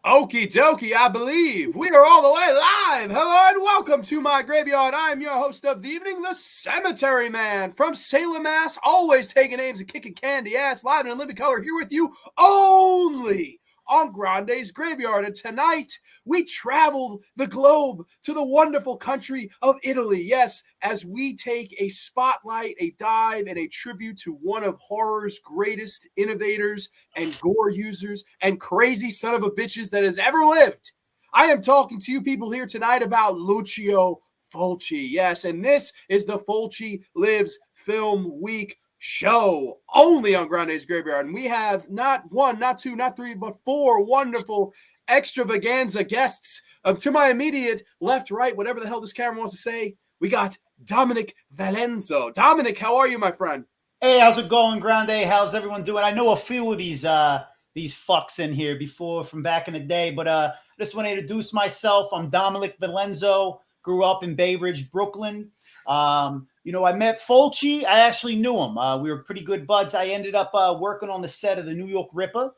Okie dokie, I believe we are all the way live. Hello and welcome to my graveyard. I'm your host of the evening, the Cemetery Man from Salem, Mass. Always taking names and kicking candy ass, live and in living color, here with you only on Grande's graveyard. And tonight we travel the globe to the wonderful country of Italy. Yes, as we take a spotlight, a dive, and a tribute to one of horror's greatest innovators and gore users and crazy son of a bitches that has ever lived. I am talking to you people here tonight about Lucio Fulci. Yes, and this is the Fulci Lives Film Week show only on Grande's Graveyard. And we have not one, not two, not three, but four wonderful extravaganza guests. To my immediate left, right, whatever the hell this camera wants to say, we got Dominic Valenzo. Dominic, how are you, my friend? Hey, how's it going, Grande? How's everyone doing? I know a few of these fucks in here before from back in the day, but I just want to introduce myself. I'm Dominic Valenzo. Grew up in Bay Ridge, Brooklyn. I met Fulci. I actually knew him. We were pretty good buds. I ended up working on the set of the New York Ripper.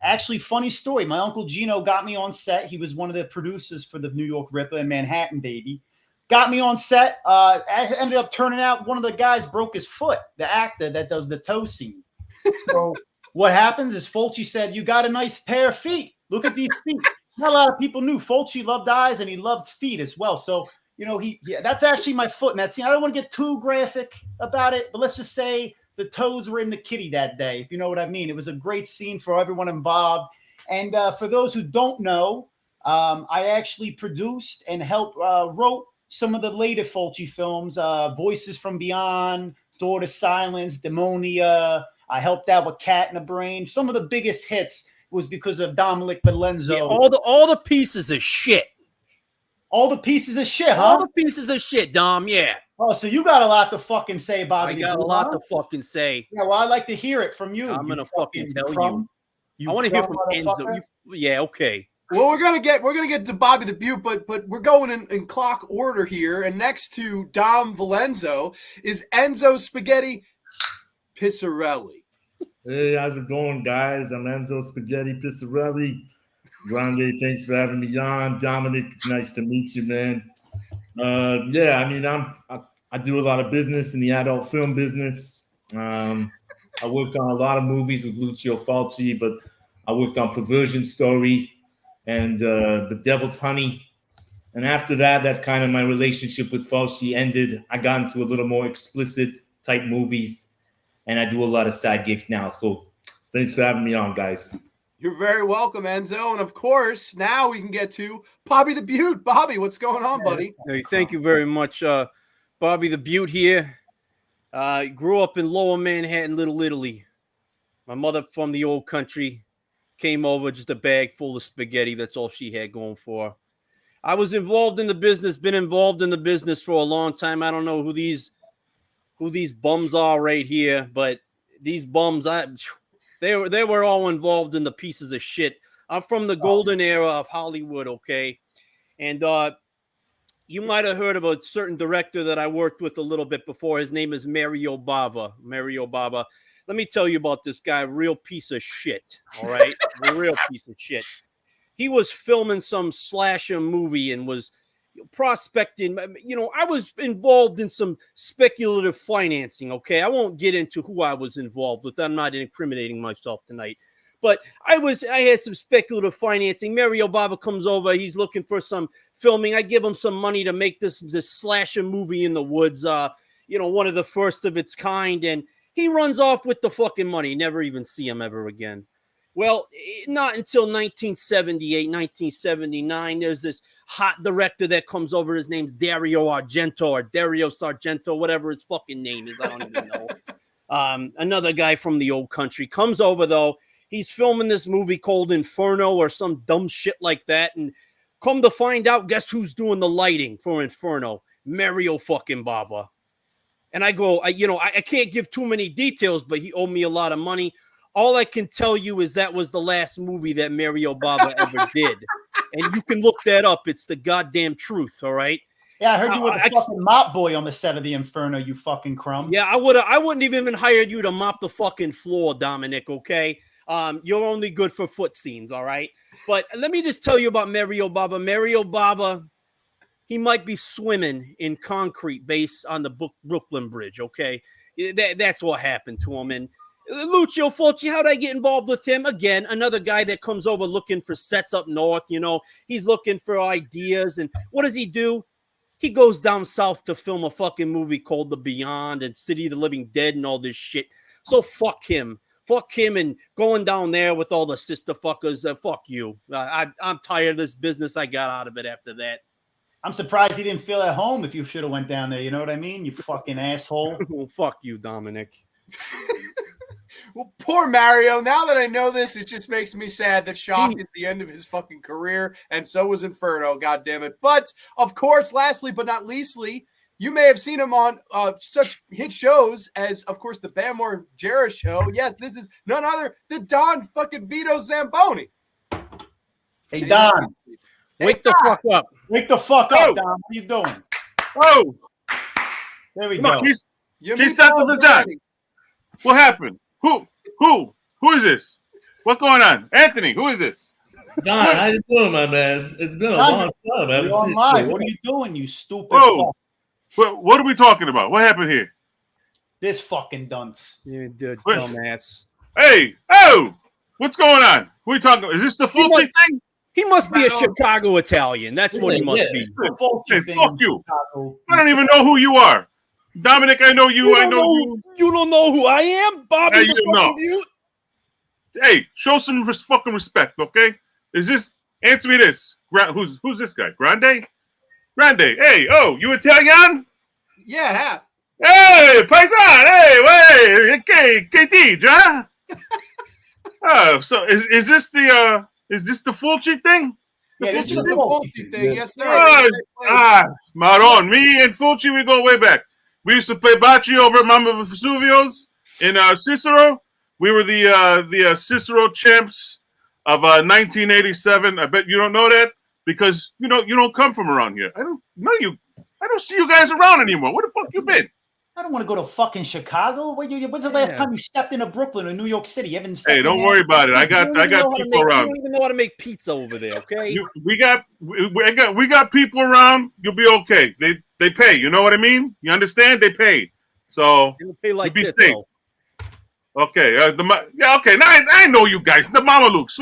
Actually, funny story. My uncle Gino got me on set. He was one of the producers for the New York Ripper and Manhattan Baby. Got me on set. I ended up turning out one of the guys broke his foot, the actor that does the toe scene. So what happens is Fulci said, "You got a nice pair of feet. Look at these feet." Not a lot of people knew Fulci loved eyes and he loved feet as well. So, that's actually my foot in that scene. I don't want to get too graphic about it, but let's just say the toes were in the kitty that day, if you know what I mean. It was a great scene for everyone involved. And for those who don't know, I actually produced and helped wrote some of the later Fulci films, Voices from Beyond, Door to Silence, Demonia. I helped out with Cat in the Brain. Some of the biggest hits was because of Dominic Valenzo. Yeah, all the pieces of shit. All the pieces of shit, huh? All the pieces of shit, Dom, yeah. Oh, so you got a lot to fucking say, Bobby. I got a lot to fucking say. Yeah, well, I'd like to hear it from you. I'm going to fucking tell crumb. you. I want to hear from Enzo. Yeah, okay. Well, we're gonna get to Bobby the Beaut, but we're going in clock order here. And next to Dom Valenzo is Enzo Spaghetti Pissarelli. Hey, how's it going, guys? I'm Enzo Spaghetti Pissarelli. Grande, thanks for having me on. Dominic, it's nice to meet you, man. I do a lot of business in the adult film business. I worked on a lot of movies with Lucio Fulci, but I worked on Perversion Story and The Devil's Honey. And after that kind of my relationship with Fulci ended. I got into a little more explicit type movies, and I do a lot of side gigs now. So thanks for having me on, guys. You're very welcome, Enzo. And of course, now we can get to Bobby the Beaut. Bobby, what's going on, buddy? Hey, thank you very much. Bobby the Beaut here. Grew up in Lower Manhattan, Little Italy. My mother from the old country came over, just a bag full of spaghetti. That's all she had going for her. I was involved in the business, been involved in the business for a long time. I don't know who these bums are right here, but these bums, they were all involved in the pieces of shit. I'm from the golden era of Hollywood, okay? And you might have heard of a certain director that I worked with a little bit before. His name is Mario Bava. Mario Bava. Let me tell you about this guy, real piece of shit, all right? A real piece of shit. He was filming some slasher movie and was prospecting. I was involved in some speculative financing, okay? I won't get into who I was involved with. I'm not incriminating myself tonight. But I had some speculative financing. Mario Bava comes over. He's looking for some filming. I give him some money to make this slasher movie in the woods, one of the first of its kind. And he runs off with the fucking money. Never even see him ever again. Well, not until 1978, 1979, there's this hot director that comes over. His name's Dario Sargento, whatever his fucking name is. I don't even know. Another guy from the old country comes over, though. He's filming this movie called Inferno or some dumb shit like that. And come to find out, guess who's doing the lighting for Inferno? Mario fucking Bava. And I go, I can't give too many details, but he owed me a lot of money. All I can tell you is that was the last movie that Mario Bava ever did. And you can look that up. It's the goddamn truth, all right? Yeah, I heard you were the fucking mop boy on the set of the Inferno, you fucking crumb. Yeah, I wouldn't even hired you to mop the fucking floor, Dominic, okay? You're only good for foot scenes, all right? But let me just tell you about Mario Bava. Mario Bava, he might be swimming in concrete based on the Brooklyn Bridge, okay? That's what happened to him. And Lucio Fulci, how'd I get involved with him? Again, another guy that comes over looking for sets up north, you know. He's looking for ideas. And what does he do? He goes down south to film a fucking movie called The Beyond and City of the Living Dead and all this shit. So fuck him. Fuck him and going down there with all the sister fuckers. Fuck you. I'm tired of this business. I got out of it after that. I'm surprised he didn't feel at home if you should have went down there. You know what I mean? You fucking asshole. Well, fuck you, Dominic. Well, poor Mario. Now that I know this, it just makes me sad that Shock is the end of his fucking career, and so was Inferno, God damn it. But, of course, lastly but not leastly, you may have seen him on such hit shows as, of course, the Bam Margera Show. Yes, this is none other than Don fucking Vito Zamboni. Hey, Don. Wake the fuck up. Wake the fuck up, Don. What are you doing? Oh, There we come go. on, Keith. You Keith meet Santa Paul Vajay. Gianni. What happened? Who is this? What's going on? Anthony, who is this? Don, how you doing, my man? It's been a Don, long time. I You're haven't on seen live. you. What are you doing, you stupid Whoa. fuck? What are we talking about? What happened here? This fucking dunce. You dude, Wait. dumbass. Hey, what's going on? Who are you talking about? Is this the Fulci thing? He must be a No. Chicago Italian. That's what he must Yeah. be. The Fulci Hey, thing fuck in you. Chicago. I don't even know who you are. Dominic, I know you. I know you. You don't know who I am, Bobby. Yeah, the you fucking know. Beaut? Hey, show some fucking respect, okay? Is this? Answer me this. Who's this guy? Grande? Grande. Hey, you Italian? Yeah, half. Hey, paisan. Hey, KT, già? So is this the Fulci thing? Yeah, this is The the Fulci Fulci thing, yes, sir. Maron, me and Fulci, we go way back. We used to play bocce over at Mama Vesuvio's in Cicero. We were the Cicero champs of 1987. I bet you don't know that because you don't come from around here. I don't see you guys around anymore. Where the fuck you been? I don't want to go to fucking Chicago. When's the last time you stepped into Brooklyn or New York City? You haven't. Hey, don't worry about it. I got people You around. don't even know how to make pizza over there, okay? We got people around. You'll be okay. They pay. You know what I mean? You understand? They pay. So You pay like be this, safe. though. Okay. Okay. Now I know you guys. The Mamalukes.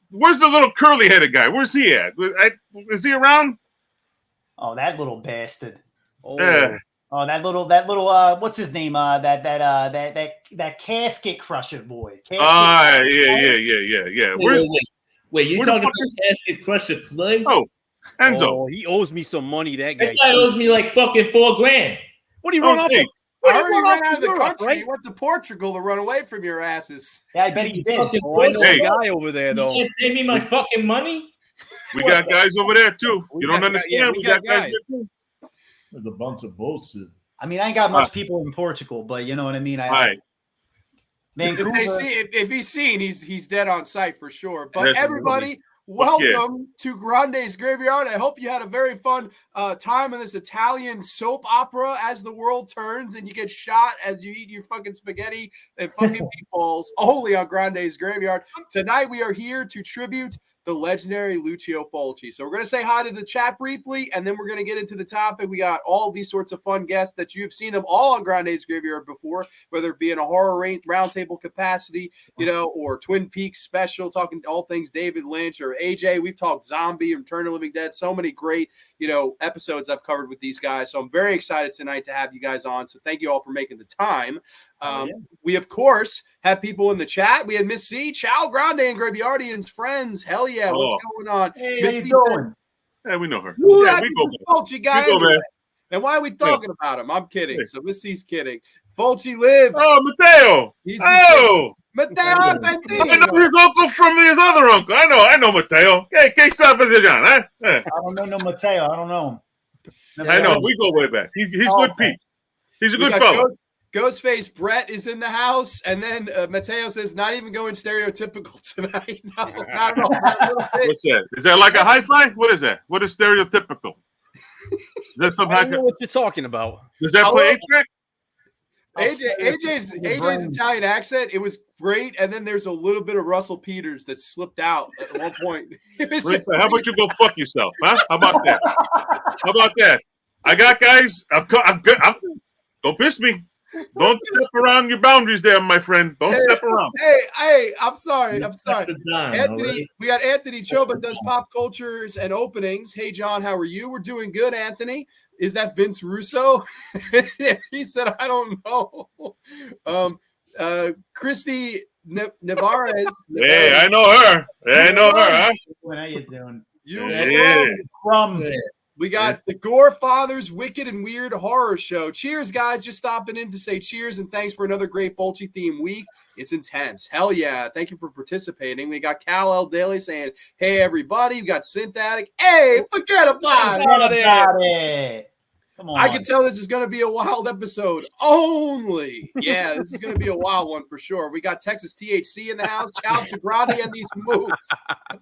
Where's the little curly headed guy? Where's he at? Is he around? Oh, that little bastard. Oh, Yeah. Oh, that little. What's his name? That casket crusher boy. Yeah. Wait, Where, wait, you where the talking fuck about is- Casket Crusher Clay? Oh, Enzo. Oh, he owes me some money, that guy. That guy owes me like fucking $4,000. What do you run off? Hey, I heard he ran out of the Europe, country. right? He went to Portugal to run away from your asses. Yeah, I bet he did. Fucking Oh, I know Hey. a guy over there, You though. can't pay me my fucking money? we got guys over there too. We You don't got- understand? yeah, we we got got guys there too. There's a bunch of bullshit. I mean, I ain't got much people in Portugal, but you know what I mean. All right. Vancouver. If he's seen, he's dead on sight for sure. But That's everybody, welcome to Grande's Graveyard. I hope you had a very fun time in this Italian soap opera as the world turns and you get shot as you eat your fucking spaghetti and fucking meatballs only on Grande's Graveyard. Tonight we are here to tribute the legendary Lucio Fulci. So we're going to say hi to the chat briefly, and then we're going to get into the topic. We got all these sorts of fun guests that you've seen them all on Grande's Graveyard before, whether it be in a horror roundtable capacity, or Twin Peaks special, talking all things David Lynch or AJ. We've talked Zombie and Return of the Living Dead. So many great, episodes I've covered with these guys. So I'm very excited tonight to have you guys on. So thank you all for making the time. We, of course, have people in the chat. We have Miss C, Chow Grande, and Graveyardians friends. Hell yeah, what's going on? Hey, Miss how you C doing? says, Yeah, we know her. "Ooh, Yeah, that we go. Fulci guy. We go, anyway." man. And why are we talking about him? I'm kidding. Yeah. So Miss C's kidding. Fulci lives. Oh, Mateo. He's I Matteo know Bentino. his uncle from his other uncle. I know Mateo. Hey, que sabes de John, huh? Yeah. I don't know no Mateo. I don't know him. Never I know. heard of him. We go way back. He's Oh, good okay. Pete. He's a We good got fellow. Ghostface Brett is in the house, and then Mateo says, "Not even going stereotypical tonight." No, not at all. Not a little bit. What's that? Is that like a high five? What is that? What is stereotypical? Is that some I high? don't know what you're talking about. Does that How play long- A track? AJ's Italian accent, it was great, and then there's a little bit of Russell Peters that slipped out at one point. Rita, how about you go fuck yourself, huh? How about that? How about that? I got guys. I'm good. Don't piss me. Don't step around your boundaries there, my friend. Don't step around. Hey, I'm sorry. Anthony, right? we got Anthony Choba does pop cultures and openings. Hey, John, how are you? We're doing good, Anthony. Is that Vince Russo? He said, I don't know. Christy Navarez. Hey, I know her. Huh? How you doing? We got the Gore Fathers Wicked and Weird Horror Show. Cheers, guys. Just stopping in to say cheers and thanks for another great Fulci theme week. It's intense. Hell yeah. Thank you for participating. We got Cal L. Daly saying, hey, everybody. We got Synthetic. Hey, forget about it. Come on. I can tell this is going to be a wild episode. Only. Yeah, this is going to be a wild one for sure. We got Texas THC in the house. Ciao to Grande and these moves.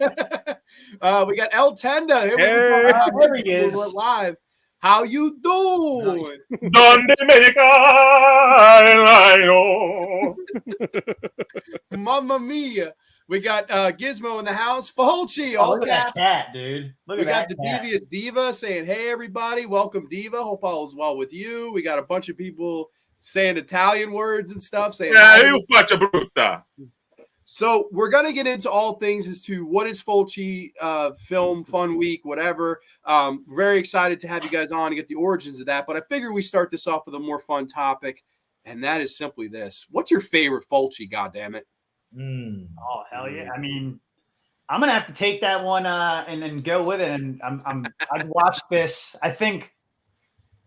We got El Tenda. There he is. We're live. How you doing? Donde America, Mamma mia. We got Gizmo in the house. Fulci, all look at that cat, dude. We got the Devious Diva saying, hey, everybody. Welcome, Diva. Hope all is well with you. We got a bunch of people saying Italian words and stuff. Saying, you faccia brutta. So we're going to get into all things as to what is Fulci film fun week, whatever. Very excited to have you guys on to get the origins of that. But I figure we start this off with a more fun topic, and that is simply this. What's your favorite Fulci, goddammit? Oh, hell yeah. I mean, I'm going to have to take that one and then go with it. And I've watched this, I think,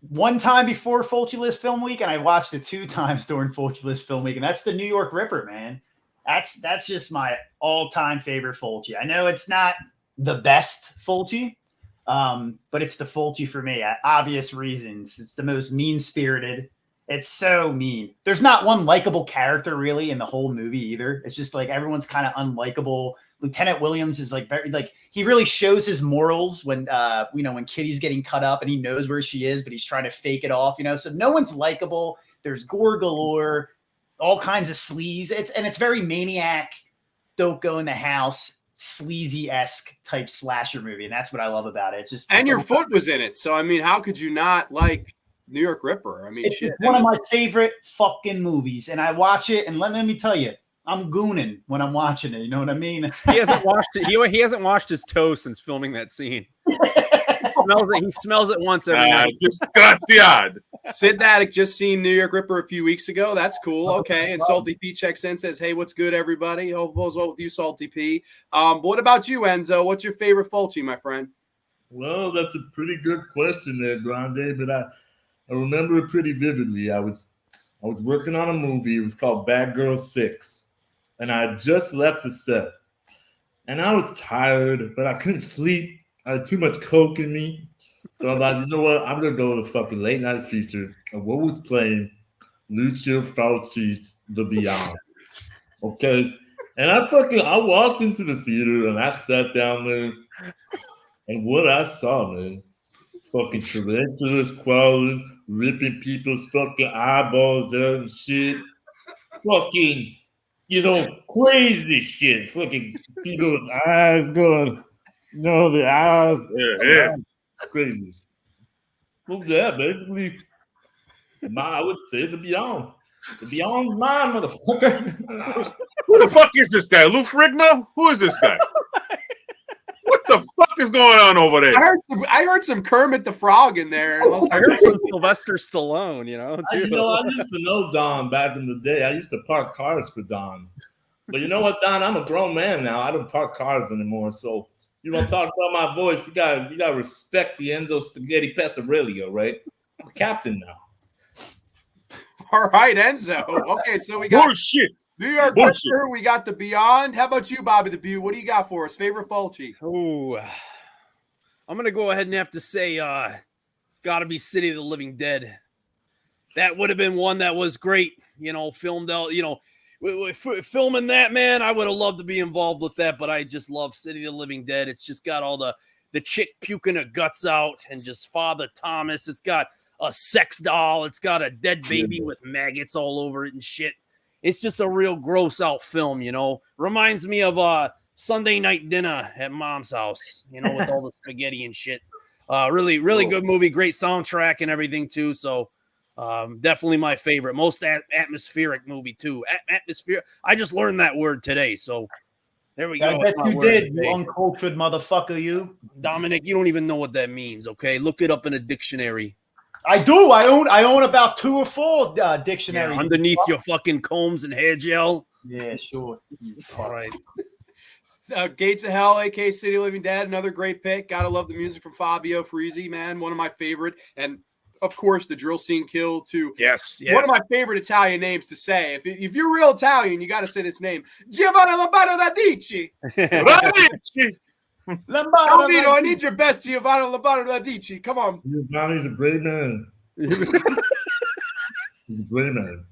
one time before Fulci List Film Week, and I watched it 2 times during Fulci List Film Week, and that's the New York Ripper, man. That's just my all-time favorite Fulci. I know it's not the best Fulci, but it's the Fulci for me. Obvious reasons. It's the most mean-spirited. It's so mean. There's not one likable character really in the whole movie either. It's just like everyone's kind of unlikable. Lieutenant Williams is like very like he really shows his morals when when Kitty's getting cut up and he knows where she is, but he's trying to fake it off. So no one's likable. There's gore galore, all kinds of sleaze. It's very maniac. Don't go in the house, sleazy-esque type slasher movie, and that's what I love about it. It's just and your foot was in it, so I mean, how could you not like New York Ripper? I mean, it's one of my favorite fucking movies, and I watch it, and let me tell you, I'm gooning when I'm watching it. You know what I mean? He hasn't washed it. He hasn't washed his toes since filming that scene. He smells it once every night. Disgraziad. Sid Daddick just seen New York Ripper a few weeks ago. That's cool. Okay. And Salty P checks in, says, hey, what's good, everybody? Hope all's well with you, Salty P. But what about you, Enzo? What's your favorite Fulci, my friend? Well, that's a pretty good question there, Grande, but I remember it pretty vividly. I was working on a movie. It was called Bad Girls 6, and I had just left the set. And I was tired, but I couldn't sleep. I had too much coke in me. So I'm like, you know what? I'm going to go to the fucking late night feature. And what was playing? Lucio Fulci's The Beyond. Okay? And I walked into the theater and I sat down there. And what I saw, man, fucking tarantulas crawling, ripping people's fucking eyeballs out and shit. Fucking, crazy shit. Fucking people's eyes going, the eyes. Yeah. Crazy. Well, yeah, basically, I would say The Beyond. The Beyond's mine, motherfucker. Who the fuck is this guy? Lou Ferrigno? Who is this guy? What the fuck is going on over there? I heard some Kermit the Frog in there. I heard some Sylvester Stallone, I used to know Don back in the day. I used to park cars for Don. But you know what, Don? I'm a grown man now. I don't park cars anymore. So you want to talk about my voice, you gotta respect the Enzo Spaghetti Pesarillo, right? I'm a captain now. All right, Enzo. Okay, so we got bullshit. New York Ripper, we got The Beyond. How about you, Bobby the Beaut? What do you got for us? Favorite Fulci? Oh, I'm going to go ahead and have to say, gotta be City of the Living Dead. That would have been one that was great, filmed out, filming that, man. I would have loved to be involved with that, but I just love City of the Living Dead. It's just got all the chick puking her guts out and just Father Thomas. It's got a sex doll. It's got a dead baby with maggots all over it and shit. It's just a real gross out film, you know. Reminds me of Sunday night dinner at mom's house, you know, with all the spaghetti and shit. Really, really good movie. Great soundtrack and everything too. So definitely my favorite. Most atmospheric movie too. Atmosphere. I just learned that word today. So there we go. I bet you did, you uncultured motherfucker, you. Dominic, you don't even know what that means, okay? Look it up in a dictionary. I do. I own about 2 or 4 dictionaries. Yeah, underneath your fucking combs and hair gel. Yeah, sure. All right. Gates of Hell, AK City Living Dead, another great pick. Gotta love the music from Fabio Frizzi, man. One of my favorite. And of course, the drill scene kill too. Yes. Yeah. One of my favorite Italian names to say. If you're real Italian, you got to say this name. Giovanni Lombardo Radici. Radici. Vito, I need your best Giovanni Lombardo Radici. Come on. Giovanni's a great man. He's a great man.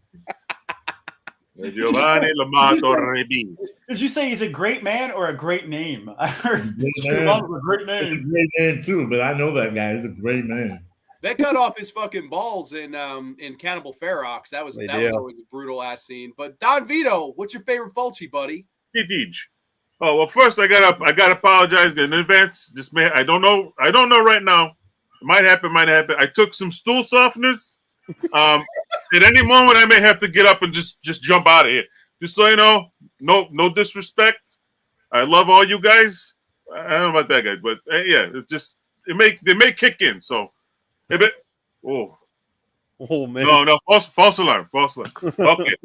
Giovanni Lombardo Radici. Did you say he's a great man or a great name? I heard Giovanni's a great name. He's a great man too, but I know that guy. He's a great man. They cut off his fucking balls in Cannibal Ferox. That was always a brutal ass scene. But Don Vito, what's your favorite Fulci, buddy? Oh well, first I gotta apologize in advance. I don't know right now. It might happen. I took some stool softeners. At any moment I may have to get up and just jump out of here. Just so you know, no disrespect. I love all you guys. I don't know about that guy, but yeah, they may kick in. So. Oh man! No, false alarm. Okay.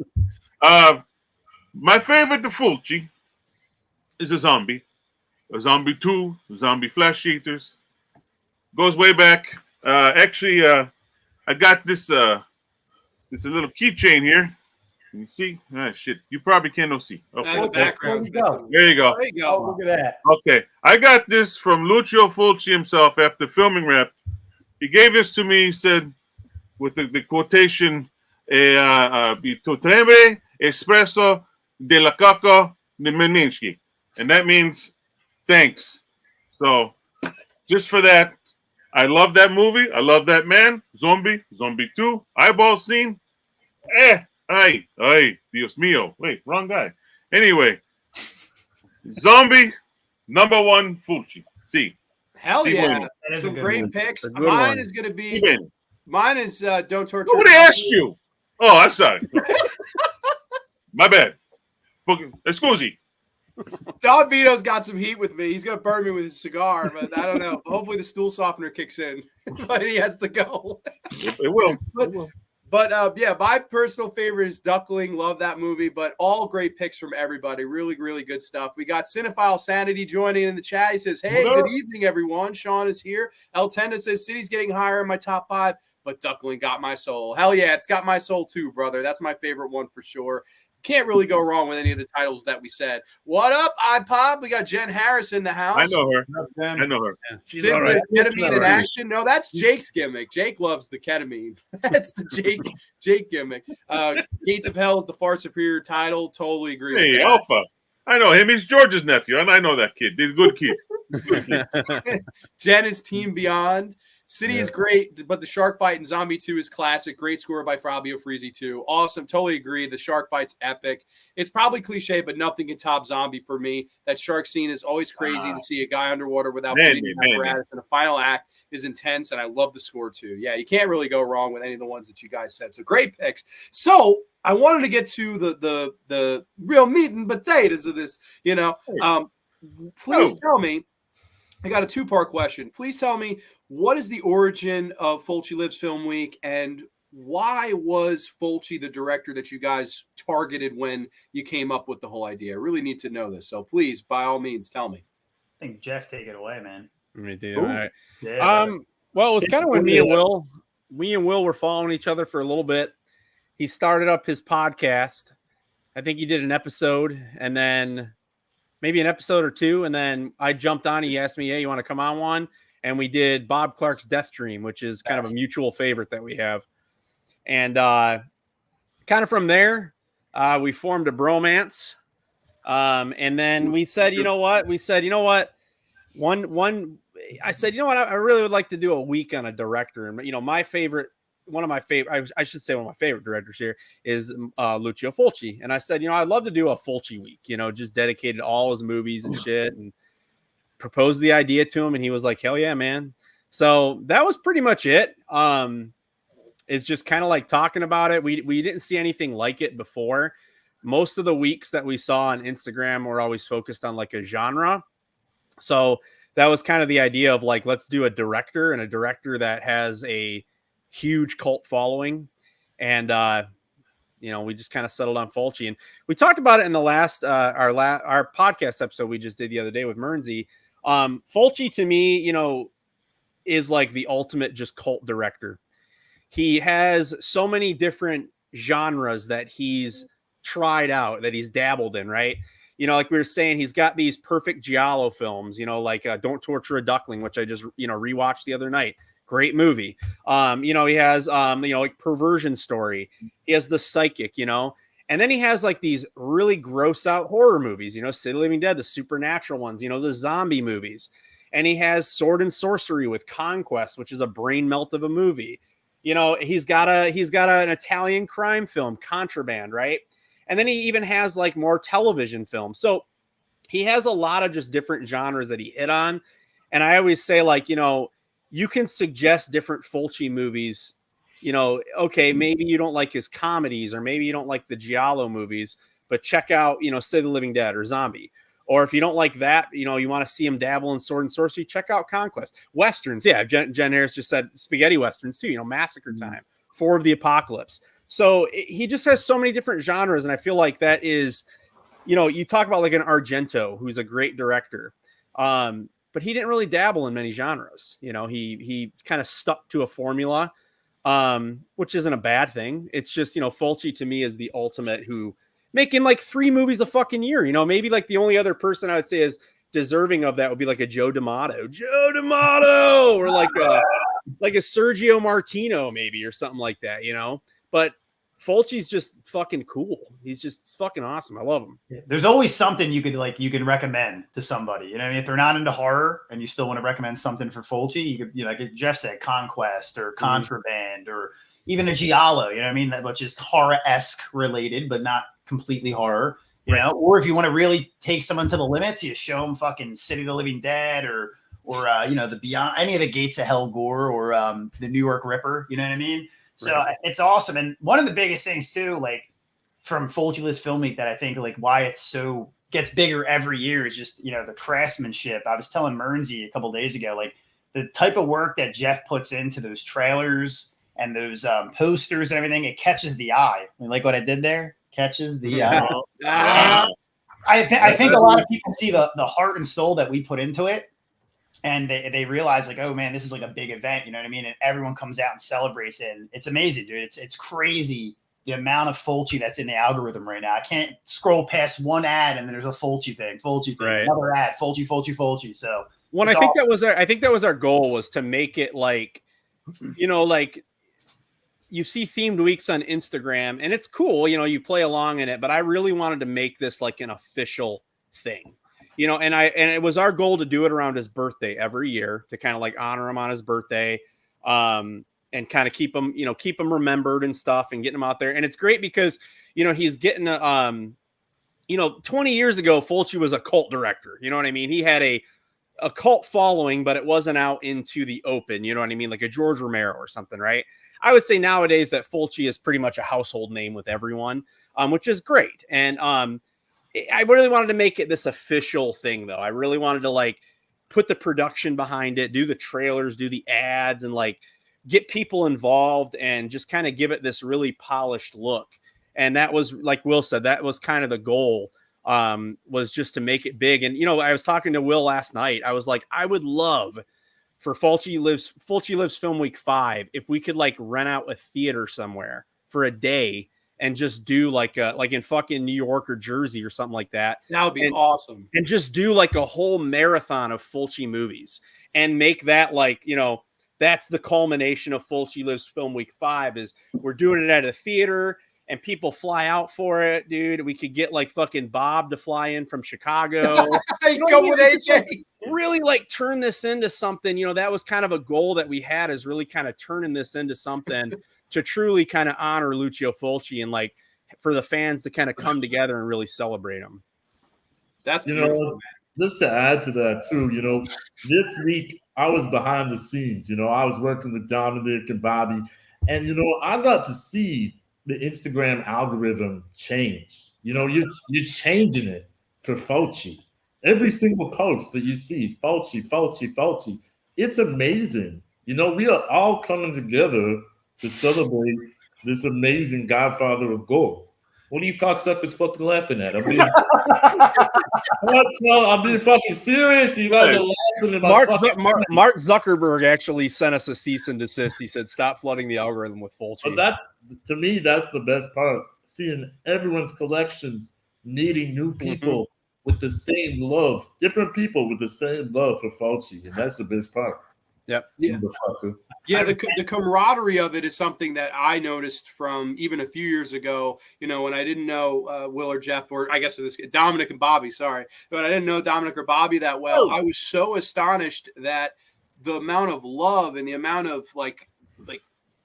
My favorite to Fulci is a zombie 2, zombie flesh eaters. Goes way back. Actually, I got this. It's a little keychain here. Can you see? Ah, shit. You probably can't see. Okay. The background. There you go. There you go. Oh, look at that. Okay, I got this from Lucio Fulci himself after filming rep. He gave this to me. He said, with the quotation, "Potrebbe espresso della caca di Mearnzy," and that means thanks. So, just for that, I love that movie. I love that man. Zombie 2, eyeball scene. Ay, Dios mío. Wait, wrong guy. Anyway, Zombie #1 Fulci. See. Hell See, yeah. That Some is a great good picks. Good Mine one. is going to be, Even. mine is Don't Torture. Nobody asked you. Oh, I'm sorry. My bad. Fucking Scusi. Don Vito's got some heat with me. He's going to burn me with his cigar, but I don't know. Hopefully the stool softener kicks in, but he has to go. It will. But yeah, my personal favorite is Duckling. Love that movie, but all great picks from everybody. Really, really good stuff. We got Cinephile Sanity joining in the chat. He says, hey, good evening, everyone. Sean is here. El Tenda says, City's getting higher in my top 5, but Duckling got my soul. Hell yeah, it's got my soul too, brother. That's my favorite one for sure. Can't really go wrong with any of the titles that we said. What up, iPod? We got Jen Harris in the house. I know her. Yeah, she's Since all right. ketamine in action. No, that's Jake's gimmick. Jake loves the ketamine. That's the Jake gimmick. Gates of Hell is the far superior title. Totally agree with Hey, that. Alpha. I know him. He's George's nephew, and I know that kid. He's a good kid. Jen is Team Beyond. City is great, but the shark fight in Zombie 2 is classic. Great score by Fabio Frizzi too. Awesome. Totally agree. The shark fight's epic. It's probably cliche, but nothing can top Zombie for me. That shark scene is always crazy to see a guy underwater without breathing apparatus, and the final act is intense, and I love the score too. Yeah, you can't really go wrong with any of the ones that you guys said. So great picks. So I wanted to get to the real meat and potatoes of this, you know. Please tell me, I got a 2-part question. Please tell me, what is the origin of Fulci Lives Film Week, and why was Fulci the director that you guys targeted when you came up with the whole idea? I really need to know this. So please, by all means, tell me. I think Jeff, take it away, man. Me too. All right. Yeah, Well, it was kind of when me and Will were following each other for a little bit. He started up his podcast. I think he did an episode, and then maybe an episode or 2, and then I jumped on. He asked me, hey, you want to come on one? And we did Bob Clark's Death Dream, which is kind of a mutual favorite that we have. And kind of from there, we formed a bromance. And then we said, you know what? One I said, you know what, I really would like to do a week on a director. And, you know, one of my favorite, I should say one of my favorite directors here is Lucio Fulci. And I said, you know, I'd love to do a Fulci week, you know, just dedicated to all his movies and shit, and proposed the idea to him. And he was like, hell yeah, man. So that was pretty much it. It's just kind of like talking about it. We didn't see anything like it before. Most of the weeks that we saw on Instagram were always focused on like a genre. So that was kind of the idea of like, let's do a director, and a director that has a huge cult following. And, you know, we just kind of settled on Fulci, and we talked about it in the last, our podcast episode we just did the other day with Mearnzy. Fulci to me, you know, is like the ultimate just cult director. He has so many different genres that he's tried out, that he's dabbled in, right? You know, like we were saying, he's got these perfect giallo films, you know, like Don't Torture a Duckling, which I just, you know, rewatched the other night. Great movie. You know, he has, you know, like Perversion Story. He has The Psychic, you know, and then he has like these really gross out horror movies, you know, City of the Living Dead, the supernatural ones, you know, the zombie movies. And he has Sword and Sorcery with Conquest, which is a brain melt of a movie. You know, he's got an Italian crime film, Contraband, right? And then he even has like more television films. So he has a lot of just different genres that he hit on. And I always say, like, you know, you can suggest different Fulci movies. You know, okay, maybe you don't like his comedies, or maybe you don't like the giallo movies, but check out, you know, City of the Living Dead or Zombie. Or if you don't like that, you know, you want to see him dabble in Sword and Sorcery, check out Conquest. Westerns, yeah, Jen Harris just said spaghetti westerns too, you know, Massacre Time, Four of the Apocalypse. So he just has so many different genres, and I feel like that is, you know, you talk about like an Argento, who's a great director, but he didn't really dabble in many genres. You know, he kind of stuck to a formula, which isn't a bad thing. It's just, you know, Fulci to me is the ultimate, who making like 3 movies a fucking year. You know, maybe like the only other person I would say is deserving of that would be like a Joe D'Amato, or like a Sergio Martino maybe, or something like that, you know. But Fulci's just fucking cool. He's just fucking awesome. I love him. There's always something you can recommend to somebody. You know what I mean? If they're not into horror and you still want to recommend something for Fulci, you could, you know, like Jeff said, Conquest or Contraband, or even a giallo, you know what I mean? That, which is horror-esque related, but not completely horror, you know? Or if you want to really take someone to the limits, you show them fucking City of the Living Dead, or you know, the Beyond, any of the Gates of Hell gore, or the New York Ripper, you know what I mean? So it's awesome. And one of the biggest things too, like from Fulci Film Week, that I think like why it's so gets bigger every year is just, you know, the craftsmanship. I was telling Mearnzy a couple of days ago, like the type of work that Jeff puts into those trailers and those posters and everything, it catches the eye. I mean, like what I did there, catches the eye. I think a lot of people see the heart and soul that we put into it, and they realize like, oh man, this is like a big event, you know what I mean? And everyone comes out and celebrates it. And it's amazing, dude. It's crazy the amount of Fulci that's in the algorithm right now. I can't scroll past one ad and then there's a Fulci thing, another ad, Fulci. So I think that was our goal, was to make it like, you know, like you see themed weeks on Instagram and it's cool, you know, you play along in it, but I really wanted to make this like an official thing. You know, and it was our goal to do it around his birthday every year, to kind of like honor him on his birthday, and kind of keep him remembered and stuff, and getting him out there. And it's great because, you know, he's getting you know, 20 years ago, Fulci was a cult director. You know what I mean? He had a cult following, but it wasn't out into the open. You know what I mean? Like a George Romero or something, right? I would say nowadays that Fulci is pretty much a household name with everyone, which is great. And I really wanted to make it this official thing, though. I really wanted to like put the production behind it, do the trailers, do the ads, and like get people involved and just kind of give it this really polished look. And that was, like Will said, that was kind of the goal, was just to make it big. And, you know, I was talking to Will last night. I was like, I would love for Fulci Lives Film Week 5, if we could like rent out a theater somewhere for a day and just do like in fucking New York or Jersey or something like that. That would be awesome. And just do like a whole marathon of Fulci movies and make that like, you know, that's the culmination of Fulci Lives Film Week 5, is we're doing it at a theater and people fly out for it, dude. We could get like fucking Bob to fly in from Chicago. Go with AJ. really like turn this into something. You know, that was kind of a goal that we had, is really kind of turning this into something to truly kind of honor Lucio Fulci and like for the fans to kind of come together and really celebrate him. That's You beautiful, know, man. just to add to that too, you know, this week I was behind the scenes. You know, I was working with Dominic and Bobby, and you know, I got to see the Instagram algorithm change. You know, you're changing it for Fulci. Every single post that you see, Fulci, Fulci, Fulci. It's amazing. You know, we are all coming together to celebrate this amazing Godfather of gore. What are you cocksuckers fucking laughing at? I'm being fucking serious. You guys are laughing about Mark Zuckerberg actually sent us a cease and desist. He said, "Stop flooding the algorithm with Fulci." But that, to me, that's the best part. Seeing everyone's collections, meeting new people with the same love, different people with the same love for Fulci, and that's the best part. Yep. Yeah. Yeah, the camaraderie of it is something that I noticed from even a few years ago, you know, when I didn't know Will or Jeff, or I guess it was Dominic and Bobby, sorry. But I didn't know Dominic or Bobby that well. I was so astonished that the amount of love and the amount of like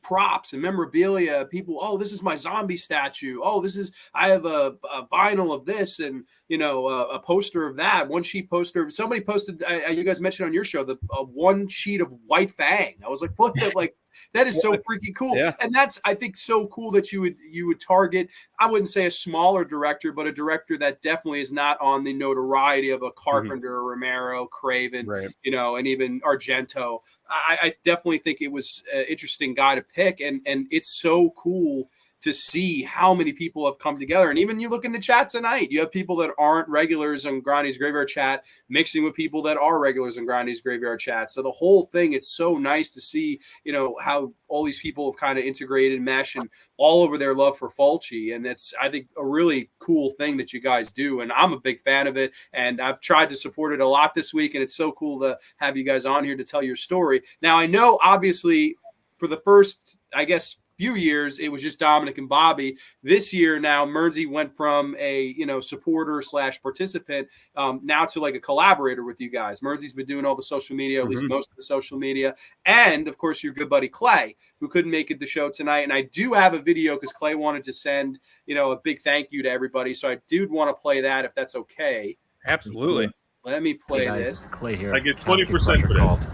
props and memorabilia, people, oh, this is my zombie statue. Oh, I have a vinyl of this, and you know, a poster of that, one sheet poster. Somebody posted, you guys mentioned on your show, the one sheet of White Fang. I was like, what the, like, that is so freaking cool. Yeah. And that's, I think, so cool that you would target, I wouldn't say a smaller director, but a director that definitely is not on the notoriety of a Carpenter, Romero, Craven, you know, and even Argento. I definitely think it was an interesting guy to pick, and it's so cool to see how many people have come together. And even you look in the chat tonight, you have people that aren't regulars on Grande's Graveyard Chat mixing with people that are regulars on Grande's Graveyard Chat. So the whole thing, it's so nice to see, you know, how all these people have kind of integrated, mesh, and all over their love for Fulci. And it's, I think, a really cool thing that you guys do. And I'm a big fan of it. And I've tried to support it a lot this week. And it's so cool to have you guys on here to tell your story. Now, I know, obviously, for the first, I guess, few years, it was just Dominic and Bobby. This year, now Mearnzy went from a, you know, supporter / participant now to like a collaborator with you guys. Mearnzy's been doing all the social media, at least most of the social media, and of course your good buddy Clay, who couldn't make it the show tonight. And I do have a video because Clay wanted to send, you know, a big thank you to everybody, so I do want to play that if that's okay. Absolutely. Let me play this. this. Clay here. I get 20% for that.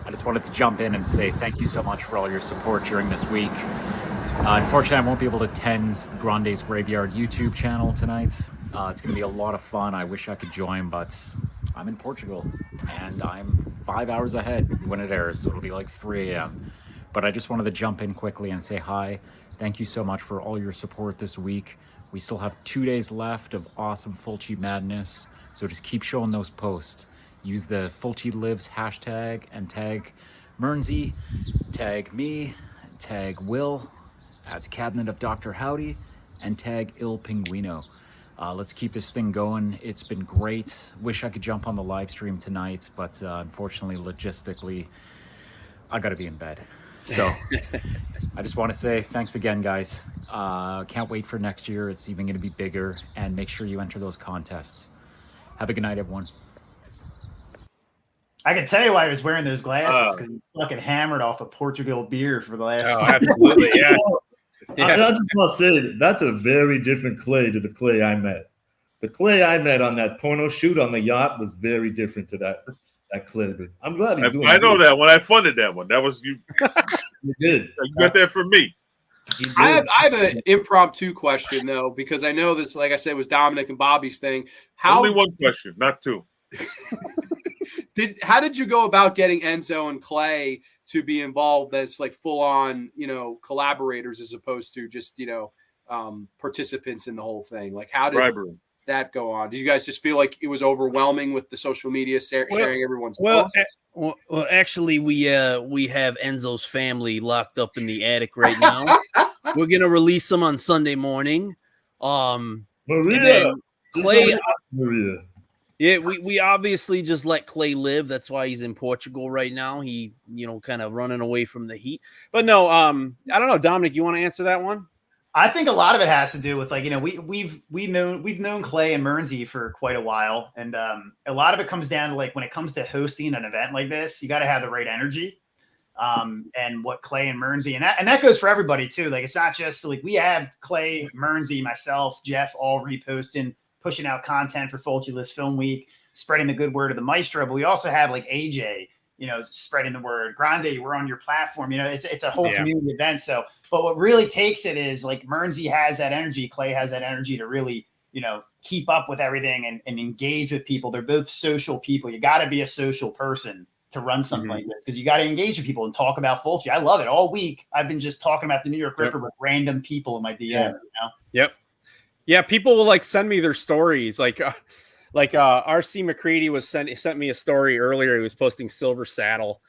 I just wanted to jump in and say thank you so much for all your support during this week. Unfortunately, I won't be able to attend the Grande's Graveyard YouTube channel tonight. It's going to be a lot of fun. I wish I could join, but I'm in Portugal, and I'm 5 hours ahead when it airs, so it'll be like 3 a.m. But I just wanted to jump in quickly and say hi. Thank you so much for all your support this week. We still have 2 days left of awesome Fulci madness, so just keep showing those posts. Use the Fulci Lives hashtag and tag Mearnzy, tag me, tag Will, add Cabinet of Dr. Howdy, and tag Il Pinguino. Let's keep this thing going. It's been great. Wish I could jump on the live stream tonight, but unfortunately, logistically, I gotta be in bed. So I just want to say thanks again, guys. Can't wait for next year. It's even gonna be bigger, and make sure you enter those contests. Have a good night, everyone. I can tell you why he was wearing those glasses, because he's fucking hammered off a Portugal beer for the last. Oh, absolutely, yeah. I just want to say that's a very different Clay to the Clay I met. The Clay I met on that porno shoot on the yacht was very different to that Clay. But I'm glad he's doing it. I know that one. I funded that one. That was you. You did. You got that from me. I have an impromptu question though, because I know this, like I said, was Dominic and Bobby's thing. Only one question, not two. How did you go about getting Enzo and Clay to be involved as like full on, you know, collaborators as opposed to just, you know, participants in the whole thing? Like, how did that go on? Did you guys just feel like it was overwhelming with the social media sharing everyone's posts? Well, actually, we have Enzo's family locked up in the attic right now. We're gonna release them on Sunday morning. Maria, Clay. Maria. Yeah, we obviously just let Clay live. That's why he's in Portugal right now. He, you know, kind of running away from the heat. But no, I don't know, Dominic, you want to answer that one? I think a lot of it has to do with like, you know, we've known Clay and Mearnzy for quite a while, and a lot of it comes down to like when it comes to hosting an event like this, you got to have the right energy. And what Clay and Mearnzy, and that goes for everybody too. Like, it's not just like we have Clay, Mearnzy, myself, Jeff, all reposting, pushing out content for Fulci List Film Week, spreading the good word of the maestro. But we also have like AJ, you know, spreading the word. Grande, we're on your platform. You know, it's a whole community event. So, but what really takes it is like Mearnzy has that energy, Clay has that energy to really, you know, keep up with everything and engage with people. They're both social people. You got to be a social person to run something like this, because you got to engage with people and talk about Fulci. I love it. All week I've been just talking about the New York Ripper with random people in my DM. You know? Yep. Yeah, people will like send me their stories. Like RC McCready sent me a story earlier. He was posting Silver Saddle,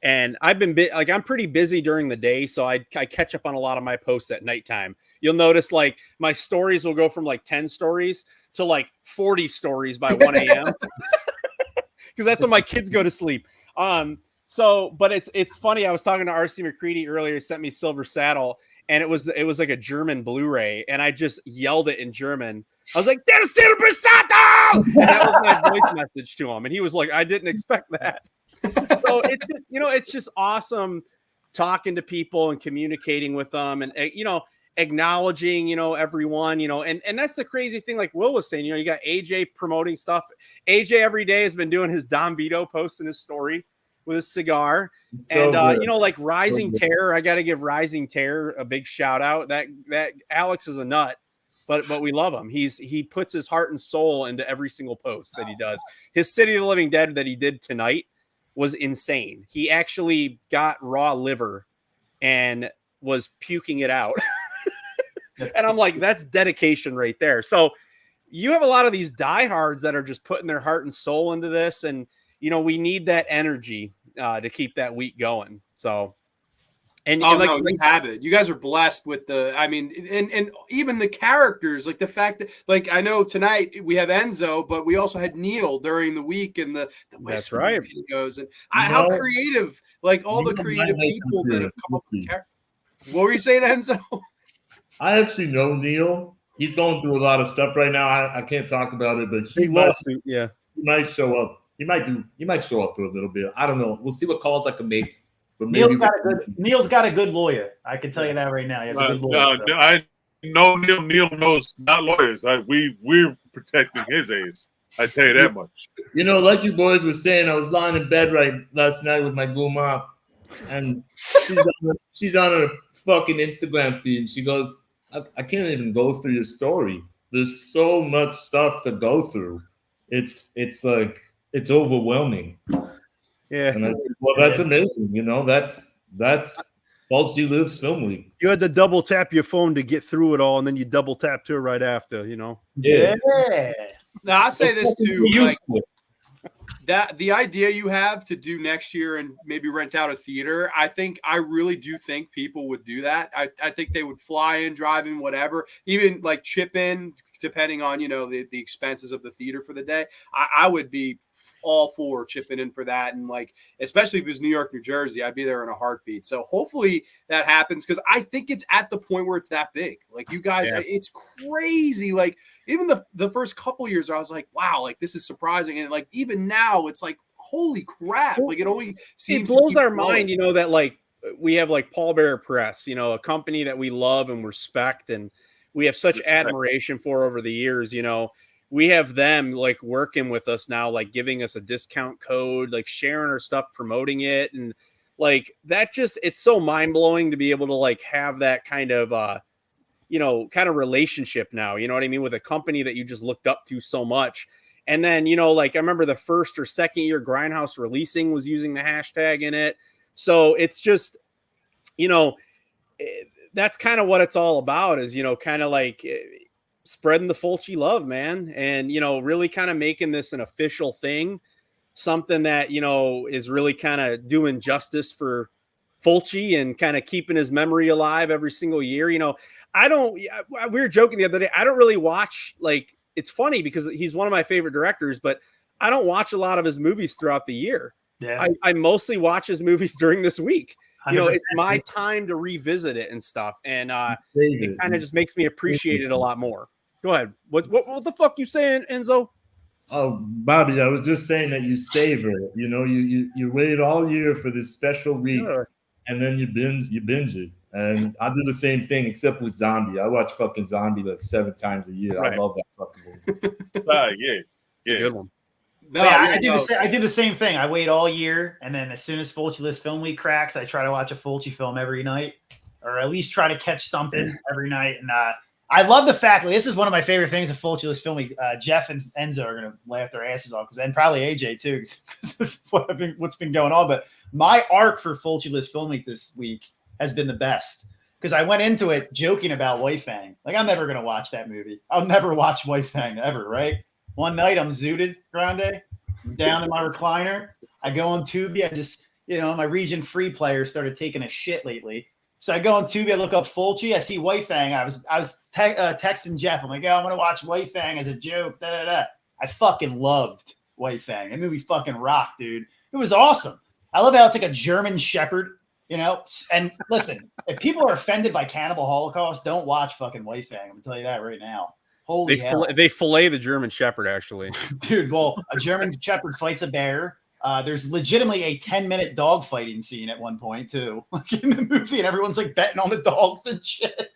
and I've been I'm pretty busy during the day, so I catch up on a lot of my posts at nighttime. You'll notice like my stories will go from like 10 stories to like 40 stories by 1 a.m. because that's when my kids go to sleep. But it's funny. I was talking to RC McCready earlier. He sent me Silver Saddle, and it was like a German Blu-ray, and I just yelled it in German. I was like, "Der Silver Saddle!" And that was my voice message to him, and he was like, "I didn't expect that." So it's just, you know, it's just awesome talking to people and communicating with them, and you know, acknowledging, you know, everyone, you know, and that's the crazy thing. Like Will was saying, you know, you got AJ promoting stuff. AJ every day has been doing his Don Vito post in his story with his cigar. So and you know, like Rising Terror, I got to give Rising Terror a big shout out. That Alex is a nut, but we love him. He puts his heart and soul into every single post that he does. His City of the Living Dead that he did tonight was insane. He actually got raw liver and was puking it out. And I'm like, that's dedication right there. So you have a lot of these diehards that are just putting their heart and soul into this. And, you know, we need that energy to keep that week going. So, and, no, you have it. You guys are blessed with I mean, and even the characters, like the fact that, like, I know tonight we have Enzo, but we also had Neil during the week and the that's right videos, and how creative, like all the creative people that have come up with characters. What were you saying, Enzo? I actually know Neil. He's going through a lot of stuff right now. I can't talk about it, but he might show up. He might show up for a little bit. I don't know. We'll see what calls I can make. But Neil's got a good lawyer. I can tell you that right now. He has a good lawyer. I know Neil. Neil knows not lawyers. We're protecting his ass. I tell you that much. You know, like you boys were saying, I was lying in bed last night with my boo mom, and she's on her fucking Instagram feed, and she goes, I can't even go through your story. There's so much stuff to go through. It's like, it's overwhelming. Yeah. And I said, well, that's amazing. You know, that's Fulci Lives Film Week. You had to double tap your phone to get through it all, and then you double tap to it right after, you know? Yeah. Now, I say this too, like, that the idea you have to do next year and maybe rent out a theater, I really do think people would do that. I think they would fly in, drive in, whatever, even like chip in, depending on, you know, the expenses of the theater for the day. I would be all for chipping in for that. And like, especially if it was New York, New Jersey, I'd be there in a heartbeat. So hopefully that happens, because I think it's at the point where it's that big. Like, you guys, it's crazy. Like, even the first couple years, I was like, wow, like this is surprising. And like, even now it's like, holy crap. Like, it only seems it blows our mind, you know, that like we have like Paul Bearer Press, you know, a company that we love and respect, and we have such admiration for over the years. You know, we have them like working with us now, like giving us a discount code, like sharing our stuff, promoting it. And like, that just, it's so mind blowing to be able to like have that kind of, you know, kind of relationship now, you know what I mean? With a company that you just looked up to so much. And then, you know, like I remember the first or second year Grindhouse Releasing was using the hashtag in it. So it's just, you know, that's kind of what it's all about, is, you know, kind of like spreading the Fulci love, man. And, you know, really kind of making this an official thing, something that, you know, is really kind of doing justice for Fulci and kind of keeping his memory alive every single year. You know, we were joking the other day, I don't really watch, like, it's funny because he's one of my favorite directors, but I don't watch a lot of his movies throughout the year. Yeah. I mostly watch his movies during this week. it's my time to revisit it and stuff, and it kind of just makes me appreciate it a lot more. Go ahead. What the fuck you saying, Enzo? Oh, Bobby, I was just saying that you savor it. You wait all year for this special week, and then you binge it. And I do the same thing, except with Zombie. I watch fucking Zombie like 7 times a year. Right. I love that fucking movie. It's a good one. No, I do the same thing. I wait all year, and then as soon as Fulci List Film Week cracks, I try to watch a Fulci film every night, or at least try to catch something every night. And I love the fact that this is one of my favorite things of Fulci List Film Week. Jeff and Enzo are going to laugh their asses off, and probably AJ too, because of what's been going on. But my arc for Fulci List Film Week this week has been the best, because I went into it joking about White Fang. Like, I'm never going to watch that movie. I'll never watch White Fang ever, right? One night I'm zooted, Grande. I'm down in my recliner. I go on Tubi. I just, my Region Free player started taking a shit lately. So I go on Tubi. I look up Fulci. I see White Fang. I was texting Jeff. I'm like, I'm going to watch White Fang as a joke. I fucking loved White Fang. That movie fucking rocked, dude. It was awesome. I love how it's like a German Shepherd, And listen, if people are offended by Cannibal Holocaust, don't watch fucking White Fang. I'm going to tell you that right now. Holy hell. They fillet the German Shepherd, actually. Dude, well, a German Shepherd fights a bear. There's legitimately a 10-minute dog fighting scene at one point, too, like in the movie, and everyone's like betting on the dogs and shit.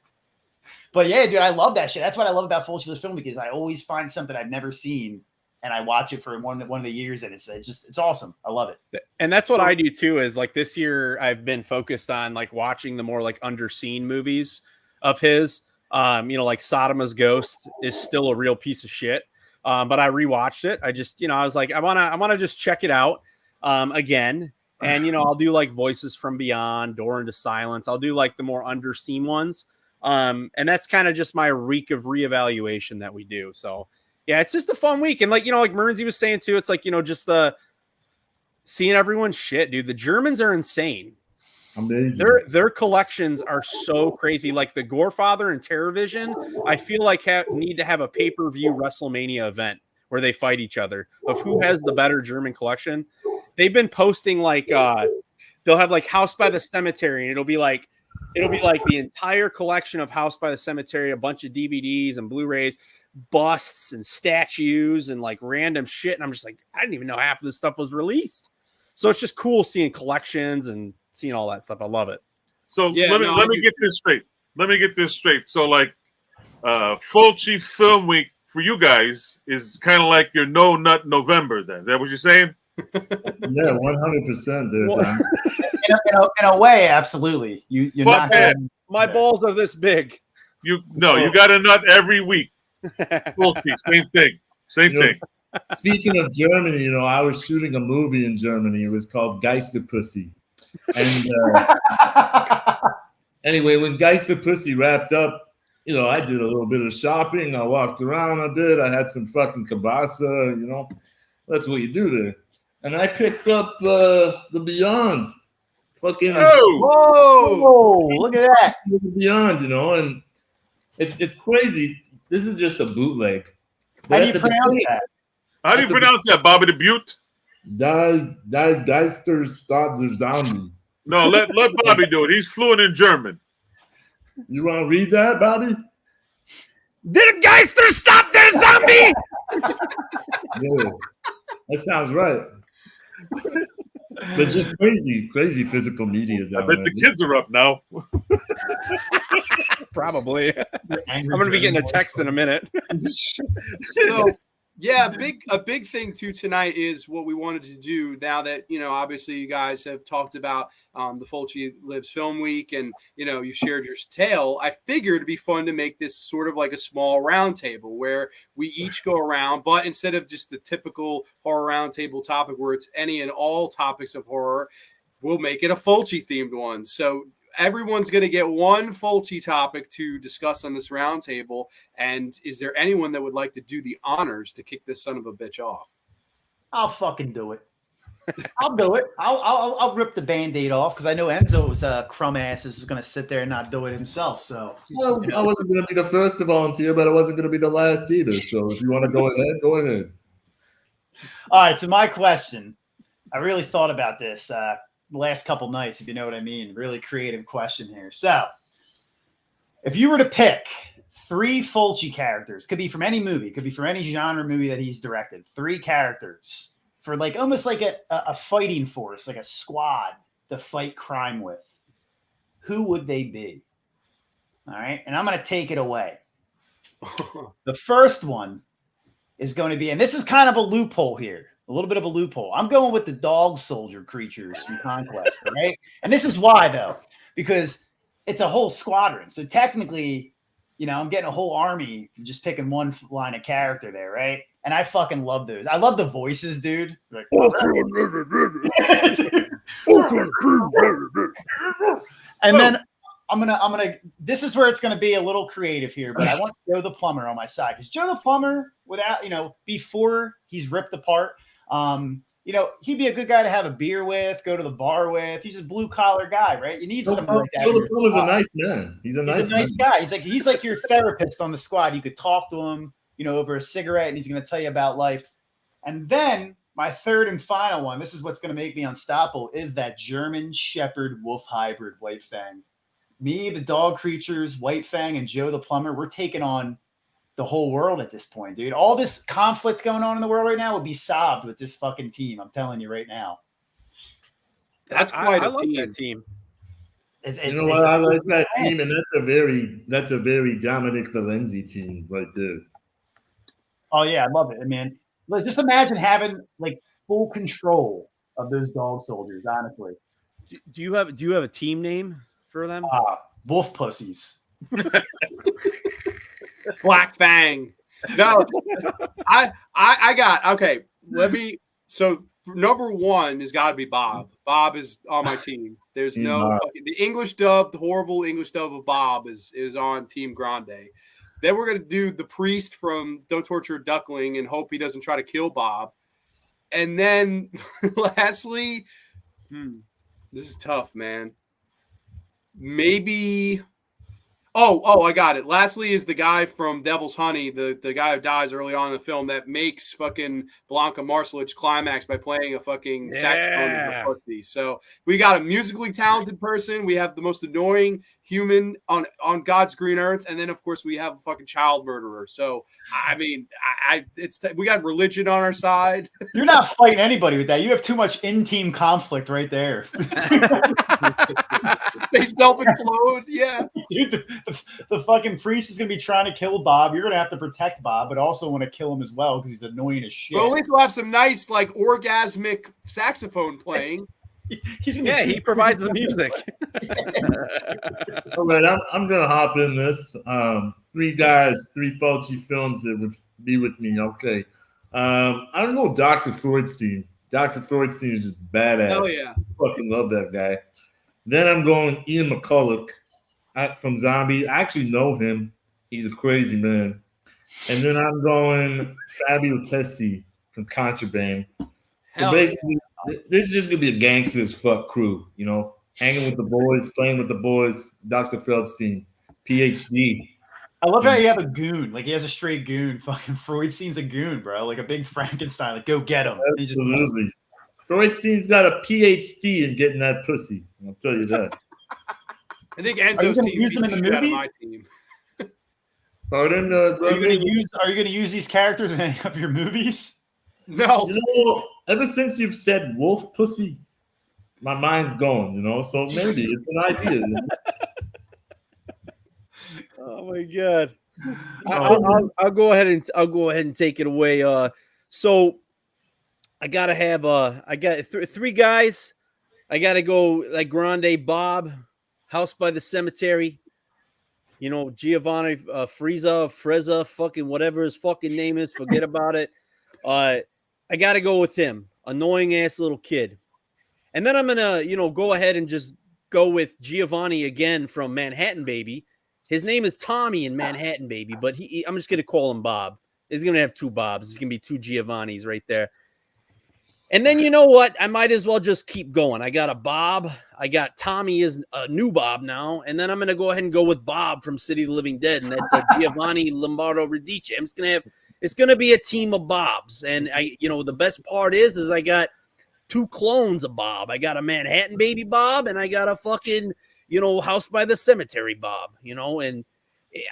But yeah, dude, I love that shit. That's what I love about Fulci List Film, because I always find something I've never seen, and I watch it for one of the years, and it's awesome. I love it. And that's what I do too. Is like this year I've been focused on like watching the more like underseen movies of his. Like Sodoma's Ghost is still a real piece of shit. But I rewatched it. I just, I was like, I want to just check it out again. And, I'll do like Voices from Beyond, Door into Silence. I'll do like the more underseen ones. And that's kind of just my week of reevaluation that we do. So yeah, it's just a fun week. And like, like Mearnzy was saying too, it's like, just the seeing everyone's shit, dude. The Germans are insane. Amazing. Their collections are so crazy. Like the Gorefather and TerrorVision, I feel like need to have a pay-per-view WrestleMania event where they fight each other of who has the better German collection. They've been posting like they'll have like House by the Cemetery, and it'll be like the entire collection of House by the Cemetery, a bunch of DVDs and Blu-rays, busts and statues and like random shit. And I'm just like, I didn't even know half of this stuff was released. So it's just cool seeing collections and seeing all that stuff. I love it. So let me get this straight. So like Fulci Film Week for you guys is kind of like your No Nut November then. Is that what you're saying? Yeah, 100%, dude. In a way, absolutely. You're Fuck not that. My balls are this big. You got a nut every week. Fulci, same thing. Speaking of Germany, I was shooting a movie in Germany. It was called Geisterpussy. And anyway, when Geisterpussy wrapped up, I did a little bit of shopping. I walked around a bit. I had some fucking kielbasa, That's what you do there. And I picked up the Beyond. Fucking whoa! Look at that. Beyond, and it's crazy. This is just a bootleg. How do you pronounce that? How do you pronounce that, Bobby the Butte? Geister stop the zombie. No, let Bobby do it. He's fluent in German. You want to read that, Bobby? Did a Geister stop their zombie? Yeah, that sounds right. But just crazy physical media. I bet the kids are up now. Probably. I'm going to be getting a text in a minute. So, yeah, a big thing too tonight is what we wanted to do now that, obviously you guys have talked about the Fulci Lives Film Week and, you shared your tale. I figured it'd be fun to make this sort of like a small round table where we each go around, but instead of just the typical horror roundtable topic where it's any and all topics of horror, we'll make it a Fulci themed one. So everyone's going to get one Fulci topic to discuss on this roundtable. And is there anyone that would like to do the honors to kick this son of a bitch off? I'll fucking do it. I'll do it. I'll rip the Band-Aid off because I know Enzo's crumb ass is going to sit there and not do it himself. So I wasn't going to be the first to volunteer, but I wasn't going to be the last either. So if you want to go ahead, go ahead. All right. So my question, I really thought about this. the last couple nights, if you know what I mean. Really creative question here. So, if you were to pick 3 Fulci characters, could be from any movie, could be from any genre movie that he's directed, 3 characters for like almost like a fighting force, like a squad to fight crime with, who would they be? All right. And I'm going to take it away. The first one is going to be, and this is kind of a loophole here, a little bit of a loophole. I'm going with the dog soldier creatures from Conquest. Right. And this is why, though, because it's a whole squadron. So technically, you know, I'm getting a whole army from just picking one line of character there, right? And I fucking love those. I love the voices, dude. Like, and then I'm gonna. This is where it's gonna be a little creative here, but I want Joe the Plumber on my side because Joe the Plumber, without before he's ripped apart, he'd be a good guy to have a beer with, go to the bar with. He's a blue collar guy, right? You need somebody like that. Joe the Plumber's a nice man. He's a nice guy. He's like your therapist on the squad. You could talk to him, over a cigarette, and he's gonna tell you about life. And then my third and final one. This is what's gonna make me unstoppable. Is that German Shepherd Wolf hybrid White Fang? Me, the dog creatures, White Fang, and Joe the Plumber, we're taking on the whole world at this point, dude. All this conflict going on in the world right now would be solved with this fucking team. I'm telling you right now. That's quite I a like team. that team. You know what? I like that team, and that's a very Dominic Valenzi team right there. Oh yeah, I love it, man. Just imagine having like full control of those dog soldiers. Honestly, Do you have a team name for them? Wolf pussies. Black Fang. No, I got okay. So number one has got to be Bob. Bob is on my team. There's no the English dub, the horrible English dub of Bob is on Team Grande. Then we're gonna do the priest from Don't Torture a Duckling and hope he doesn't try to kill Bob. And then lastly, this is tough, man. Maybe. Oh, I got it. Lastly is the guy from Devil's Honey, the guy who dies early on in the film that makes fucking Blanca Marcelich climax by playing a fucking saxophone in her pussy. So we got a musically talented person. We have the most annoying human on God's green earth, and then of course we have a fucking child murderer. So I mean, we got religion on our side. You're not fighting anybody with that. You have too much in-team conflict right there. They self-implode, yeah. Dude, the fucking priest is going to be trying to kill Bob. You're going to have to protect Bob, but also want to kill him as well because he's annoying as shit. Well, at least we'll have some nice, like, orgasmic saxophone playing. He provides the music. All right, I'm going to hop in this. 3 guys, 3 Fulci films that would be with me. Okay. I don't know Dr. Freudstein. Dr. Freudstein is just badass. Hell yeah. I fucking love that guy. Then I'm going Ian McCulloch from Zombie. I actually know him. He's a crazy man. And then I'm going Fabio Testi from Contraband. So basically, this is just going to be a gangster as fuck crew, hanging with the boys, playing with the boys, Dr. Feldstein, PhD. I love how you have a goon. Like, he has a straight goon. Fucking Freudstein's a goon, bro. Like a big Frankenstein. Like, go get him. Absolutely. Freudstein's got a PhD in getting that pussy. I'll tell you that. I think Enzo's team use them in the out of movies? my team. Pardon? Are you going to use these characters in any of your movies? No. Ever since you've said wolf pussy, my mind's going, so maybe it's an idea. Oh my god! I'll go ahead and take it away. So I gotta have I got 3 guys. I gotta go like Grande, Bob, House by the Cemetery. Giovanni Frezza, fucking whatever his fucking name is. Forget about it. I gotta go with him. Annoying ass little kid. And then I'm gonna go ahead and just go with Giovanni again from Manhattan Baby. His name is Tommy in Manhattan Baby, but I'm just going to call him Bob. He's going to have 2 Bobs. It's going to be 2 Giovannis right there. And then you know what? I might as well just keep going. I got a Bob. I got Tommy is a new Bob now. And then I'm going to go ahead and go with Bob from City of the Living Dead. And that's Giovanni Lombardo Radice. It's going to be a team of Bobs. And the best part is I got two clones of Bob. I got a Manhattan Baby Bob, and I got a fucking, House by the Cemetery Bob, and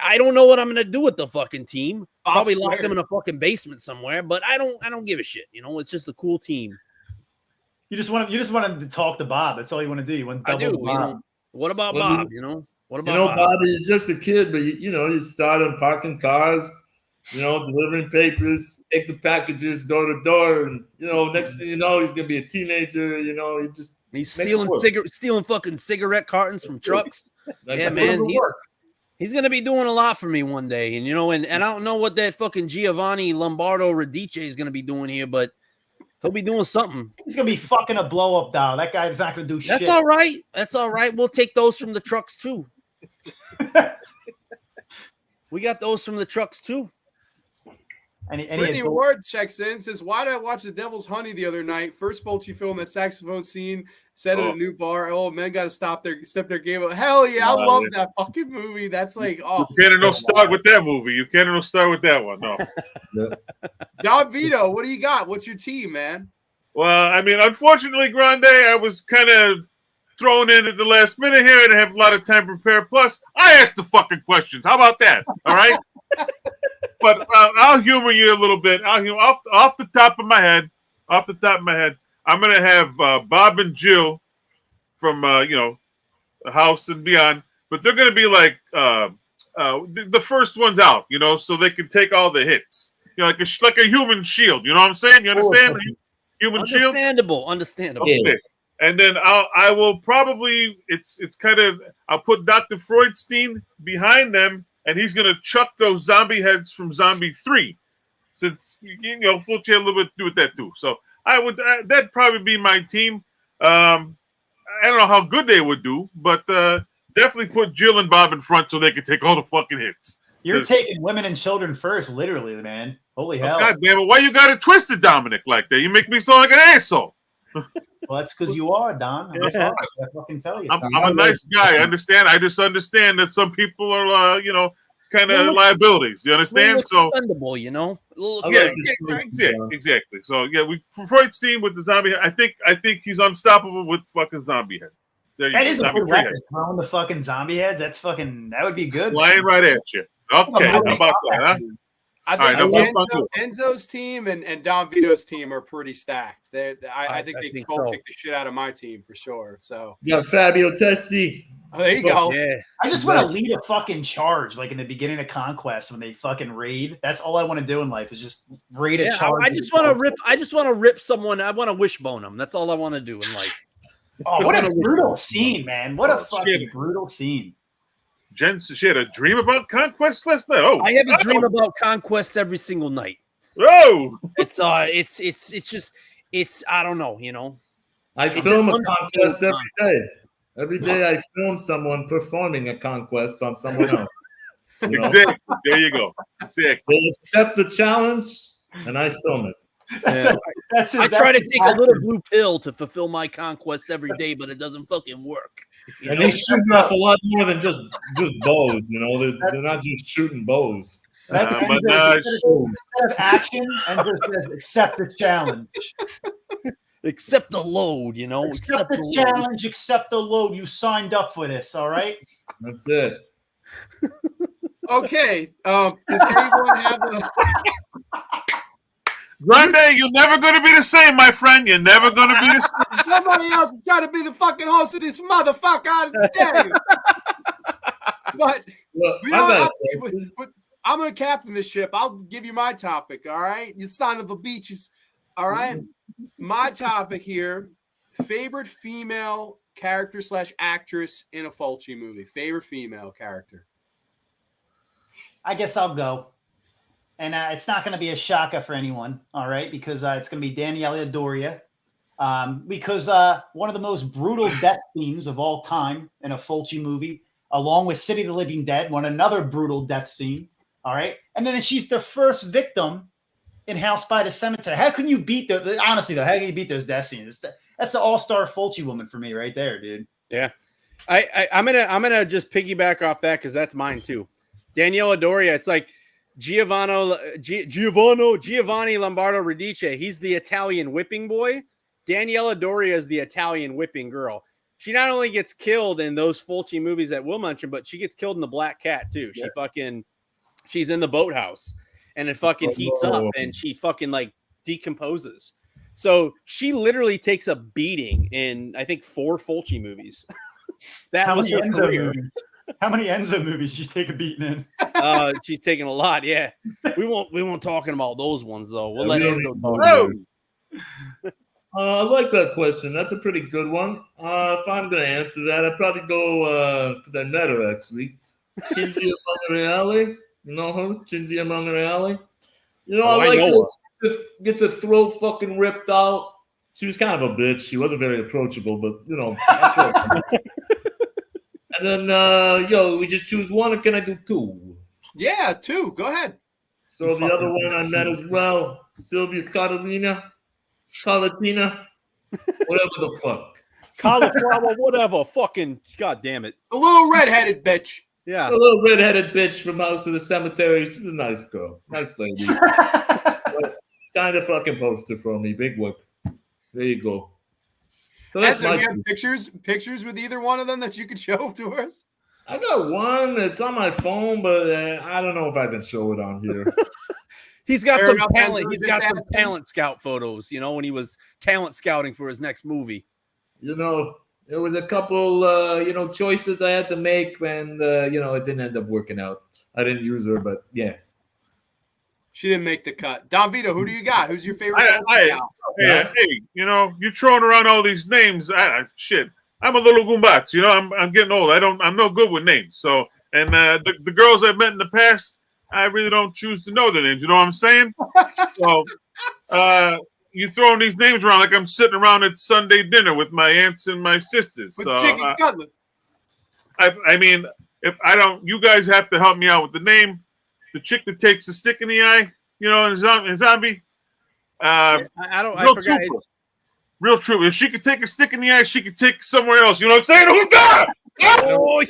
I don't know what I'm gonna do with the fucking team. Probably lock them in a fucking basement somewhere, but I don't give a shit. It's just a cool team. You just want to talk to Bob. That's all you want to do. You want to double Bob. What about Bob? What about Bob? Bobby, you're just a kid, but you start on parking cars, delivering papers, take the packages door to door, and next thing you know, he's gonna be a teenager. He's stealing fucking cigarette cartons from trucks. Yeah, man. He's gonna be doing a lot for me one day, and I don't know what that fucking Giovanni Lombardo Radice is gonna be doing here, but he'll be doing something. He's gonna be fucking a blow up doll. That guy's not gonna do shit. That's all right. That's all right. We'll take those from the trucks too. We got those from the trucks too. Brittany Ward checks in, says, why did I watch The Devil's Honey the other night? First Fulci film, that saxophone scene set at a new bar. Oh, men got to step their game up. Hell yeah, I love that fucking movie. That's like, you can't start with that movie. You can't start with that one. No. Don Vito, what do you got? What's your team, man? Well, I mean, unfortunately, Grande, I was kind of thrown in at the last minute here and I have a lot of time to prepare. Plus, I asked the fucking questions. How about that? All right? But I'll humor you a little bit. Off the top of my head, I'm going to have Bob and Jill from, the House and Beyond. But they're going to be like the first ones out, so they can take all the hits. Like a human shield. You know what I'm saying? You understand? Human shield? Understandable. Okay. And then I will probably, it's kind of, I'll put Dr. Freudstein behind them. And he's going to chuck those zombie heads from Zombie 3. Since, Fulci had a little bit to do with that, too. So, that'd probably be my team. I don't know how good they would do, but definitely put Jill and Bob in front so they can take all the fucking hits. You're taking women and children first, literally, man. Holy hell. God damn it. Why you got it twisted, Dominic, like that? You make me sound like an asshole. Well, that's because you are, Don. I'm sorry. I fucking tell you. I'm a nice guy. I understand. I just understand that some people are, kind of liabilities. You understand? So expendable, Yeah, exactly. So Freud's team with the zombie. I think he's unstoppable with fucking zombie head. That is a good weapon. Throwing the fucking zombie heads. That would be good. Flying right at you. Okay, how about that? Huh? I think Enzo's team and Don Vito's team are pretty stacked. I think they can both kick the shit out of my team for sure. So you got Fabio Testi. Oh, there you go. Yeah. I just want to lead a fucking charge, like in the beginning of Conquest when they fucking raid. That's all I want to do in life is just raid a charge. I just want to rip someone. I want to wishbone them. That's all I want to do in life. Oh, what a brutal scene, man! What a fucking brutal scene. Jen, she had a dream about Conquest last night. Oh, I have a dream about Conquest every single night. Oh, it's just I don't know. I film a Conquest every day. Every day I film someone performing a Conquest on someone else. Exactly. There you go. Exactly. They accept the challenge, and I film it. I try to take a little blue pill to fulfill my conquest every day, but it doesn't fucking work. And they shoot off a lot more than just bows. They're not just shooting bows. That's instead of action, and just says accept the challenge. Accept the load, Accept the challenge, accept the load. You signed up for this, all right? That's it. Okay. Does anyone have a... Grande, you're never going to be the same, my friend. You're never going to be the same. Somebody else is trying to be the fucking host of this motherfucker. I dare you. But I'm going to captain this ship. I'll give you my topic, all right? You son of a beaches, all right? My topic here, favorite female character / actress in a Fulci movie. Favorite female character. I guess I'll go. And it's not going to be a shocker for anyone, all right? Because it's going to be Daniela Doria. Because one of the most brutal death scenes of all time in a Fulci movie, along with City of the Living Dead, another brutal death scene, all right? And then she's the first victim in House by the Cemetery. How can you beat honestly, though, how can you beat those death scenes? That's the all-star Fulci woman for me right there, dude. Yeah. I'm gonna just piggyback off that because that's mine too. Daniela Doria, it's like Giovanni Lombardo Radice. He's the Italian whipping boy, Daniela Doria is the Italian whipping girl. She not only gets killed in those Fulci movies that Will mentioned, but she gets killed in The Black Cat too. She's in the boathouse and it fucking heats up and she fucking like decomposes. So she literally takes a beating in, I think, 4 Fulci movies. That was her career. How many Enzo movies did she take a beating in? She's taking a lot. Yeah, we won't talking about those ones though. We'll let Enzo talk. I like that question. That's a pretty good one. If I'm going to answer that, I'd probably go because I met her actually. Cinzia Monreale. You know her? Cinzia Monreale. You know, I like her. Gets her throat fucking ripped out. She was kind of a bitch. She wasn't very approachable, but you know. And then, we just choose one, or can I do 2? Yeah, 2. Go ahead. So the other one I met as well, Sylvia Calatina, whatever the fuck. Cauliflower, whatever. Fucking god damn it. A little redheaded bitch. Yeah. A little redheaded bitch from House of the Cemetery. She's a nice girl. Nice lady. Sign a fucking poster for me. Big whip. There you go. So Do you have pictures with either one of them that you could show to us? I got one. It's on my phone, but I don't know if I can show it on here. He's got some talent. He's got some talent scout photos, you know, when he was talent scouting for his next movie. You know, there was a couple, choices I had to make, and, it didn't end up working out. I didn't use her, but yeah. She didn't make the cut. Don Vito, who do you got? Who's your favorite? Hey, you're throwing around all these names. Shit, I'm a little goombatz. You know, I'm getting old. I'm no good with names. So, and the girls I've met in the past, I really don't choose to know their names. You know what I'm saying? So, you throwing these names around like I'm sitting around at Sunday dinner with my aunts and my sisters. With chicken cutlet. I mean, if I don't, you guys have to help me out with the name. The chick that takes a stick in the eye, you know, in Zombie. I forgot. Real true. If she could take a stick in the eye, she could take somewhere else. You know what I'm saying? Who's that? Oh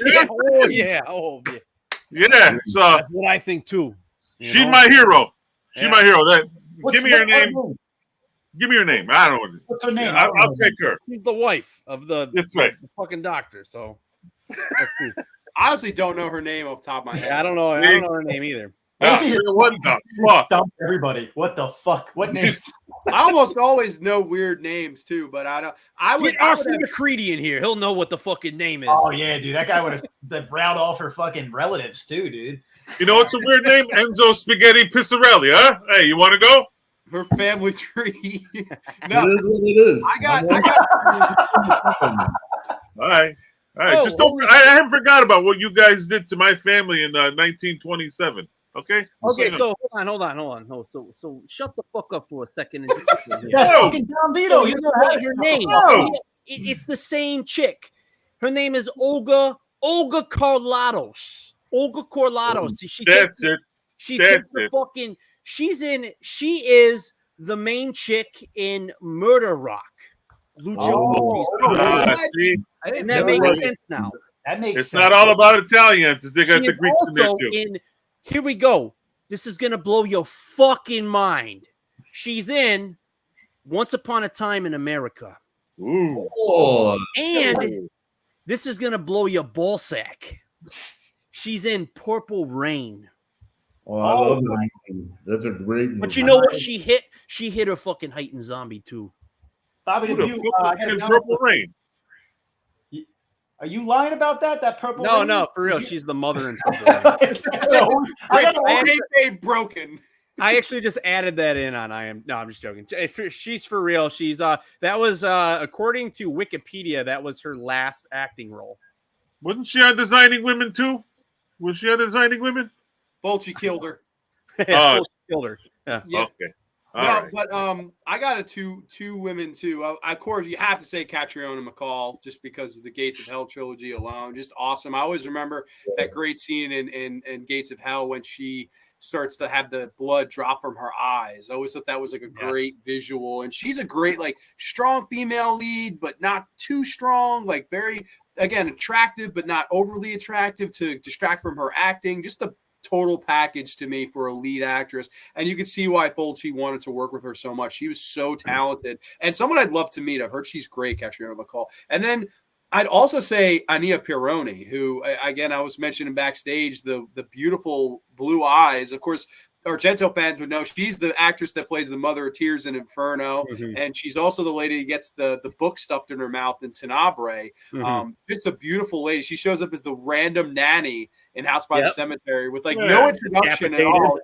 yeah. Yeah. So that's what I think too. She's my hero. She's my hero. Give me her name. Give me her name. I don't know. What's her name? I'll take her. She's the wife of the fucking doctor. So honestly don't know her name off the top of my head. I don't know her name either. What the fuck? Dump everybody. What the fuck? What names? I almost always know weird names too, but I don't. I would get Arson McCready in here. He'll know what the fucking name is. Oh yeah, dude. That guy would have round off her fucking relatives too, dude. You know what's a weird name? Enzo Spaghetti Pissarelli, huh? Hey, you want to go? Her family tree. No, it is what it is. I got. All right. Just don't. I haven't forgot about what you guys did to my family in 1927. Okay. Okay. So hold on. No, so shut the fuck up for a second. That's fucking Don Vito. You know her name. It's the same chick. Her name is Olga Carlatos. Olga Carlatos. That's it. She is the main chick in Murder Rock. Lucio Fulci's and that makes sense now. That makes sense. It's not sense. all about Italians. They got the Greeks in there too. Here we go. This is gonna blow your fucking mind. She's in Once Upon a Time in America. Ooh. Oh. And this is gonna blow your ballsack. She's in Purple Rain. Oh, I love that movie. That's a great movie. But you know what? She hit her fucking height in Zombie too. Bobby, Purple Rain. Are you lying about that? That Purple No, Rain? no, for real. She's the mother in Purple Rain. I broken. I actually just added that in on No, I'm just joking. She's for real. She's that was according to Wikipedia, that was her last acting role. Wasn't she on Designing Women too? Was she on Designing Women? Fulci killed her. Fulci killed her. Yeah. Okay. Right. But I got a two women too. Of course, you have to say Catriona McCall just because of the Gates of Hell trilogy alone. Just awesome. I always remember that great scene in Gates of Hell when she starts to have the blood drop from her eyes. I always thought that was like a great visual. And she's a great, like, strong female lead, but not too strong. Like, very, again, attractive, but not overly attractive to distract from her acting. Just the total package to me for a lead actress. And you can see why Fulci wanted to work with her so much. She was so talented and someone I'd love to meet. I've heard she's great, Catriona MacColl. And then I'd also say Ania Pironi, who, again, I was mentioning backstage, the beautiful blue eyes. Of course, Argento fans would know she's the actress that plays the Mother of Tears in Inferno, and she's also the lady who gets the book stuffed in her mouth in Tenebrae. Just a beautiful lady. She shows up as the random nanny in House by the Cemetery with like no introduction at all.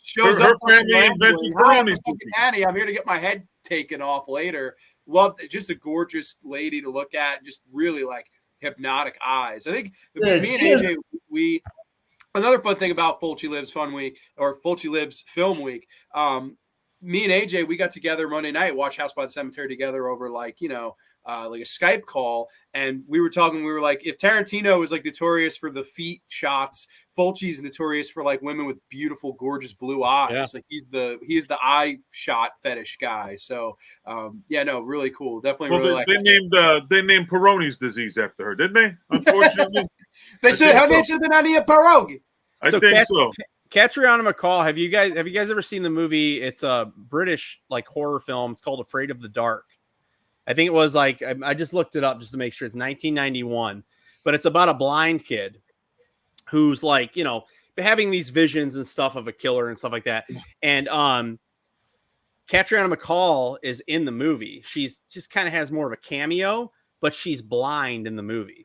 Shows up her family invented Pironi's nanny. I'm here to get my head taken off later. Loved it. Just a gorgeous lady to look at. Just really like hypnotic eyes. I think me and AJ, another fun thing about Fulci Lives Fun Week or Fulci Lives Film Week, me and AJ, we got together Monday night, watched House by the Cemetery together over like a Skype call. And we were talking, we were like, if Tarantino is like notorious for the feet shots, Fulci's notorious for like women with beautiful, gorgeous blue eyes. Yeah. Like he is the eye shot fetish guy. So really cool. Definitely well, really they named Pironi's disease after her, didn't they? Unfortunately. They said her name should have been Ania Pironi. I think so. Catriona MacColl, have you guys ever seen the movie? It's a British like horror film. It's called Afraid of the Dark. I think it was like, I just looked it up just to make sure. It's 1991, but it's about a blind kid who's like, having these visions and stuff of a killer and stuff like that. And Catriona MacColl is in the movie. She's just kind of has more of a cameo, but she's blind in the movie.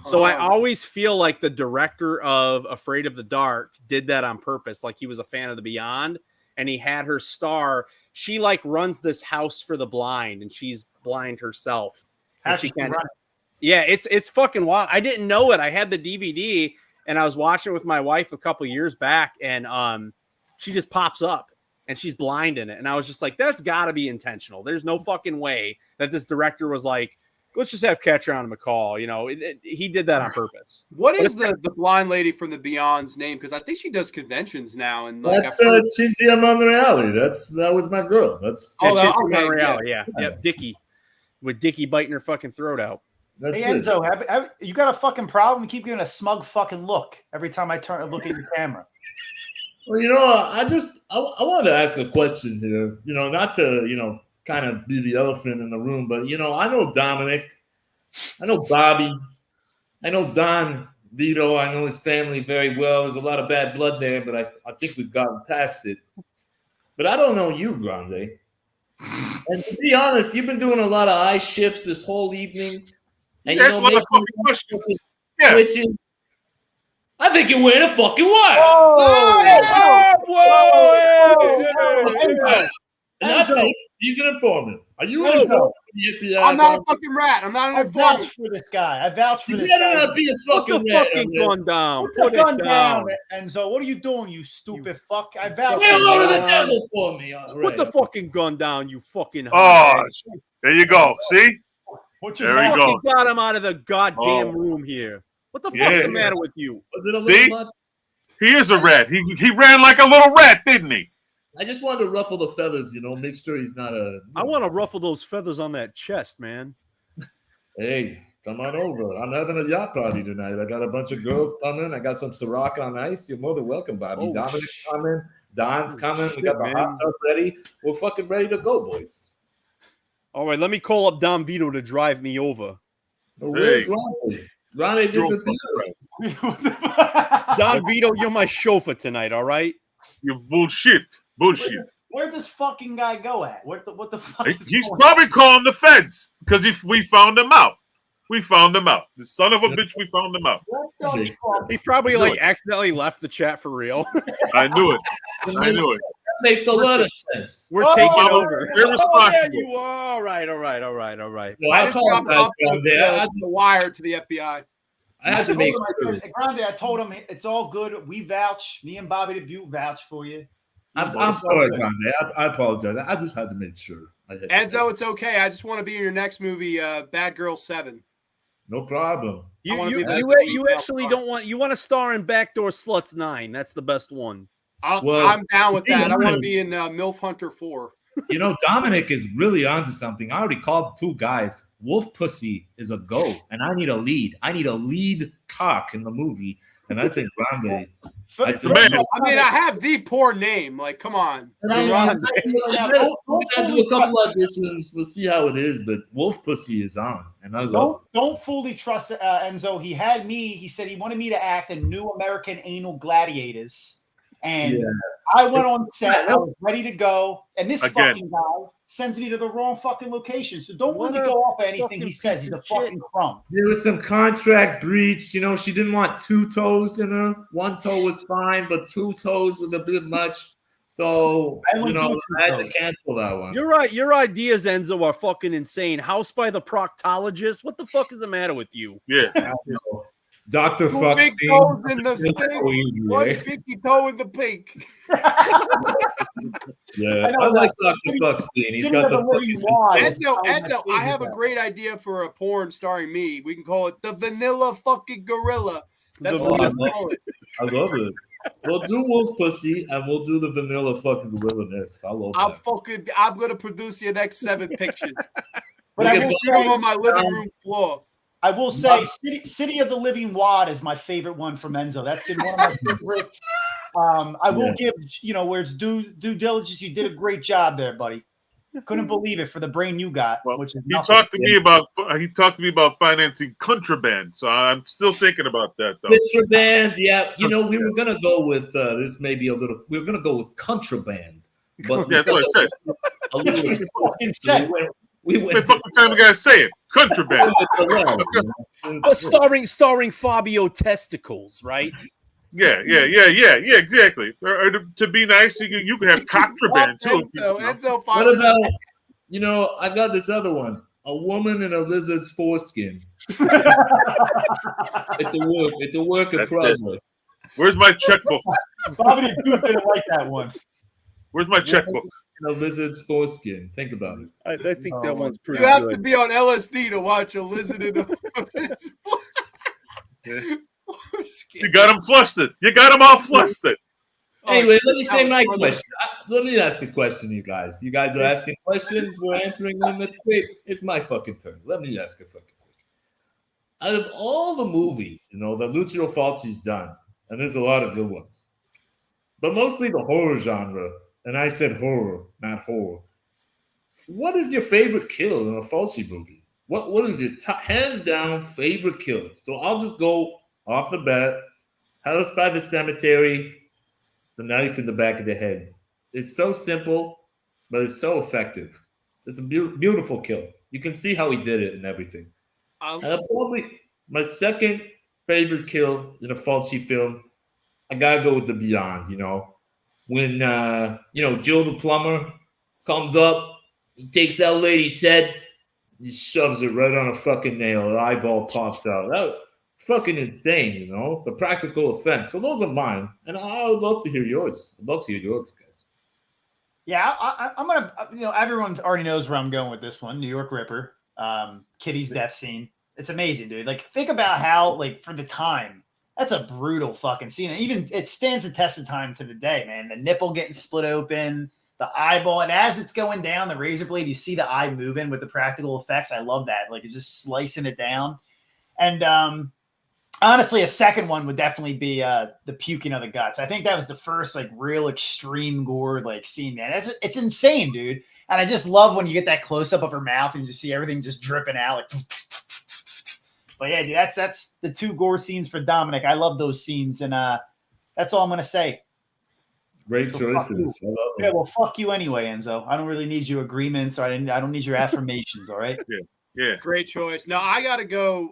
So I always feel like the director of Afraid of the Dark did that on purpose. Like he was a fan of The Beyond and he had her star. She like runs this house for the blind and she's blind herself. It's fucking wild. I didn't know it. I had the DVD and I was watching it with my wife a couple years back and she just pops up and she's blind in it. And I was just like, that's gotta be intentional. There's no fucking way that this director was like, let's just have Catriona MacColl. He did that on purpose. What is the blind lady from the Beyond's name? Because I think she does conventions now. And that's Cinzia Monreale. That was my girl. Cinzia Monreale. Yeah. Yep. Dickie, with Dickie biting her fucking throat out. Hey Enzo, you got a fucking problem? You keep giving a smug fucking look every time I turn and look at your camera. Well, I wanted to ask a question here. Not to kind of be the elephant in the room, but I know Dominic, I know Bobby, I know Don Vito, I know his family very well. There's a lot of bad blood there, but I think we've gotten past it. But I don't know you, Grande. And to be honest, you've been doing a lot of eye shifts this whole evening. And that's one of the fucking questions. Yeah. I think you're wearing a fucking wire. Whoa! And I think he's an informant. Are you an informant? I'm not a fucking rat. I'm not an informant. I vouch for this guy. You better not be a fucking rat. Put the fucking gun down. Put the gun down, Enzo. What are you doing, you stupid fuck? I vouch for you. Lord of the devil for me. Put the fucking gun down, you fucking. There you go. See? There you go. Got him out of the goddamn room here. What the fuck's the matter with you? Was it a little He is a rat. He ran like a little rat, didn't he? I just wanted to ruffle the feathers, make sure he's not a... I want to ruffle those feathers on that chest, man. Hey, come on over. I'm having a yacht party tonight. I got a bunch of girls coming. I got some Ciroc on ice. You're more than welcome, Bobby. Dominic's coming. Don's coming. We got the hot tub ready. We're fucking ready to go, boys. All right, let me call up Don Vito to drive me over. Hey. Ronnie disappeared. Don Vito, you're my chauffeur tonight, all right? You bullshit. Where'd this fucking guy go at? What the fuck? He's probably calling the feds because we found him out. We found him out. The son of a bitch, we found him out. He probably accidentally left the chat for real. I knew it. That makes a lot of sense. We're taking over. We're responsible. Yeah, you are. All right. Well, I just dropped off the wire to the FBI. I had to make sure. Grande, I told him it's all good. We vouch. Me and Bobby the Butte vouch for you. I'm sorry, Grande. I apologize. I just had to make sure. Enzo, it's okay. I just want to be in your next movie, Bad Girls 7. No problem. You actually don't want. You want to star in Backdoor Sluts 9. That's the best one. I'm down with that. I want to be in MILF Hunter 4. Dominic is really onto something. I already called 2 guys. Wolf Pussy is a go, and I need a lead. I need a lead cock in the movie. And I think Grande. For- I first think- of all, I mean, I have the poor name. Like, come on. and I- Grande. now, We're don't gonna do fully a couple trust- auditions. We'll see how it is, but Wolf Pussy is on, and I love Don't fully trust Enzo. He had me. He said he wanted me to act in New American Anal Gladiators, and Yeah. I went on set. I was ready to go, and this Again. fucking guy sends me to the wrong fucking location. So don't What really a go off of anything fucking he says. piece He's of a shit. fucking crumb. There was some contract breach. You know, she didn't want 2 toes in her. 1 toe was fine, but 2 toes was a bit much. So, I only you know, do 2 I had to toes. cancel that one. You're right. Your ideas, Enzo, are fucking insane. House by the proctologist. What the fuck is the matter with you? Yeah. I don't know. Dr. Two big Fuckstein. toes in the Feels stink, so easy, one eh? pinky toe in the pink. Yeah, I know I like that. Dr. Fuckstein. He's City got of the the Living fucking Wad. Enzo, I have a great idea for a porn starring me. We can call it the Vanilla Fucking Gorilla. That's The what we vanilla- call it. I love it. We'll do Wolf Pussy and we'll do the vanilla fucking gorilla next. I love that. I'm gonna produce your next 7 pictures. But Look I at will Just put them say, on my living room floor. City of the Living Wad is my favorite one from Enzo. That's been one of my favorites. I will give, where it's due diligence. You did a great job there, buddy. Couldn't believe it for the brain you got. Well, which is he nothing. talked to me about financing contraband. So I'm still thinking about that though. Contraband, yeah. You know, we were gonna go with this. Maybe a little. We were gonna go with contraband, but Yeah, that's what I said. a That's little. what he fucking said. We Wait, went fuck the time we gotta say it. Contraband. with the well, you know? Starring Fabio Testicles, right? Yeah, exactly. Or to be nice, you can have contraband too. Enzo, What about, I got this other one. A woman in a lizard's foreskin. It's a work in That's progress. Where's my checkbook? Bobby the Dude didn't like that one. Where's my checkbook? In a lizard's foreskin. Think about it. I think that one's pretty You have to good. be on LSD to watch a lizard in a You got him flustered. You got him all flustered. Anyway, let me say my Oh, question. Let me ask a question, you guys. You guys are asking questions. We're answering them. That's great. It's my fucking turn. Let me ask a fucking question. Out of all the movies, that Lucio Fulci's done, and there's a lot of good ones, but mostly the horror genre, and I said horror, not horror. What is your favorite kill in a Fulci movie? What is your hands down favorite kill? So I'll just go off the bat. House by the Cemetery. The knife in the back of the head. It's so simple, but it's so effective. It's a beautiful kill. You can see how he did it and everything. Probably my second favorite kill in a Fulci film, I gotta go with The Beyond. When Joe the plumber comes up, he takes that lady's head, he shoves it right on a fucking nail. The eyeball pops out. That fucking insane, the practical effects. So those are mine, and I would love to hear yours. I'd love to hear yours, guys. Yeah, I'm gonna. Everyone already knows where I'm going with this one. New York Ripper, Kitty's death scene. It's amazing, dude. Like, think about how, for the time, that's a brutal fucking scene. And even it stands the test of time to the day, man. The nipple getting split open, the eyeball, and as it's going down, the razor blade, you see the eye moving with the practical effects. I love that. Like, it's just slicing it down, and honestly, a second one would definitely be the puking of the guts. I think that was the first real extreme gore scene, man. It's insane, dude. And I just love when you get that close up of her mouth and you see everything just dripping out. But yeah, dude, that's the 2 gore scenes for Dominic. I love those scenes, and that's all I'm gonna say. Great choices. I love Yeah, it. well, fuck you anyway, Enzo. I don't really need your agreements, or I don't need your affirmations. All right. Yeah. Great choice. No, I gotta go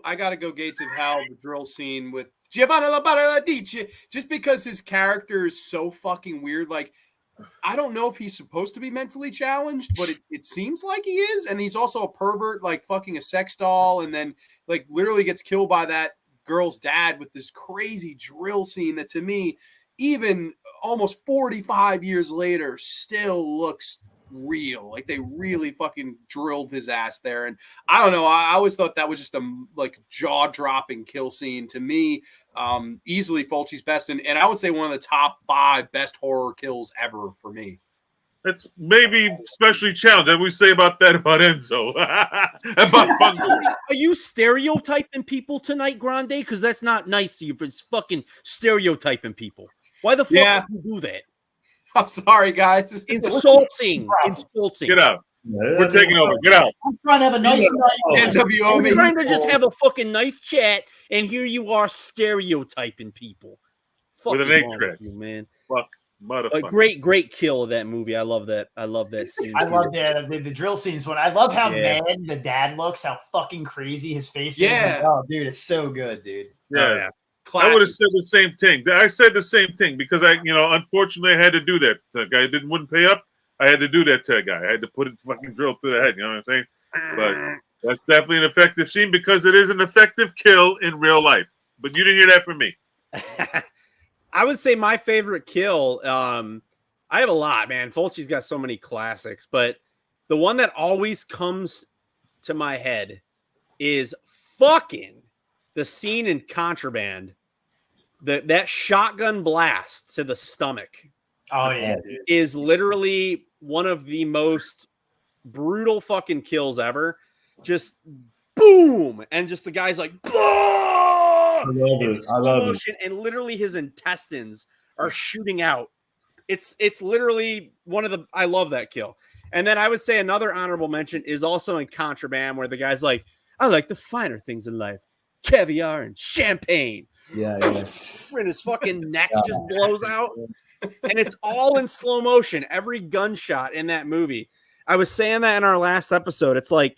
Gates of Hell, the drill scene with Giovanni Labaradici, just because his character is so fucking weird. I don't know if he's supposed to be mentally challenged, but it seems like he is. And he's also a pervert, fucking a sex doll, and then literally gets killed by that girl's dad with this crazy drill scene that, to me, even almost 45 years later, still looks real. They really fucking drilled his ass there. And I don't know, I always thought that was just a jaw-dropping kill scene to me. Easily Fulci's best, and I would say one of the top 5 best horror kills ever for me. That's maybe specially challenged. That we say about that about Enzo. About Fungal. Are you stereotyping people tonight, Grande? Because that's not nice to you for fucking stereotyping people. Why the fuck would you do that? I'm sorry, guys. Insulting. Insulting. Get out. We're taking over. Get out. I'm trying to have a nice night. NWO I'm me. trying to just have a fucking nice chat, and here you are stereotyping people. Fuck With an is 8 wrong track. with you, man. Fuck. A Motherfucker. great kill of that movie. I love that. I love that scene. I love the drill scenes one. I love how Yeah. mad the dad looks, how fucking crazy his face is. Yeah. Like, oh, dude, it's so good, dude. Yeah. Classic. I would have said the same thing. I said the same thing because unfortunately, I had to do that. The guy wouldn't pay up. I had to do that to a guy. I had to put it fucking drill through the head. You know what I'm saying? But that's definitely an effective scene because it is an effective kill in real life. But you didn't hear that from me. I would say my favorite kill. I have a lot, man. Fulci's got so many classics, but the one that always comes to my head is fucking the scene in Contraband. That shotgun blast to the stomach. Oh yeah, dude. Is literally one of the most brutal fucking kills ever. Just boom, and just the guy's like, I love it. I love it. And literally his intestines are shooting out. It's literally one of the. I love that kill. And then I would say another honorable mention is also in Contraband, where the guy's like, I like the finer things in life, caviar and champagne. Yeah. And his fucking neck just blows out. And it's all in slow motion. Every gunshot in that movie. I was saying that in our last episode. It's like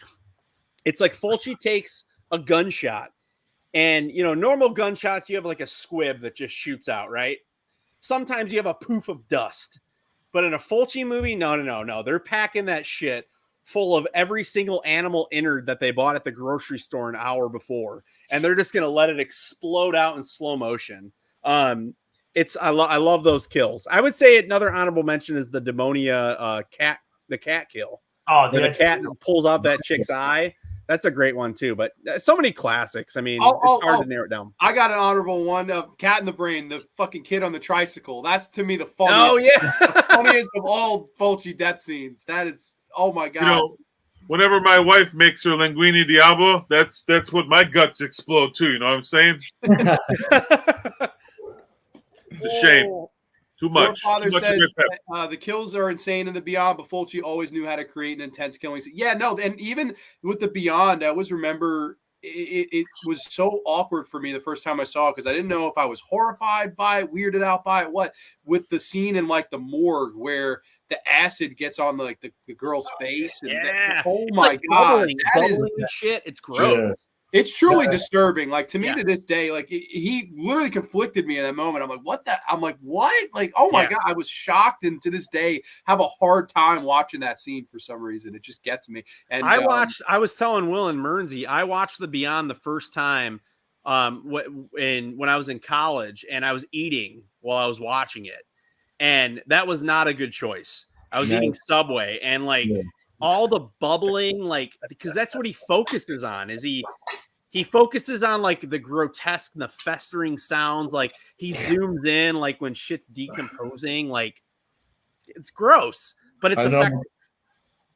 Fulci takes a gunshot, and normal gunshots, you have like a squib that just shoots out, right? Sometimes you have a poof of dust. But in a Fulci movie, no. They're packing that shit full of every single animal innard that they bought at the grocery store an hour before, and they're just gonna let it explode out in slow motion. I love those kills. I would say another honorable mention is the Demonia the cat kill. Oh, dude, the cat pulls out that chick's eye. That's a great one too. But so many classics. I mean, it's hard to narrow it down. I got an honorable one of Cat in the Brain, the fucking kid on the tricycle. That's to me the funniest. The funniest of all Fulci death scenes. That is, oh my god. Whenever my wife makes her linguine diablo, that's what my guts explode too. You know what I'm saying? It's a shame. Too much. Your father Too much says of the kills are insane in the Beyond, but Fulci always knew how to create an intense killing. Yeah, no, and even with the Beyond, I always remember it was so awkward for me the first time I saw it because I didn't know if I was horrified by it, weirded out by it, what. With the scene in like the morgue where the acid gets on the girl's face. And oh my god, bubbling shit. It's gross. Yeah. It's truly disturbing. Like to me to this day, like he literally conflicted me in that moment. I'm like, what the? I'm like, what? Like, oh my god, I was shocked, and to this day have a hard time watching that scene for some reason. It just gets me. And I was telling Will and Mearnzy, I watched The Beyond the first time when I was in college, and I was eating while I was watching it, and that was not a good choice. I was eating Subway, and all the bubbling, like, because that's what he focuses on. Is he focuses on like the grotesque and the festering sounds. Like he zooms in, like when shit's decomposing. Like it's gross, but it's effective.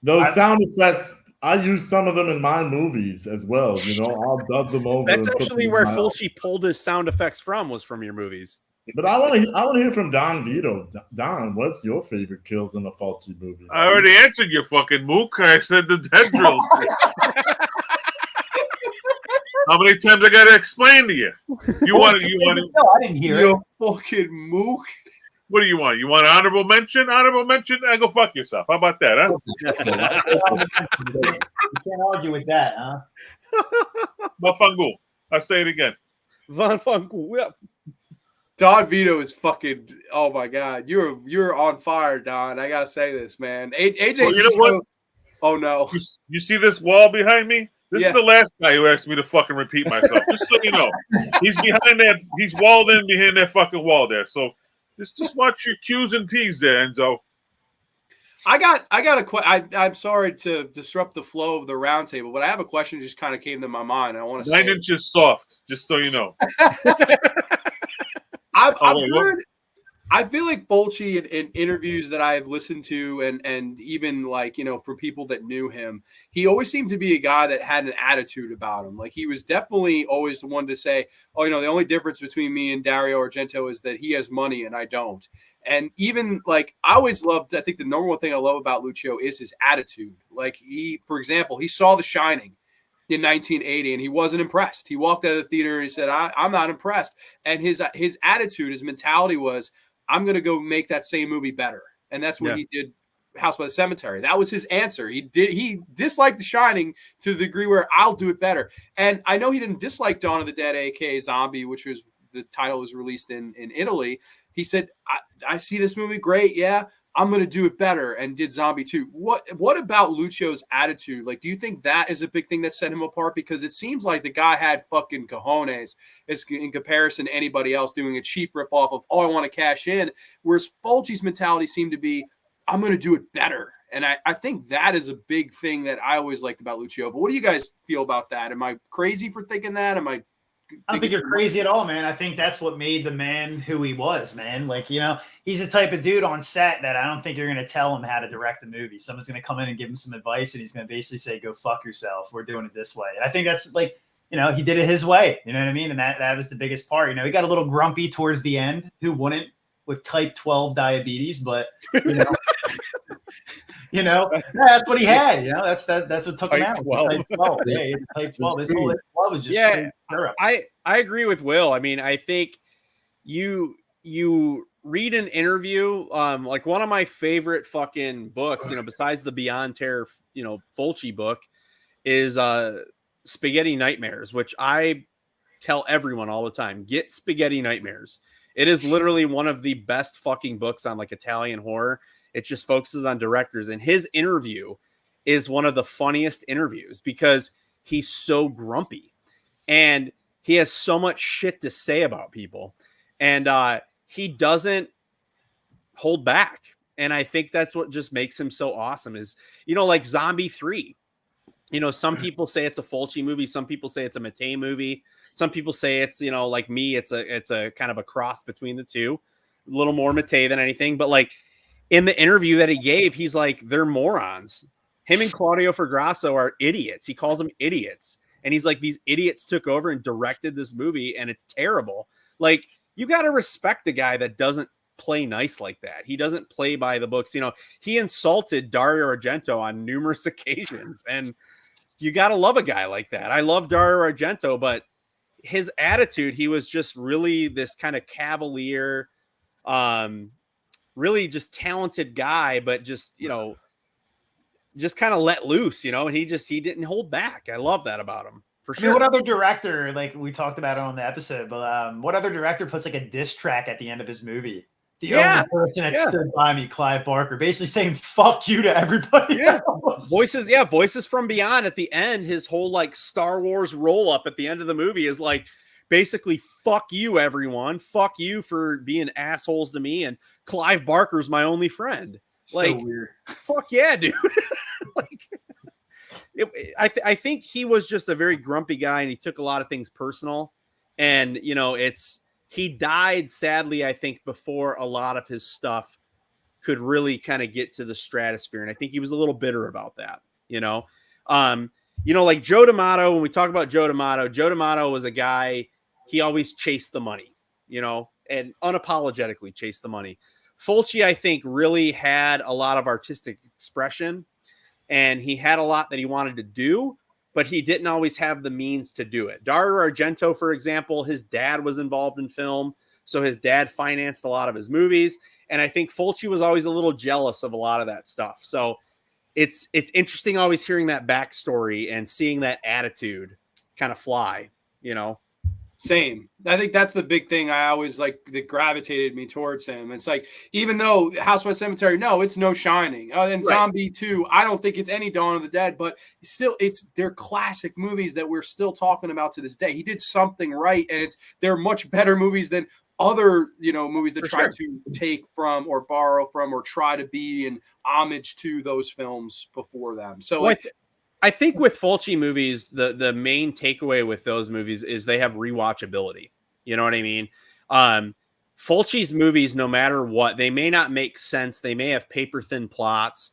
Those sound effects, I use some of them in my movies as well. I'll dub them over. That's actually where Fulci pulled his sound effects from. Was from your movies. But I want to hear from Don Vito. Don, what's your favorite kills in a Fulci movie? I already answered your fucking mook. I said the head drills. How many times I gotta explain to you? You want to? No, I didn't hear it. You fucking mook. What do you want? You want an honorable mention? Honorable mention? Go fuck yourself. How about that, huh? You can't argue with that, huh? Mafangul. I'll say it again. Von Funkel. Yeah. Don Vito is fucking. Oh my god, you're on fire, Don. I gotta say this, man. AJ. Well, you know what? Oh no. You see this wall behind me? This is the last guy who asked me to fucking repeat myself. Just so you know, he's behind that. He's walled in behind that fucking wall there. So just watch your Q's and P's there, Enzo. I got a question. I'm sorry to disrupt the flow of the roundtable, but I have a question that just kind of came to my mind. I want to 9 inches soft, just so you know. I've heard I feel like Fulci in interviews that I've listened to and even like, for people that knew him, he always seemed to be a guy that had an attitude about him. Like he was definitely always the one to say, oh, the only difference between me and Dario Argento is that he has money and I don't. And even like I always loved, I think the number one thing I love about Lucio is his attitude. Like he, for example, he saw The Shining in 1980 and he wasn't impressed. He walked out of the theater and he said, I'm not impressed. And his attitude, his mentality was, I'm going to go make that same movie better. And that's what he did. House by the Cemetery. That was his answer. He disliked The Shining to the degree where I'll do it better. And I know he didn't dislike Dawn of the Dead, aka Zombie, which was the title was released in Italy. He said, I see this movie great. Yeah, I'm going to do it better, and did Zombie 2. What about Lucio's attitude? Like, do you think that is a big thing that set him apart? Because it seems like the guy had fucking cojones in comparison to anybody else doing a cheap ripoff of, oh, I want to cash in. Whereas Fulci's mentality seemed to be, I'm going to do it better. And I think that is a big thing that I always liked about Lucio. But what do you guys feel about that? Am I crazy for thinking that? I don't think you're crazy at all, man. I think that's what made the man who he was, man. Like, he's the type of dude on set that I don't think you're going to tell him how to direct the movie. Someone's going to come in and give him some advice, and he's going to basically say, go fuck yourself. We're doing it this way. And I think that's like, he did it his way. You know what I mean? And that was the biggest part. He got a little grumpy towards the end. Who wouldn't with type 12 diabetes? But, that's what he had. That's what took him out. Type 12. Yeah, type 12. His whole love was just I agree with Will. I mean, I think you read an interview, like one of my favorite fucking books, besides the Beyond Terror, Fulci book, is Spaghetti Nightmares, which I tell everyone all the time, get Spaghetti Nightmares. It is literally one of the best fucking books on like Italian horror. It just focuses on directors, and his interview is one of the funniest interviews because he's so grumpy and he has so much shit to say about people, and he doesn't hold back. And I think that's what just makes him so awesome is, like Zombie 3, some people say it's a Fulci movie. Some people say it's a Mattei movie. Some people say it's, like me, it's a kind of a cross between the two, a little more Mattei than anything. But like in the interview that he gave, he's like, they're morons. Him and Claudio Fragasso are idiots. He calls them idiots. And he's like, these idiots took over and directed this movie and it's terrible. Like, you got to respect the guy that doesn't play nice like that. He doesn't play by the books. He insulted Dario Argento on numerous occasions, and you got to love a guy like that. I love Dario Argento, but his attitude, he was just really this kind of cavalier, really just talented guy, but just, just kind of let loose, and he didn't hold back. I love that about him. For sure. I mean, what other director, like we talked about it on the episode, but what other director puts like a diss track at the end of his movie? The only person that stood by me, Clive Barker, basically saying "fuck you" to everybody. Else. Voices from Beyond at the end. His whole like Star Wars roll up at the end of the movie is like basically "fuck you, everyone, fuck you for being assholes to me," and Clive Barker's my only friend. Like, so weird. Fuck yeah, dude. Like. I think he was just a very grumpy guy, and he took a lot of things personal. And he died sadly, I think, before a lot of his stuff could really kind of get to the stratosphere. And I think he was a little bitter about that. Like Joe D'Amato. When we talk about Joe D'Amato was a guy. He always chased the money, and unapologetically chased the money. Fulci, I think, really had a lot of artistic expression. And he had a lot that he wanted to do, but he didn't always have the means to do it. Dario Argento, for example, his dad was involved in film, so his dad financed a lot of his movies. And I think Fulci was always a little jealous of a lot of that stuff. So it's interesting always hearing that backstory and seeing that attitude kind of fly, Same. I think that's the big thing I always like that gravitated me towards him. It's like, even though House by Cemetery, no, it's no Shining. And right. Zombie 2, I don't think it's any Dawn of the Dead, but still, they're classic movies that we're still talking about to this day. He did something right, and they're much better movies than other, movies that try to take from or borrow from or try to be an homage to those films before them. So I think with Fulci movies, the main takeaway with those movies is they have rewatchability. You know what I mean? Fulci's movies, no matter what, they may not make sense. They may have paper thin plots,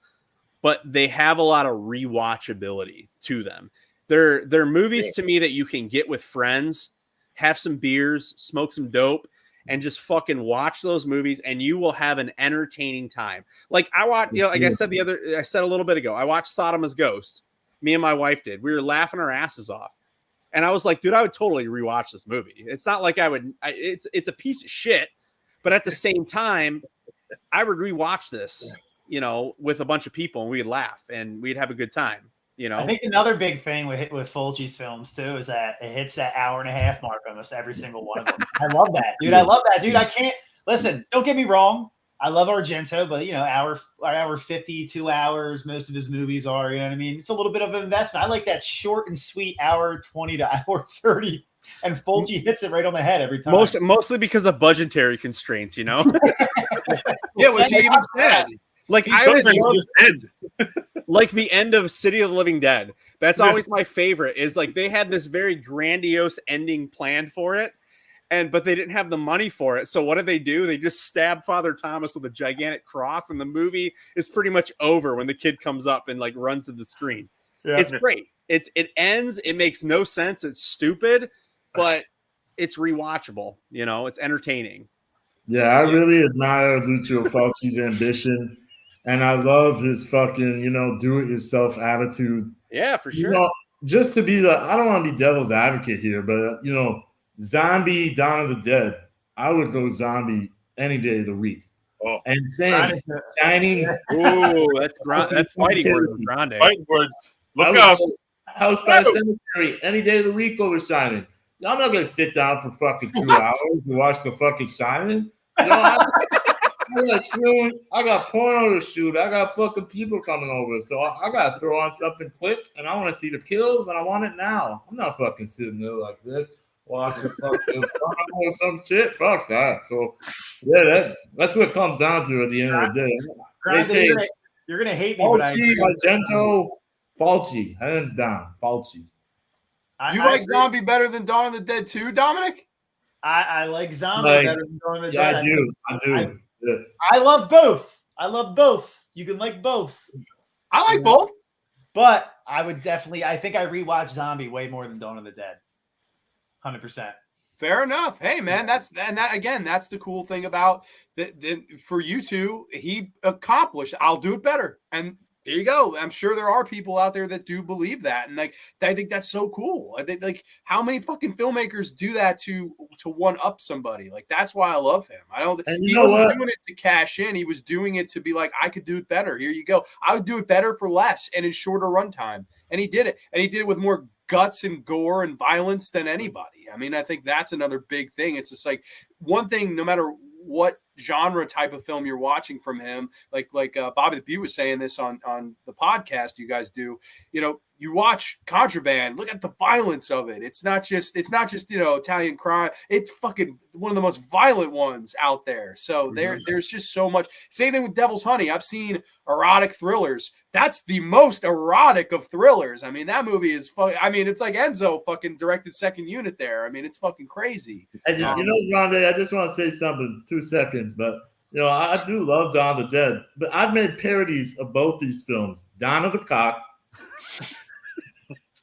but they have a lot of rewatchability to them. They're movies to me that you can get with friends, have some beers, smoke some dope, and just fucking watch those movies, and you will have an entertaining time. Like I watched, like I said a little bit ago, I watched Sodom's Ghost. Me and my wife did. We were laughing our asses off. And I was like, dude, I would totally rewatch this movie. It's not like it's a piece of shit, but at the same time, I would rewatch this, with a bunch of people, and we'd laugh and we'd have a good time. I think another big thing with Fulci's films too is that it hits that hour and a half mark almost every single one of them. I love that, dude. I can't listen. Don't get me wrong. I love Argento, but hour 50, 2 hours. Most of his movies are, you know what I mean? It's a little bit of an investment. I like that short and sweet hour 20 to hour 30. And Fulci hits it right on the head every time. Mostly because of budgetary constraints, Yeah, what you even said. Like like the end of City of the Living Dead. That's always my favorite. Is like they had this very grandiose ending planned for it, but they didn't have the money for it. So what did they do? They just stab Father Thomas with a gigantic cross, and the movie is pretty much over when the kid comes up and like runs to the screen. Yeah. It's great. It ends. It makes no sense. It's stupid, but it's rewatchable. It's entertaining. Yeah, I really admire Lucio Fulci's ambition, and I love his fucking, do-it-yourself attitude. Yeah, for sure. Just to be I don't want to be devil's advocate here, but, zombie Dawn of the Dead, I would go zombie any day of the week. Oh. And same, Shining. Ooh, that's fighting words with Grande. Fighting words. Look out. House by the Cemetery any day of the week over Shining. I'm not going to sit down for fucking 2 hours to watch the fucking Shining. I got porno to shoot. I got fucking people coming over. So I got to throw on something quick, and I want to see the kills, and I want it now. I'm not fucking sitting there like this watching fucking porno or some shit. Fuck that. So, yeah, that's what it comes down to at the end of the day. Grande, they say, you're gonna hate me, Fulci, Argento, Fulci, hands down, Fulci. You like Zombie better than Dawn of the Dead 2, Dominic? I like Zombie better than Dawn of the Dead. I do. I love both. You can like both. I like both. But I think I rewatch Zombie way more than Dawn of the Dead. 100%. Fair enough. Hey, man, that's the cool thing about for you two. He accomplished. I'll do it better, and there you go. I'm sure there are people out there that do believe that, and I think that's so cool. I think how many fucking filmmakers do that to one up somebody? That's why I love him. I don't. He wasn't doing it to cash in. He was doing it to be like, I could do it better. Here you go. I would do it better for less and in shorter runtime, and he did it. And he did it with more guts and gore and violence than anybody. I mean, I think that's another big thing. It's just like one thing, no matter what genre type of film you're watching from him, like Bobby the Beaut was saying this on the podcast you guys do, you watch Contraband, look at the violence of it. It's not just Italian crime. It's fucking one of the most violent ones out there. So there's just so much. Same thing with Devil's Honey. I've seen erotic thrillers. That's the most erotic of thrillers. I mean, that movie is it's like Enzo fucking directed Second Unit there. I mean, it's fucking crazy. Grande, I just want to say something, 2 seconds, but I do love Dawn of the Dead, but I've made parodies of both these films, Dawn of the Cock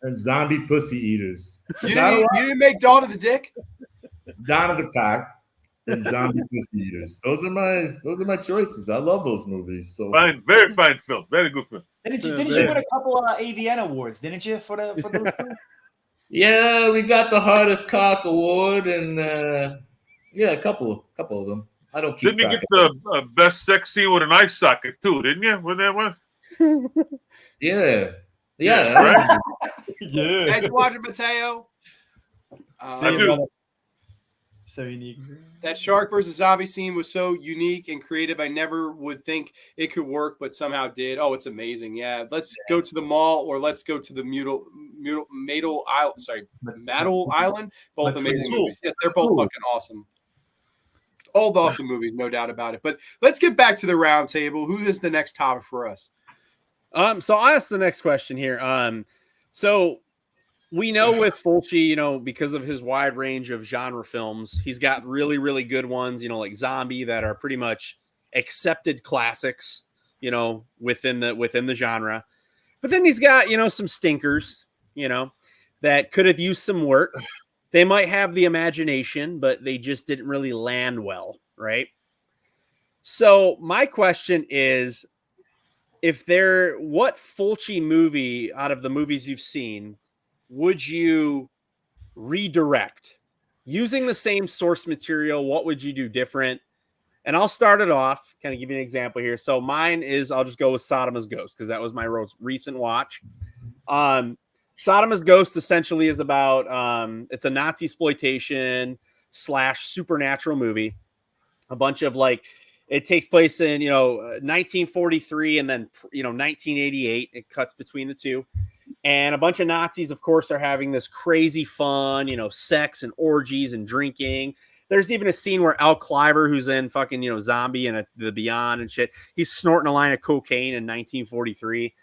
and Zombie Pussy Eaters. You didn't make Dawn of the Dick? Dawn of the Cock and Zombie Pussy Eaters. Those are my choices. I love those movies. So fine, very fine film, very good film. Didn't you win a couple of AVN awards? Didn't you for those films? Yeah, we got the Hardest Cock Award, and a couple of them. I don't keep. Didn't you get the best sex scene with an eye socket too? Didn't you? With that one? Yeah. Right? Yeah. Guys watching Mateo? I do. So unique. That shark versus zombie scene was so unique and creative. I never would think it could work, but somehow did. Oh, it's amazing. Yeah. Let's go to the mall, or let's go to the Madel Island. Both amazing movies. Yes, they're both fucking awesome. All awesome movies, no doubt about it. But let's get back to the round table. Who is the next topic for us? So I'll ask the next question here. So we know with Fulci, you know, because of his wide range of genre films, he's got really, really good ones, you know, like Zombie, that are pretty much accepted classics, you know, within the genre. But then he's got, you know, some stinkers, you know, that could have used some work. They might have the imagination, but they just didn't really land well, right? So my question is, what Fulci movie out of the movies you've seen would you redirect using the same source material? What would you do different? And I'll start it off, kind of give you an example here. So mine is, I'll just go with Sodom's Ghost, because that was my most recent watch. Sodom's Ghost essentially is about it's a Nazi exploitation / supernatural movie. A bunch of it takes place in 1943 and then 1988. It cuts between the two, and a bunch of Nazis, of course, are having this crazy fun, sex and orgies and drinking. There's even a scene where Al Cliver, who's in fucking Zombie and The Beyond and shit, he's snorting a line of cocaine in 1943.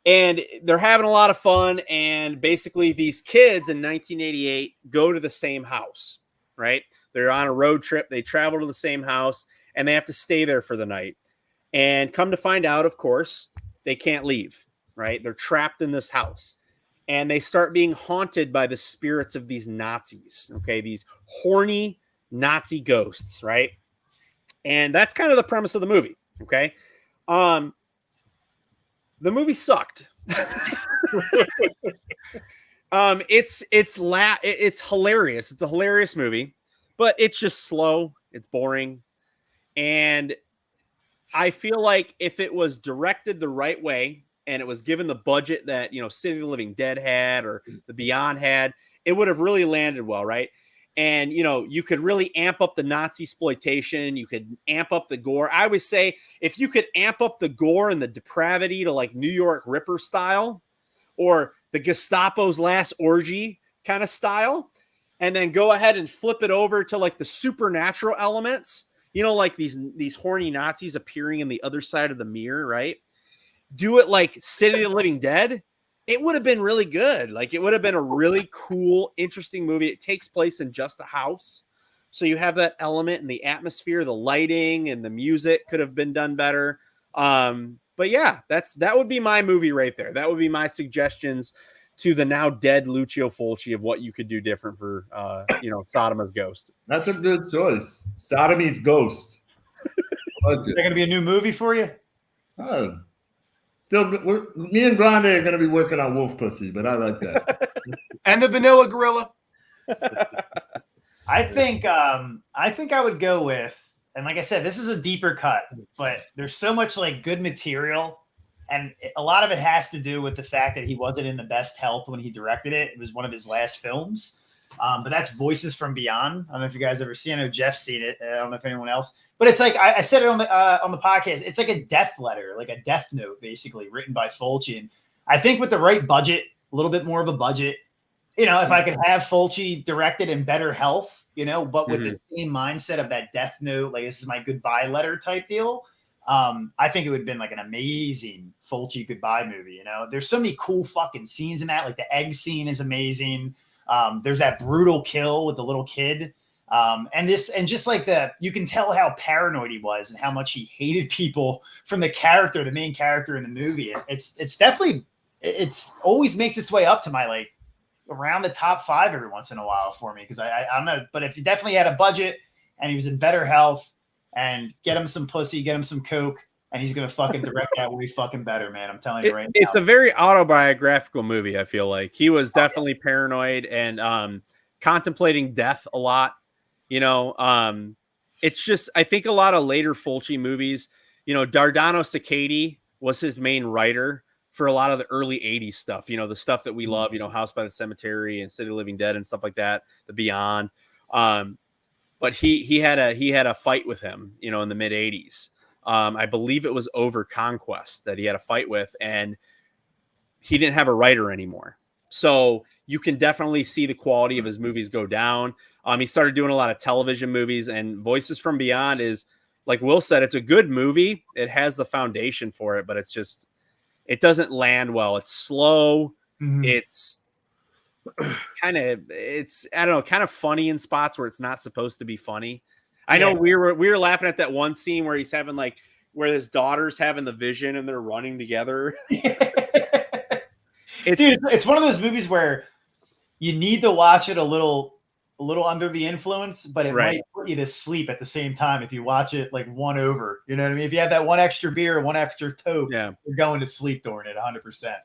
And they're having a lot of fun. And basically, these kids in 1988 go to the same house, right? They're on a road trip. They travel to the same house, and they have to stay there for the night. And come to find out, of course, they can't leave, right? They're trapped in this house. And they start being haunted by the spirits of these Nazis, okay? These horny Nazi ghosts, right? And that's kind of the premise of the movie, okay? The movie sucked. It's hilarious. It's a hilarious movie, but it's just slow. It's boring. And I feel like if it was directed the right way and it was given the budget that, City of the Living Dead had or The Beyond had, it would have really landed well, right? And, you could really amp up the Nazi exploitation. You could amp up the gore. I would say if you could amp up the gore and the depravity to like New York Ripper style or the Gestapo's Last Orgy kind of style, and then go ahead and flip it over to like the supernatural elements, like these horny Nazis appearing in the other side of the mirror, right? Do it like City of the Living Dead. It would have been really good. Like, it would have been a really cool, interesting movie. It takes place in just a house. So you have that element and the atmosphere, the lighting and the music could have been done better. But yeah, that would be my movie right there. That would be my suggestions to the now dead Lucio Fulci of what you could do different for, Sodom's Ghost. That's a good choice. Sodomy's Ghost. Is that going to be a new movie for you? Oh. Still, me and Grande are going to be working on Wolf Pussy, but I like that. And the Vanilla Gorilla. I think I would go with, and like I said, this is a deeper cut, but there's so much like good material, and a lot of it has to do with the fact that he wasn't in the best health when he directed it. It was one of his last films, but that's Voices from Beyond. I don't know if you guys ever seen it. I know Jeff's seen it. I don't know if anyone else. But it's like I said it on the podcast. It's like a death letter, like a death note, basically written by Fulci. And I think with the right budget, a little bit more of a budget, if I could have Fulci directed in better health, but with the same mindset of that death note, like this is my goodbye letter type deal. I think it would have been like an amazing Fulci goodbye movie. There's so many cool fucking scenes in that. Like the egg scene is amazing. There's that brutal kill with the little kid. And just like you can tell how paranoid he was and how much he hated people from the main character in the movie. It's definitely, it's always makes its way up to my like around the top 5 every once in a while for me. Cause I don't know, but if he definitely had a budget and he was in better health and get him some pussy, get him some coke, and he's going to fucking direct that movie fucking better, man. I'm telling you right now. It's a very autobiographical movie. I feel like he was definitely paranoid and, contemplating death a lot. It's just, I think a lot of later Fulci movies, Dardano Sacchetti was his main writer for a lot of the early 80s stuff, the stuff that we love, House by the Cemetery and City of the Living Dead and stuff like that, The Beyond. But he had a fight with him, in the mid 80s. I believe it was over Conquest that he had a fight with, and he didn't have a writer anymore. So you can definitely see the quality of his movies go down. He started doing a lot of television movies, and Voices from Beyond is, like Will said, it's a good movie. It has the foundation for it, but it doesn't land well. It's slow. It's kind of I don't know, kind of funny in spots where it's not supposed to be funny. I know we were laughing at that one scene where he's having like where his daughter's having the vision and they're running together. It's one of those movies where you need to watch it a little under the influence, but it might put you to sleep at the same time if you watch it like one over. You know what I mean? If you have that one extra beer, one extra Coke, you're going to sleep during it 100%.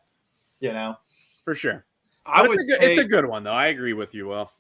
You know? For sure. It's a good one, though. I agree with you, Will.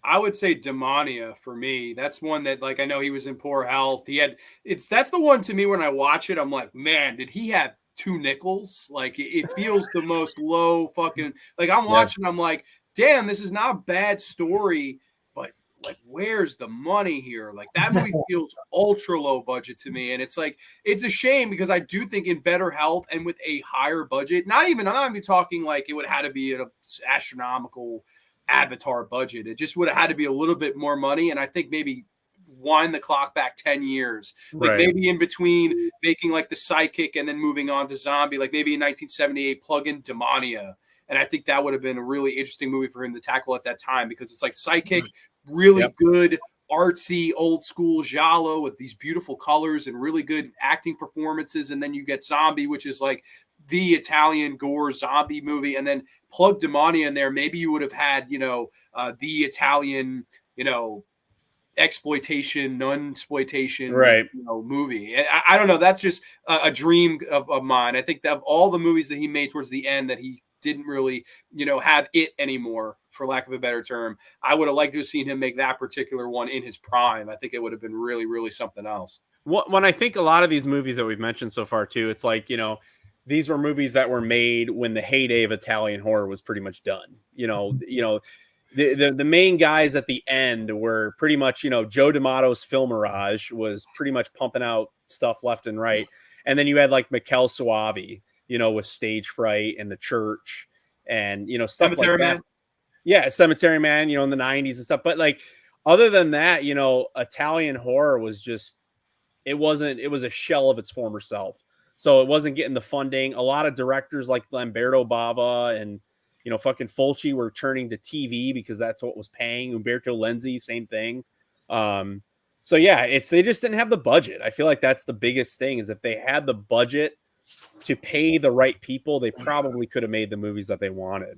I would say Demonia for me. That's one that, like, I know he was in poor health. That's the one to me when I watch it, I'm like, man, did he have 2 nickels? Like, it feels the most low fucking, like, I'm watching, I'm like, damn, this is not a bad story, but like, where's the money here? Like, that movie feels ultra low budget to me. And it's like, it's a shame because I do think in better health and with a higher budget, I'm not even talking like it would have had to be an astronomical Avatar budget. It just would have had to be a little bit more money. And I think maybe wind the clock back 10 years, like maybe in between making like the Sidekick and then moving on to Zombie, like maybe in 1978, plug in Demonia. And I think that would have been a really interesting movie for him to tackle at that time because it's like Sidekick, really good, artsy, old school giallo with these beautiful colors and really good acting performances. And then you get Zombie, which is like the Italian gore zombie movie. And then plug Demonia in there. Maybe you would have had, the Italian, exploitation, non-exploitation movie. I don't know. That's just a dream of mine. I think that of all the movies that he made towards the end that he didn't really, have it anymore, for lack of a better term, I would have liked to have seen him make that particular one in his prime. I think it would have been really, really something else. When I think a lot of these movies that we've mentioned so far too, it's like, these were movies that were made when the heyday of Italian horror was pretty much done. The main guys at the end were pretty much, Joe D'Amato's Film Mirage was pretty much pumping out stuff left and right. And then you had like Mikel Soavi, with Stage Fright and The Church and, stuff Cemetery like Man. that. Yeah, Cemetery Man, in the 90s and stuff. But like, other than that, Italian horror was just, it was a shell of its former self. So it wasn't getting the funding. A lot of directors like Lamberto Bava and, fucking Fulci were turning to TV because that's what was paying. Umberto Lenzi, same thing. So yeah, they just didn't have the budget. I feel like that's the biggest thing is if they had the budget to pay the right people, they probably could have made the movies that they wanted,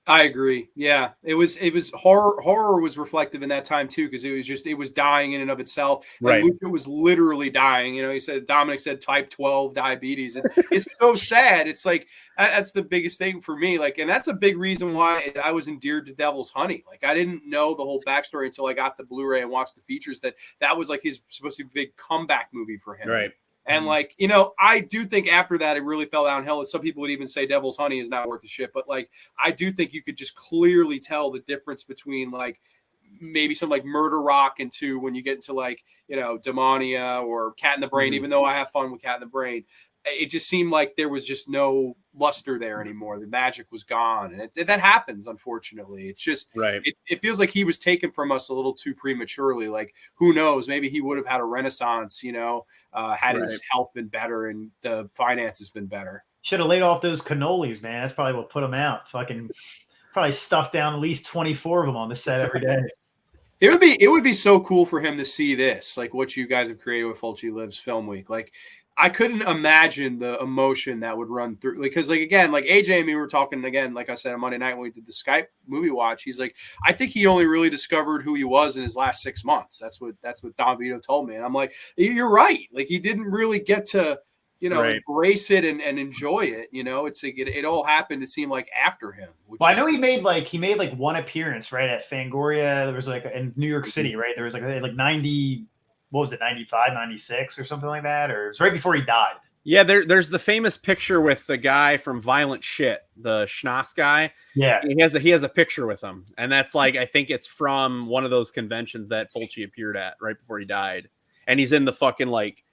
I agree. Yeah, it was horror was reflective in that time too, because it was dying in and of itself. And Lucio was literally dying. He said, Dominic said type 12 diabetes. It's so sad. It's like, that's the biggest thing for me. Like, and that's a big reason why I was endeared to Devil's Honey. Like, I didn't know the whole backstory until I got the Blu-ray and watched the features that was like his supposed to be a big comeback movie for him. Right. And like, I do think after that, it really fell downhill. Some people would even say Devil's Honey is not worth the shit. But like, I do think you could just clearly tell the difference between like maybe some like Murder Rock and when you get into like, Demonia or Cat in the Brain, even though I have fun with Cat in the Brain, it just seemed like there was just no luster there anymore. The magic was gone. And that happens, unfortunately. It's just, it feels like he was taken from us a little too prematurely. Like, who knows? Maybe he would have had a renaissance, had his health been better and the finances been better. Should have laid off those cannolis, man. That's probably what put him out. Fucking probably stuffed down at least 24 of them on the set every day. It would be so cool for him to see this, like what you guys have created with Fulci Lives Film Week. Like, I couldn't imagine the emotion that would run through, because like, again, like AJ and me were talking again, like I said, on Monday night when we did the Skype movie watch, he's like, I think he only really discovered who he was in his last 6 months. That's what Don Vito told me. And I'm like, you're right. Like, he didn't really get to, embrace it and enjoy it. It's like it all happened to seem like after him. I know he made like one appearance right at Fangoria. There was like in New York City, right? There was like 90, what was it, 95, 96 or something like that? Or it's right before he died. Yeah, there's the famous picture with the guy from Violent Shit, the Schnoss guy. Yeah. He has a picture with him. And that's like, I think it's from one of those conventions that Fulci appeared at right before he died. And he's in the fucking like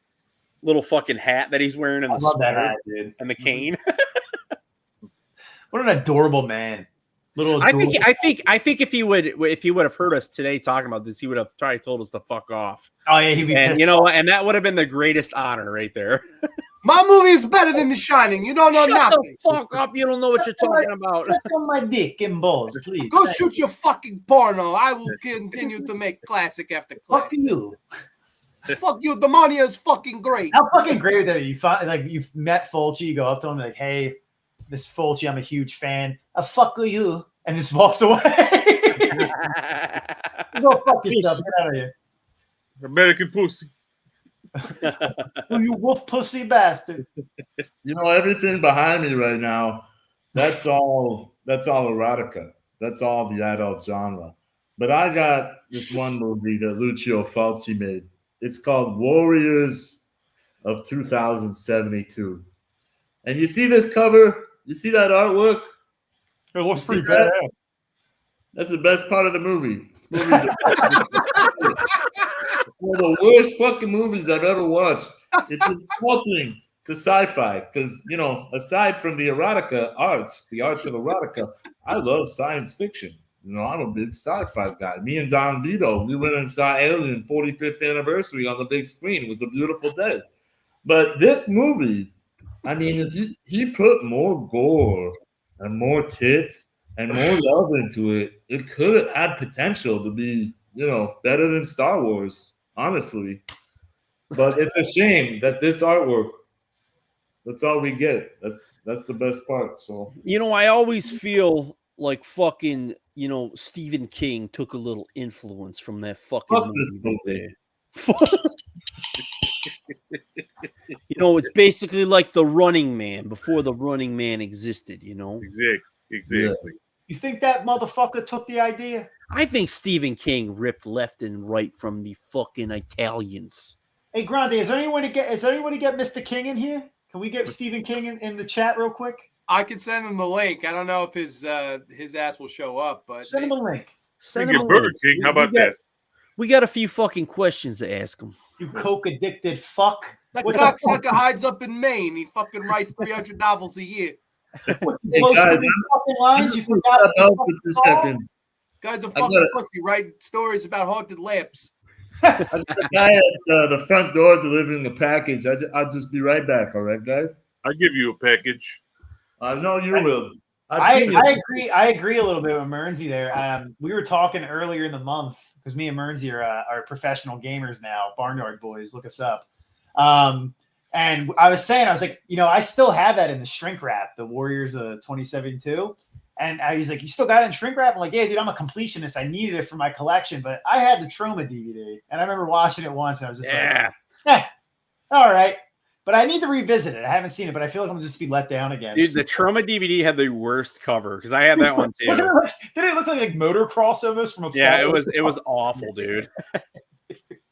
little fucking hat that he's wearing and that hat, dude. And the cane. What an adorable man. I think if he would have heard us today talking about this, he would have probably told us to fuck off. Oh yeah, he'd be and pissed off. And that would have been the greatest honor right there. My movie is better than The Shining. You don't know Shut nothing. the fuck up. You don't know what you're talking about. Suck on my dick and balls, please. Go Thank shoot your fucking porno. I will continue to make classic after you. Fuck classic. you. Fuck you. The money is fucking great. How fucking great that you find like you've met Fulci, you go up to him like, hey, this Fulci, I'm a huge fan. Fuck you, and just walks away. Go fuck yourself. Get out of here. American pussy. You wolf pussy bastard. You know, everything behind me right now, that's all erotica. That's all the adult genre. But I got this one movie that Lucio Fulci made. It's called Warriors of 2072. And you see this cover? You see that artwork? It looks pretty bad. bad. That's the best part of the movie. This movie's one of the worst fucking movies I've ever watched. It's insulting to sci-fi because, you know, aside from the erotica arts, the arts of erotica, I love science fiction. You know, I'm a big sci-fi guy. Me and Don Vito, we went and saw Alien 45th anniversary on the big screen. It was a beautiful day. But this movie, I mean, if he put more gore and more tits and more love into it, it could have had potential to be, you know, better than Star Wars, honestly. But it's a shame that this artwork, that's all we get. That's the best part. So, you know, I always feel like fucking, you know, Stephen King took a little influence from that fucking movie there. You know, it's basically like The Running Man before The Running Man existed, you know? Exactly. Yeah. You think that motherfucker took the idea? I think Stephen King ripped left and right from the fucking Italians. Hey, Grande, is there any way to get Mr. King in here? Can we get Stephen King in the chat real quick? I can send him the link. I don't know if his ass will show up, but Send him a link. Send Get him a Burger link. King. How about that? We got a few fucking questions to ask him. You coke addicted fuck. that What the cocksucker hides up in Maine. He fucking writes 300 novels a year. hey Most guys, of the fucking lines you forgot. step out for 2 seconds. Guy's a I fucking gotta- pussy writing stories about haunted lamps. The guy at the front door delivering a package. I'll just be right back. All right, guys? I'll give you a package. I know you will. I seen it. agree. I agree a little bit with Mearnzy there. We were talking earlier in the month because me and Mearnzy are professional gamers now. Barnyard Boys, look us up. And I was like, you know, I still have that in the shrink wrap, the Warriors of 2072. And I was like, you still got it in shrink wrap? I'm like, yeah, dude, I'm a completionist. I needed it for my collection, but I had the Trauma DVD, and I remember watching it once, and I was just like, all right. But I need to revisit it. I haven't seen it, but I feel like I'm just be let down again. Dude, the Trauma DVD had the worst cover because I had that one too. Did it look like motocross almost from a Yeah, it was awful, dude.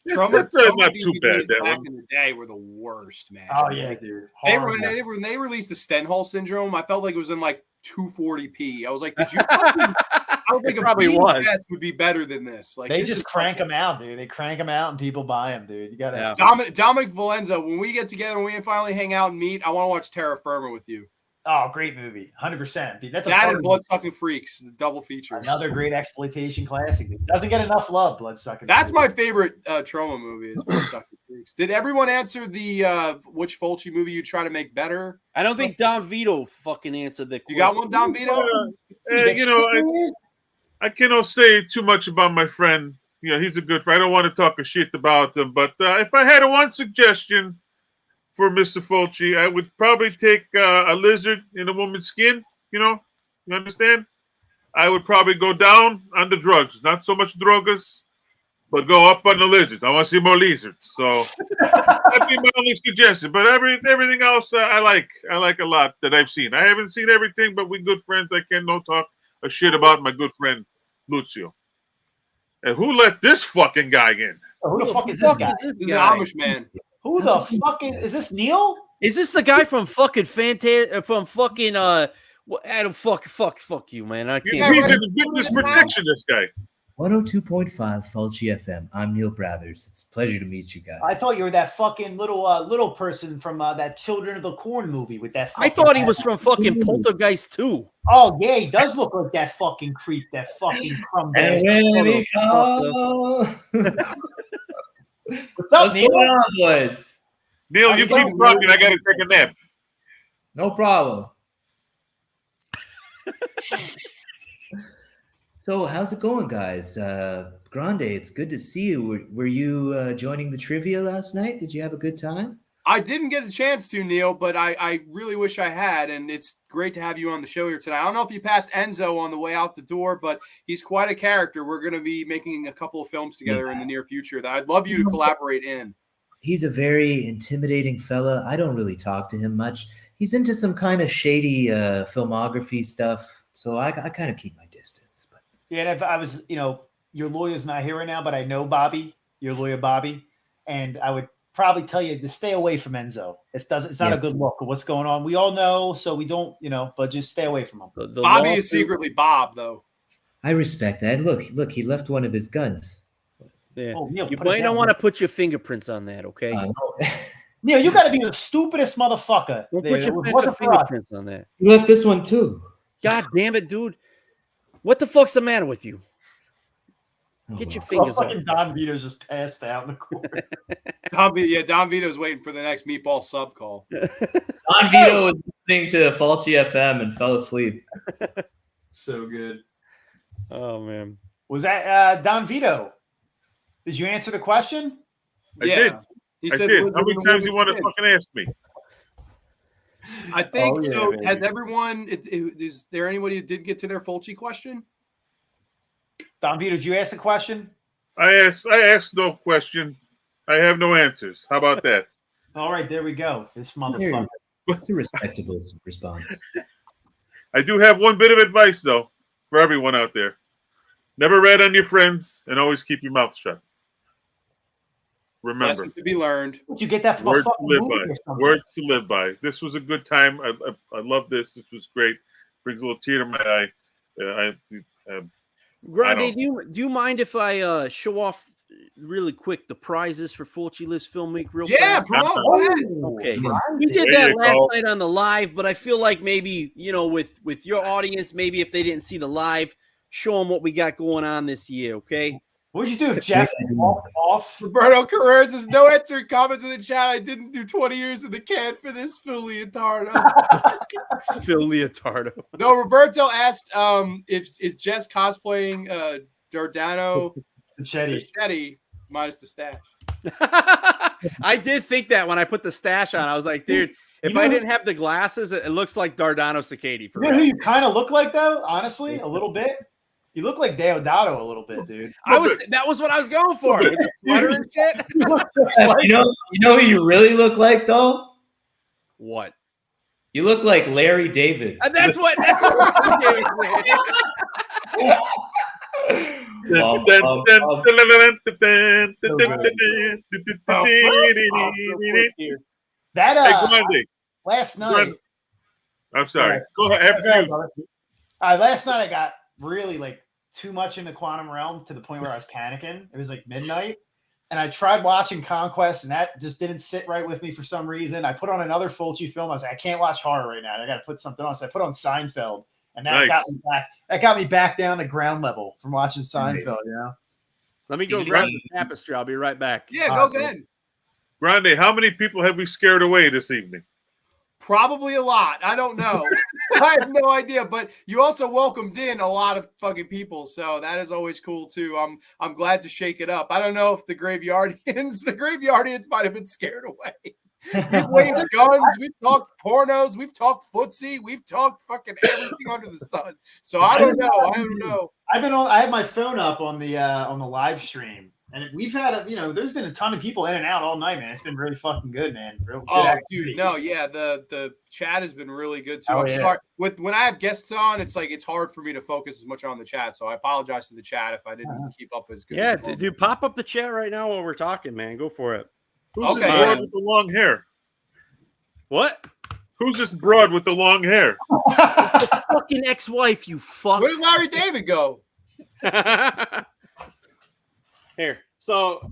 Trauma not too bad, DVDs that back one. in the day were the worst, man. Oh yeah, dude. When they released the Stenhall syndrome, I felt like it was in like 240p. I was like, did you? I don't think It probably a was. VHS would be better than this. Like They this just is crank fucking- them out, dude. They crank them out, and people buy them, dude. You gotta. Yeah. Dominic Valenza, when we get together and we finally hang out and meet, I want to watch Terra Firma with you. Oh, great movie, 100%. Dude, that's a That fun and Bloodsucking Freaks, the double feature. another great exploitation classic. Dude. Doesn't get enough love, Bloodsucking. That's Freaks. my favorite Trauma movie. Is Bloodsucking Freaks. Did everyone answer the which Fulci movie you try to make better? I don't think Don Vito fucking answered the question. You got one, Don Vito? You know, I cannot say too much about my friend. You know, he's a good friend. I don't want to talk a shit about him, but if I had one suggestion for Mr. Fulci, I would probably take a lizard in a woman's skin. You know, you understand? I would probably go down on the drugs, not so much druggers, but go up on the lizards. I want to see more lizards. So that'd be my only suggestion. But everything else I like a lot that I've seen. I haven't seen everything, but we're good friends. I can no talk a shit about my good friend Lucio. And who let this fucking guy in? Who the fuck is this guy? He's an Amish man. Who the fuck is this? Neil? Is this the guy from fucking from fucking Adam? Fuck you, man. I He's can't. in witness protection. This guy. 102.5 Fulci FM. I'm Neil Brothers. It's a pleasure to meet you guys. I thought you were that fucking little person from that Children of the Corn movie with that. I thought he was from fucking Poltergeist too. Oh yeah, he does look like that fucking creep, that fucking crumb And bastard. when we call, What's up, what's Neil? going on, boys? Neil, you keep talking. I got to take a nap. No problem. So, how's it going, guys? Grande, it's good to see you. Were you joining the trivia last night? Did you have a good time? I didn't get a chance to, Neil, but I really wish I had, and it's great to have you on the show here tonight. I don't know if you passed Enzo on the way out the door, but he's quite a character. We're going to be making a couple of films together in the near future that I'd love you to collaborate in. He's a very intimidating fella. I don't really talk to him much. He's into some kind of shady filmography stuff, so I kind of keep my distance. But Yeah, and if I was, your lawyer's not here right now, but I know Bobby, your lawyer Bobby, and I would probably tell you to stay away from Enzo. It's not a good look of what's going on. We all know, so we don't, but just stay away from him. Bobby is secretly Bob, though. I respect that. And look, he left one of his guns. Yeah. Oh, Neil, You put it might not down, want to Neil. put your fingerprints on that, okay? Neil, you got to be the stupidest motherfucker. Don't there. put your It wasn't for us. fingerprints on that. He left this one too. God damn it, dude. What the fuck's the matter with you? Oh, Get your wow. fingers off. Fucking Don Vito's just passed out in the corner. Don Vito's waiting for the next meatball sub call. Don Vito was listening to Fulci FM and fell asleep. So good. Oh, man. Was that Don Vito? Did you answer the question? I did. He I said, did. How many times do you want to fucking ask me? I think Oh, yeah, so. baby. Has everyone? Is there anybody who did get to their Fulci question? Don Vito, did you ask the question? I asked no question. I have no answers. How about that? All right, there we go. This motherfucker. It's a respectable response. I do have one bit of advice, though, for everyone out there. Never rat on your friends and always keep your mouth shut. Remember, Lesson to be learned. Did you get that from a words to fucking live movie by. or something? Words to live by. This was a good time. I love this. This was great. Brings a little tear to my eye. Grande, do you mind if I show off really quick the prizes for Fulci Lives Film Week real Yeah, fast? promote. Oh, Go ahead. Okay. right. We did There that you last go. night on the live, but I feel like maybe, with your audience, maybe if they didn't see the live, show them what we got going on this year, okay? What'd you do, if Jeff? Walked off? Roberto Carreras says no answering comments in the chat. I didn't do 20 years in the can for this Phil Leotardo. Phil Leotardo. No, Roberto asked if is Jess cosplaying Giordano Sacchetti. minus the stash. I did think that when I put the stash on. I was like, dude, if I didn't have the glasses, it looks like Dardano Sacchetti for You know who me. you kind of look like, though? Honestly, a little bit. You look like Deodato a little bit, dude. That was what I was going for with the sweater and shit. You look just like You know who you really look like though? What? You look like Larry David. And that's what David that. Hey, Grande. Last night. Grande. I'm sorry. Right. Go ahead. After you. All right, last night I got really too much in the quantum realm to the point where I was panicking. It was midnight, and I tried watching Conquest, and that just didn't sit right with me for some reason. I put on another Fulci film. I was like, I can't watch horror right now. I got to put something on. So I put on Seinfeld, and that got me back. That got me back down to ground level from watching Seinfeld. You know. Let me go grab the tapestry. I'll be right back. Yeah, go ahead. Grande, how many people have we scared away this evening? Probably a lot. I don't know. I have no idea. But you also welcomed in a lot of fucking people, so that is always cool too. I'm glad to shake it up. I don't know if the Graveyardians might have been scared away. We've waved guns, we've talked pornos, we've talked footsie, we've talked fucking everything under the sun. So I don't know. I have my phone up on the live stream, and we've had there's been a ton of people in and out all night, man. It's been really fucking good, man. Real good activity. Dude, no, yeah, the chat has been really good too. Oh, I'm yeah. sorry when I have guests on, it's hard for me to focus as much on the chat. So I apologize to the chat if I didn't keep up as good. Yeah, as dude, pop up the chat right now while we're talking, man. Go for it. Who's Okay. this broad with the long hair? What? Who's this broad with the long hair? Fucking ex-wife, you fuck. Where did Larry David go? Here. So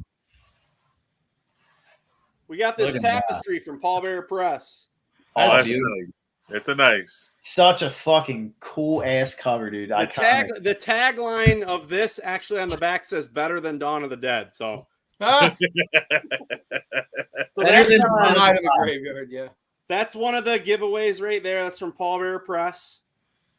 we got this Look at tapestry from Paul Bearer Press. Oh, that's beautiful. nice. It's a nice. Such a fucking cool ass cover, dude. The tagline of this actually on the back says "Better than Dawn of the Dead." So Ah, So Better that's, than a night in the graveyard, yeah. that's one of the giveaways right there. That's from Paul Bear Press.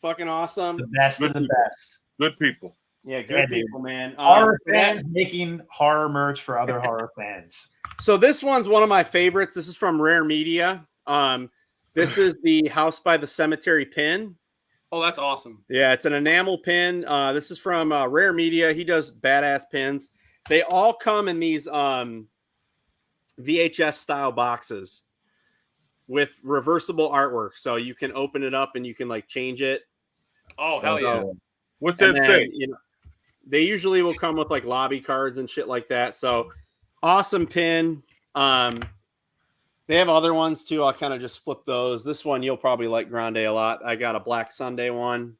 Fucking The awesome. best of Good the people. best. Good people. Yeah, Yeah, good dude. people, man. Horror So that- fans making horror merch for other horror fans. So this one's one of my favorites. This is from Rare Media. This is the House by the Cemetery pin. Oh, that's awesome. Yeah, it's an enamel pin. This is from Rare Media. He does badass pins. They all come in these VHS style boxes with reversible artwork, so you can open it up and you can like change it. Oh, hell yeah. What's And that then, say? you know, they usually will come with like lobby cards and shit like that. So awesome pin. They have other ones too. I'll kind of just flip those. This one you'll probably like Grande a lot. I got a Black Sunday one.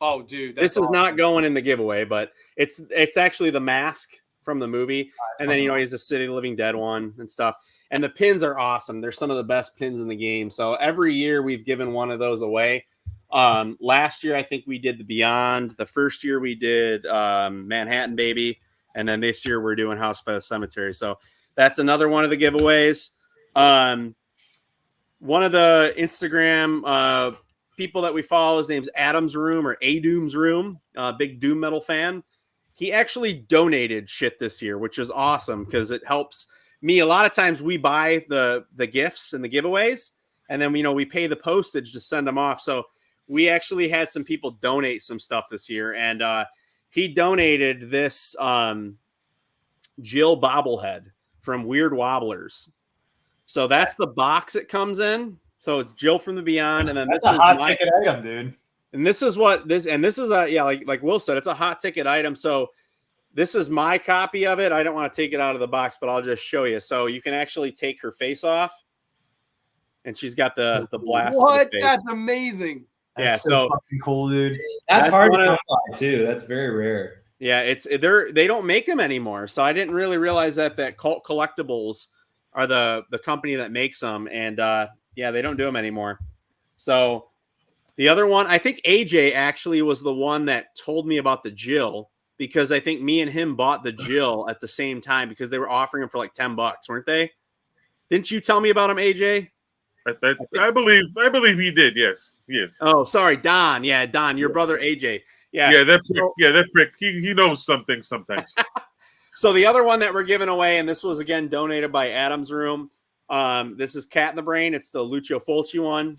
Oh, dude. This is not going in the giveaway, but it's actually the mask from the movie. And then, you know, he's a City of the Living Dead one and stuff. And the pins are awesome. They're some of the best pins in the game. So every year we've given one of those away. Last year, I think we did the Beyond. The first year we did Manhattan Baby. And then this year we're doing House by the Cemetery. So that's another one of the giveaways. One of the Instagram people that we follow, his name's Adam's Room or Adoom's Room, big doom metal fan. He actually donated shit this year, which is awesome because it helps me. A lot of times we buy the gifts and the giveaways, and then we pay the postage to send them off. So we actually had some people donate some stuff this year, and he donated this Jill bobblehead from Weird Wobblers. So that's the box it comes in. So it's Jill from the Beyond, and then That's this a is hot ticket item, dude. and this is what this and this is a like Will said, it's a hot ticket item. So this is my copy of it. I don't want to take it out of the box, but I'll just show you. So you can actually take her face off, and she's got the blast. What? That's amazing. That's Yeah, so so fucking cool, dude. That's hard to one of- come by too. That's very rare. Yeah, they don't make them anymore. So I didn't really realize that Cult Collectibles are the company that makes them, and yeah, they don't do them anymore. So the other one, I think AJ actually was the one that told me about the Jill, because I think me and him bought the Jill at the same time because they were offering them for like $10, weren't they? Didn't you tell me about them, AJ? I believe he did. Yes. Oh, sorry, Don. Yeah, Don, your brother AJ. Yeah, That prick. He knows something sometimes. So the other one that we're giving away, and this was again donated by Adam's Room. This is Cat in the Brain. It's the Lucio Fulci one.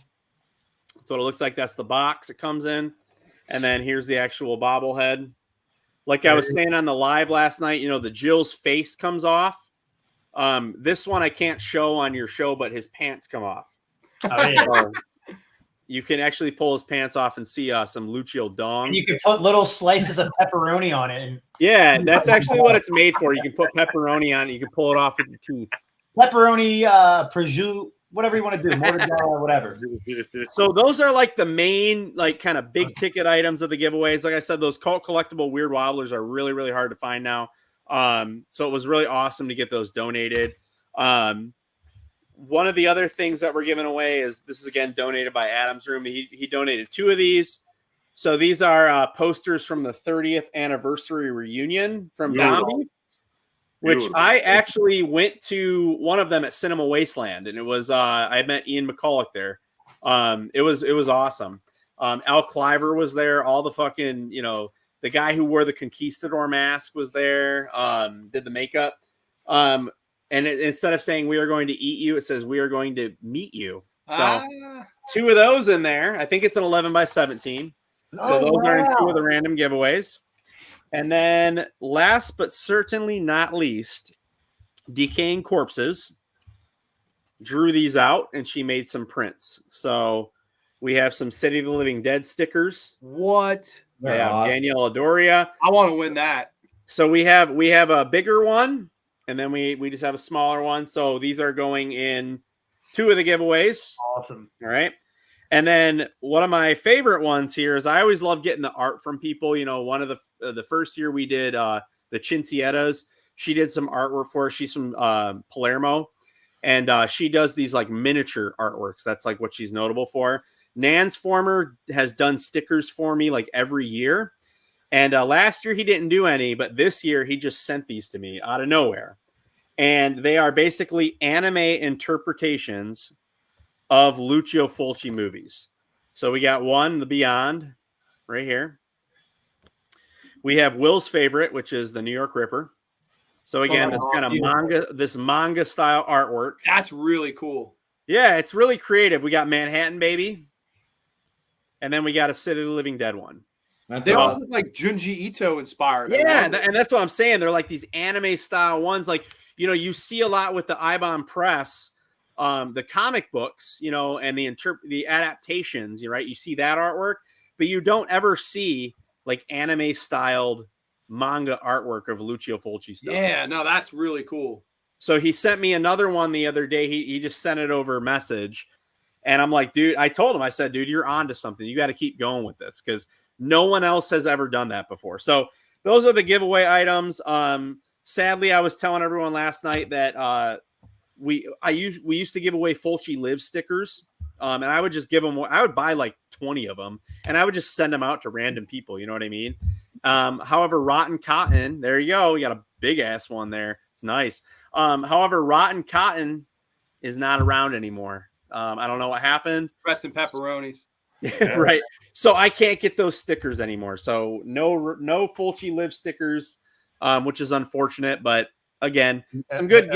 So it looks like that's the box it comes in, and then here's the actual bobblehead. Like I was saying on the live last night, the Jill's face comes off. This one I can't show on your show, but his pants come off. Oh, yeah. So you can actually pull his pants off and see some Lucio dong. And you can put little slices of pepperoni on it. And Yeah, that's actually what it's made for. You can put pepperoni on it. You can pull it off with your teeth. pepperoni, prosciutto, whatever you want to do, mortadella, whatever. So those are like the main, like kind of big ticket items of the giveaways. Like I said, those Cult Collectible Weird Wobblers are really, really hard to find now. So it was really awesome to get those donated. One of the other things that we're giving away is this is again donated by Adam's Room. He donated 2 of these. So these are posters from the 30th anniversary reunion from Zombie, which I actually went to one of them at Cinema Wasteland, and it was I met Ian McCulloch there. It was awesome. Al Cliver was there. All the fucking the guy who wore the conquistador mask was there. Did the makeup. And instead of saying we are going to eat you, it says we are going to meet you. So 2 of those in there. I think it's an 11 by 17. So those are in 2 of the random giveaways. And then last but certainly not least, Decaying Corpses drew these out and she made some prints. So we have some City of the Living Dead stickers. What? They're awesome. Danielle Adoria. I want to win that. So we have a bigger one, and then we just have a smaller one. So these are going in 2 of the giveaways. Awesome. All right. And then one of my favorite ones here is I always love getting the art from people. One of the first year we did the Chinciettas. She did some artwork for us. She's from Palermo, and she does these like miniature artworks. That's like what she's notable for. Nan's Former has done stickers for me like every year. And last year he didn't do any, but this year he just sent these to me out of nowhere. and they are basically anime interpretations of Lucio Fulci movies. So we got one, The Beyond, right here. We have Will's favorite, which is the New York Ripper. So again, this kind of manga style artwork. That's really cool. Yeah, it's really creative. We got Manhattan Baby, and then we got a City of the Living Dead one. They also look like Junji Ito inspired. Yeah, and that's what I'm saying. They're like these anime style ones. Like, you know, you see a lot with the Ibon Press, the comic books, you know, and the adaptations, right? You see that artwork, but you don't ever see like anime styled manga artwork of Lucio Fulci stuff. Yeah, no, that's really cool. So he sent me another one the other day. He just sent it over message. And I'm like, dude, I told him, I said, dude, you're onto something. You got to keep going with this because no one else has ever done that before. So those are the giveaway items. Sadly, I was telling everyone last night that we used to give away Fulci Live stickers. And I would just give them, I would buy like 20 of them and I would just send them out to random people. You know what I mean? However, Rotten Cotton, there you go. We got a big ass one there. It's nice. However, Rotten Cotton is not around anymore. I don't know what happened. Rest in pepperonis. Right. So I can't get those stickers anymore. So no Fulci Live stickers, which is unfortunate. But again, some good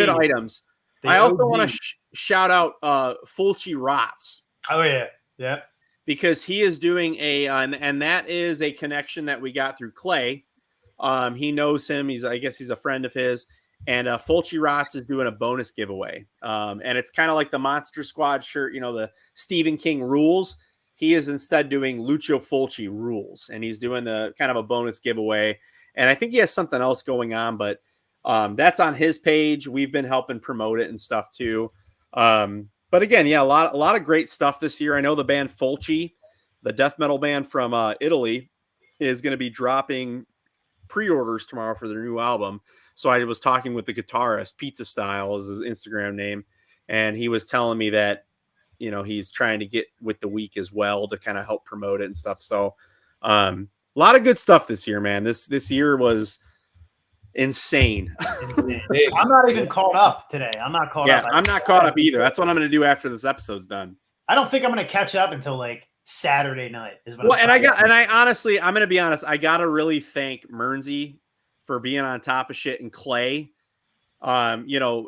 items. I also want to shout out Fulci Rots. Oh yeah, yeah. Because he is doing and that is a connection that we got through Clay. He knows him. I guess he's a friend of his. And Fulci Rots is doing a bonus giveaway. And it's kind of like the Monster Squad shirt, you know, the Stephen King rules. He is instead doing Lucio Fulci rules. And he's doing the kind of a bonus giveaway. And I think he has something else going on, but that's on his page. We've been helping promote it and stuff too. But again, yeah, a lot of great stuff this year. I know the band Fulci, the death metal band from Italy, is going to be dropping pre-orders tomorrow for their new album. So I was talking with the guitarist, Pizza Style is his Instagram name, and he was telling me that, you know, he's trying to get with the week as well to kind of help promote it and stuff. So a lot of good stuff this year, man. This year was insane. I'm not even caught up today. I'm not caught up. I'm not caught up either. That's what I'm going to do after this episode's done. I don't think I'm going to catch up until like Saturday night. I'm going to be honest. I got to really thank Mearnzy for being on top of shit and Clay. You know,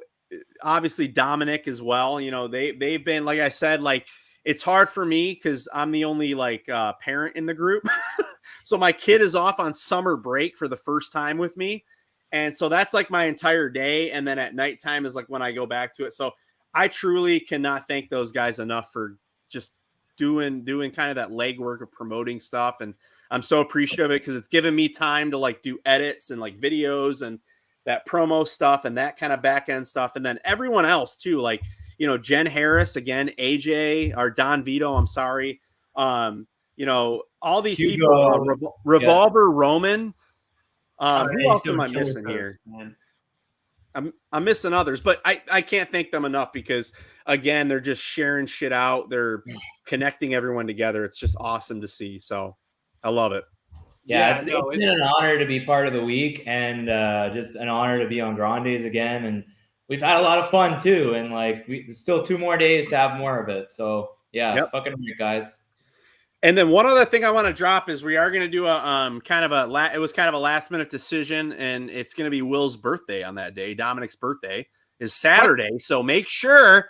obviously Dominic as well. You know, they've been, like I said, like it's hard for me because I'm the only like parent in the group. So my kid is off on summer break for the first time with me. And so that's like my entire day. And then at nighttime is like when I go back to it. So I truly cannot thank those guys enough for just doing kind of that legwork of promoting stuff. And I'm so appreciative of it because it's given me time to like do edits and like videos and that promo stuff and that kind of back end stuff. And then everyone else too, like, you know, Jen Harris again, AJ or Don Vito. I'm sorry. You know, all these Hugo, people, Revolver Roman. Who else am I missing here? Man. I'm missing others, but I can't thank them enough because again, they're just sharing shit out. They're connecting everyone together. It's just awesome to see. So I love it. Yeah, it's been an honor to be part of the week and just an honor to be on Grande's again. And we've had a lot of fun too. And like, there's still 2 more days to have more of it. So yeah, fucking right, guys. And then one other thing I want to drop is we are going to do a it was kind of a last minute decision, and it's going to be Will's birthday on that day. Dominic's birthday is Saturday, so make sure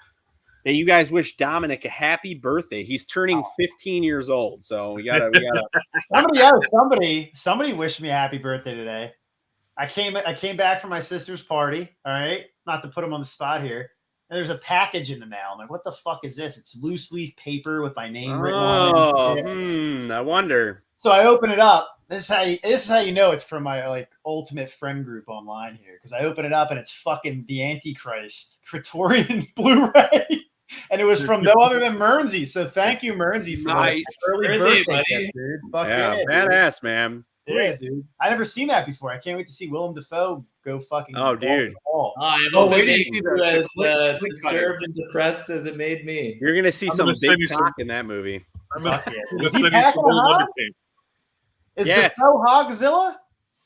that you guys wish Dominic a happy birthday. He's turning 15 years old, so we gotta. Somebody wished me a happy birthday today. I came back from my sister's party. All right, not to put him on the spot here. And there's a package in the mail. I'm like, what the fuck is this? It's loose leaf paper with my name written on it. I wonder. So I open it up. This is how you know it's from my like ultimate friend group online here. Because I open it up and it's fucking the Antichrist Praetorian Blu-ray. And it was from no other than Mearnzy. So thank you, Mearnzy, for nice early birthday gift, dude. Fuck yeah, badass, man. Yeah, dude. I never seen that before. I can't wait to see Willem Dafoe go fucking. Oh, dude. Wait to see as disturbed and depressed as it made me. You're gonna see some big cock in that movie. Is Dafoe Hogzilla?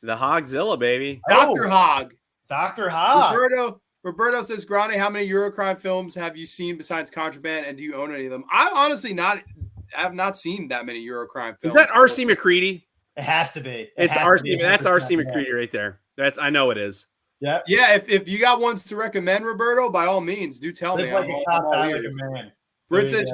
The Hogzilla, baby. Dr. Hog. Dr. Ha. Roberto says, Grande, how many Eurocrime films have you seen besides Contraband, and do you own any of them? I honestly have not seen that many Eurocrime films. Is that R.C. McCready? It has to be. It's R.C. That's R.C. McCready right there. I know it is. Yeah. Yeah, if you got ones to recommend, Roberto, by all means, do tell me. Like a cop, like a man. Britt says,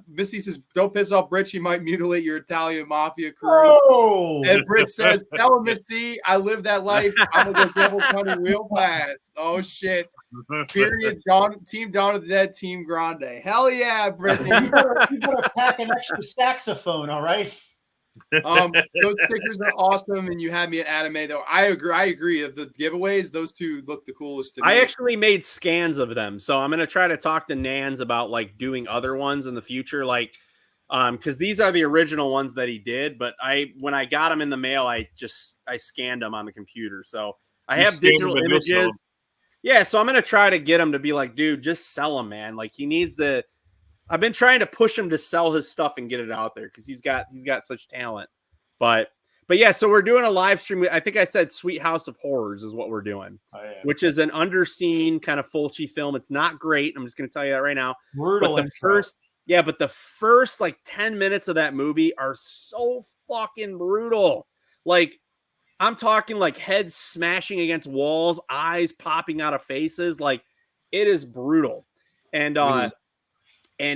Misty says, don't piss off Britt. She might mutilate your Italian mafia crew. Oh! And Britt says, tell him, Misty, I live that life. I'm going to go Devil's Honey real fast. Oh, shit. Period. Team Dawn of the Dead, Team Grande. Hell yeah, Brittany. You better pack an extra saxophone, all right? Those stickers are awesome, and you had me at anime though. I agree. Of the giveaways, those two look the coolest to me. I actually made scans of them, so I'm gonna try to talk to Nans about like doing other ones in the future, like because these are the original ones that he did. But when I got them in the mail, I scanned them on the computer, so I have digital images. Yeah, so I'm gonna try to get him to be like, dude, just sell them, man. Like he needs to. I've been trying to push him to sell his stuff and get it out there because he's got such talent. But yeah, so we're doing a live stream. I think I said Sweet House of Horrors is what we're doing, which is an underseen kind of Fulci film. It's not great. I'm just going to tell you that right now. Brutal. But the first like 10 minutes of that movie are so fucking brutal. Like I'm talking like heads smashing against walls, eyes popping out of faces. Like it is brutal. And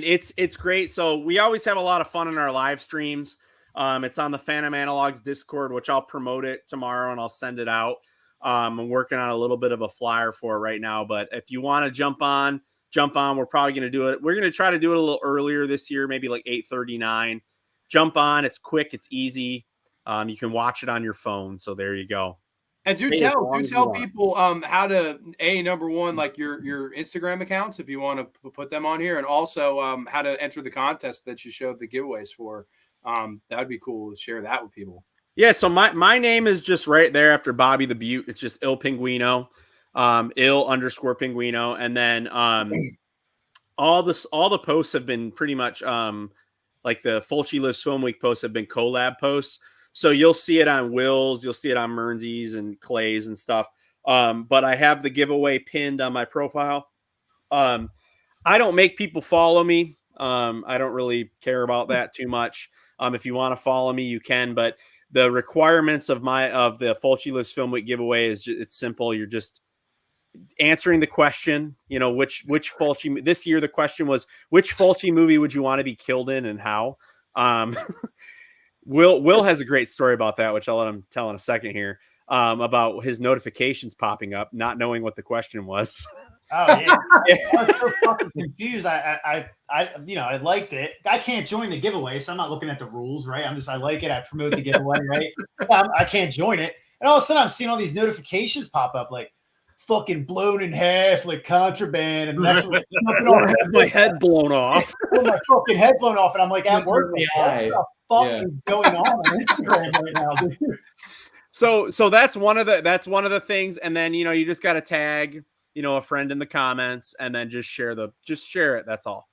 it's great. So we always have a lot of fun in our live streams. It's on the Phantom Analogs Discord, which I'll promote it tomorrow and I'll send it out. I'm working on a little bit of a flyer for it right now, but if you want to jump on, we're probably going to do it. We're going to try to do it a little earlier this year, maybe like 8:39. Jump on. It's quick. It's easy. You can watch it on your phone. So there you go. And do tell people how to number one, like your Instagram accounts if you want to put them on here, and also how to enter the contest that you showed the giveaways for. That would be cool to share that with people. Yeah, so my name is just right there after Bobby the Beaut. It's just Il Pinguino, il_Pinguino, and then all the posts have been pretty much like the Fulci Lives Film Week posts have been collab posts. So you'll see it on Will's, you'll see it on Mearnzy's and Clay's and stuff. But I have the giveaway pinned on my profile. I don't make people follow me. I don't really care about that too much. If you want to follow me, you can. But the requirements of the Fulci Lives Film Week giveaway it's simple. You're just answering the question. You know, which Fulci this year the question was which Fulci movie would you want to be killed in and how? Will has a great story about that, which I'll let him tell in a second here, about his notifications popping up, not knowing what the question was. Oh yeah, I was so fucking confused. I liked it. I can't join the giveaway, so I'm not looking at the rules, right? I like it. I promote the giveaway, right? I can't join it, and all of a sudden I'm seeing all these notifications pop up, like fucking blown in half, like Contraband, and that's what my head blown off. My fucking head blown off, and I'm like at work. What the fuck is going on Instagram right now, dude? So that's one of the things, and then you just got to tag a friend in the comments, and then just share it. That's all.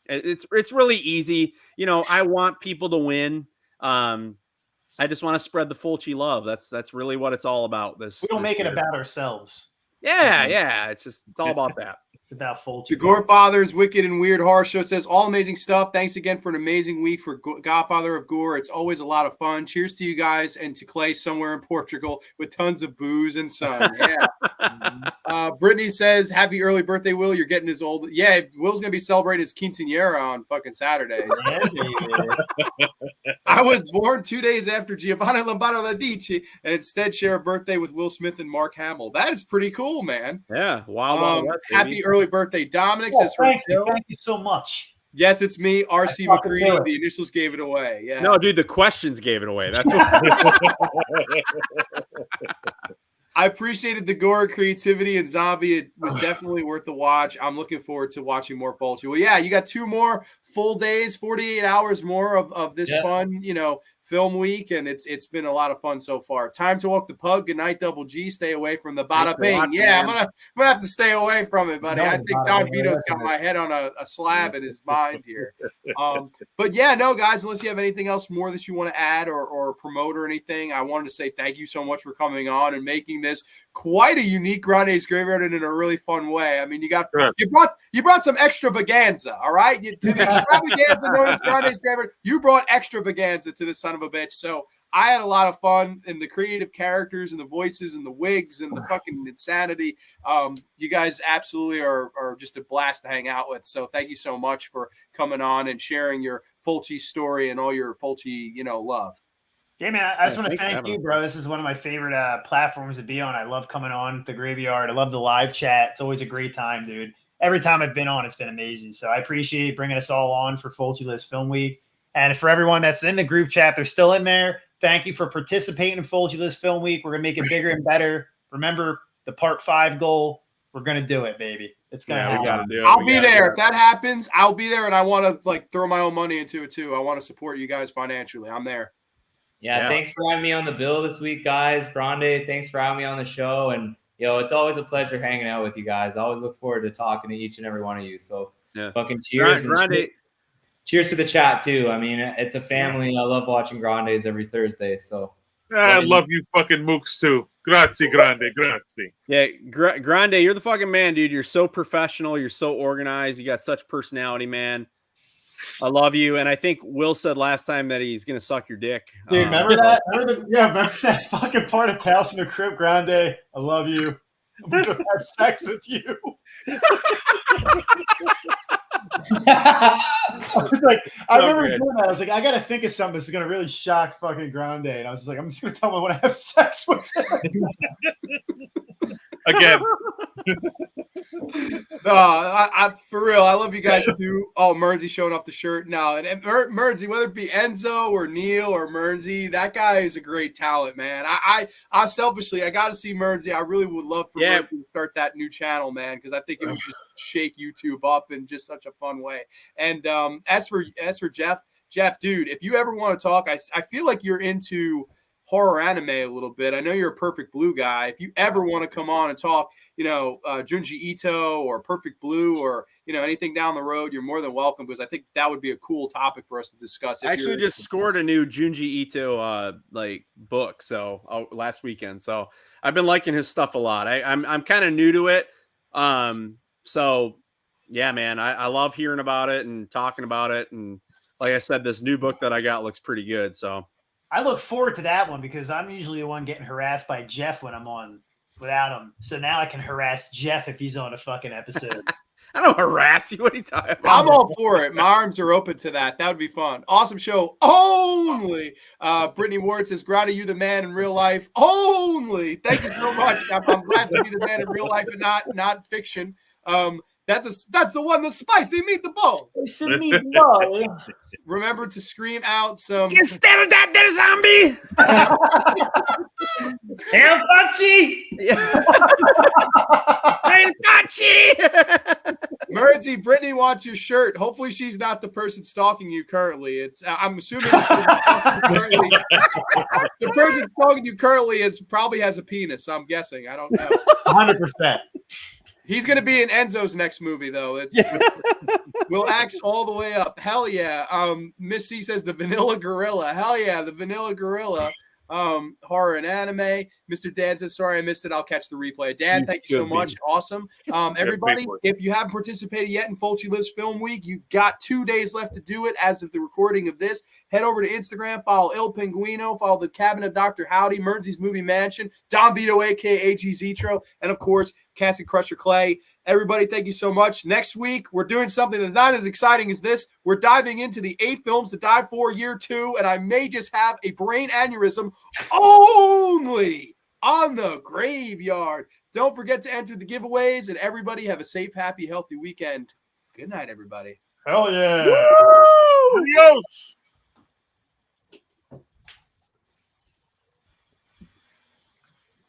It's really easy. I want people to win. I just want to spread the Fulci love. That's really what it's all about. We don't make it about ourselves. Yeah. It's all about that. It's about Fulci. The Gorefather's Wicked and Weird Horror Show says, all amazing stuff. Thanks again for an amazing week for Godfather of Gore. It's always a lot of fun. Cheers to you guys and to Clay somewhere in Portugal with tons of booze and sun. Yeah. Brittany says, happy early birthday, Will. You're getting as old. Yeah, Will's going to be celebrating his quinceañera on fucking Saturdays. I was born 2 days after Giovanni Lombardo Ladici and instead share a birthday with Will Smith and Mark Hamill. That is pretty cool, man. Yeah. Wow. Happy early birthday, Dominic. Says, thank you so much. Yes, it's me, R.C. McCready. The initials gave it away. Yeah. No, dude, the questions gave it away. That's what. I appreciated the gore creativity and zombie. It was definitely worth the watch. I'm looking forward to watching more Fulci. Well, yeah, you got 2 more full days, 48 hours more of this fun, film week, and it's been a lot of fun so far. Time to walk the pug. Good night, Double G. Stay away from the bada bing. watching, Yeah, I'm man. gonna have to stay away from it, buddy. No, I think bada Don bing, Vito's listen got to my head on a slab in his mind here. But yeah, no, guys, unless you have anything else more that you want to add or promote or anything, I wanted to say thank you so much for coming on and making this quite a unique Grande's Graveyard and in a really fun way. I mean, you brought some extravaganza, all right? To the extravaganza known as Grande's Graveyard, you brought extravaganza to this son of a bitch. So I had a lot of fun, and the creative characters and the voices and the wigs and the fucking insanity. You guys absolutely are just a blast to hang out with. So thank you so much for coming on and sharing your Fulci story and all your Fulci, love. Yeah, man, I just want to thanks for thank having you, us. bro. This is one of my favorite platforms to be on. I love coming on the Graveyard. I love the live chat. It's always a great time, dude. Every time I've been on, it's been amazing. So I appreciate bringing us all on for Fulci List Film Week. And for everyone that's in the group chat, they're still in there. Thank you for participating in Fulci List Film Week. We're going to make it bigger and better. Remember the Part 5 goal. We're going to do it, baby. It's going to happen. We gotta do it. I'll be there. If that happens, I'll be there, and I want to throw my own money into it too. I want to support you guys financially. I'm there. Yeah, thanks for having me on the bill this week, guys. Grande, thanks for having me on the show. And, it's always a pleasure hanging out with you guys. I always look forward to talking to each and every one of you. So fucking cheers. Grande. Cheers to the chat, too. I mean, it's a family. I love watching Grandes every Thursday. So I love you fucking mooks, too. Grazie, Grande. Grazie. Yeah, Grande, you're the fucking man, dude. You're so professional. You're so organized. You got such personality, man. I love you, and I think Will said last time that he's gonna suck your dick. Dude, remember that? Remember that fucking part of Tales from the Crypt, Grande? I love you. I'm going to have sex with you. I remember doing that. I was like, I got to think of something that's going to really shock fucking Grande. And I was like, I'm just going to tell him I want to have sex with him. Again. I for real, I love you guys too. Oh, Mearnzy showing up the shirt now, and Mearnzy, whether it be Enzo or Neil or Mearnzy, that guy is a great talent, man. I selfishly, I got to see Mearnzy. I really would love for Mearnzy to start that new channel, man, because I think it would just shake YouTube up in just such a fun way. And as for Jeff, dude, if you ever want to talk, I feel like you're into horror anime a little bit. I know you're a Perfect Blue guy. If you ever want to come on and talk, Junji Ito or Perfect Blue or, anything down the road, you're more than welcome, because I think that would be a cool topic for us to discuss. I actually just scored a new Junji Ito book last weekend. So I've been liking his stuff a lot. I'm kind of new to it. So yeah, man, I love hearing about it and talking about it. And like I said, this new book that I got looks pretty good. So I look forward to that one because I'm usually the one getting harassed by Jeff when I'm on without him. So now I can harass Jeff if he's on a fucking episode. I don't harass you. What are you talking about? I'm all for it. My arms are open to that. That would be fun. Awesome show. Only. Brittany Ward says, Grande, you the man in real life. Only. Thank you so much. I'm glad to be the man in real life and not fiction. That's the one, the spicy meatball. Remember to scream out some. Instead of that, there's zombie. El Fulci! El Fulci! Mearnzy, Brittany wants your shirt. Hopefully, she's not the person stalking you currently. I'm assuming the person stalking you currently probably has a penis. I'm guessing. I don't know. 100%. He's going to be in Enzo's next movie, though. We'll axe all the way up. Hell yeah. Miss C says the Vanilla Gorilla. Hell yeah, the Vanilla Gorilla. Horror and anime. Mr. Dan says, sorry I missed it. I'll catch the replay. Dan, thank you so much. Awesome. Everybody, if you haven't participated yet in Fulci Lives Film Week, you've got 2 days left to do it as of the recording of this. Head over to Instagram, follow Il Pinguino, follow the Cabin of Dr. Howdy, Mearnzy's Movie Mansion, Don Vito, a.k.a. G. Zetro, and, of course, Cassie Crusher Clay. Everybody, thank you so much. Next week, we're doing something that's not as exciting as this. We're diving into the 8 films to die for year 2, and I may just have a brain aneurysm only on the Graveyard. Don't forget to enter the giveaways, and everybody have a safe, happy, healthy weekend. Good night, everybody. Hell yeah. Adios.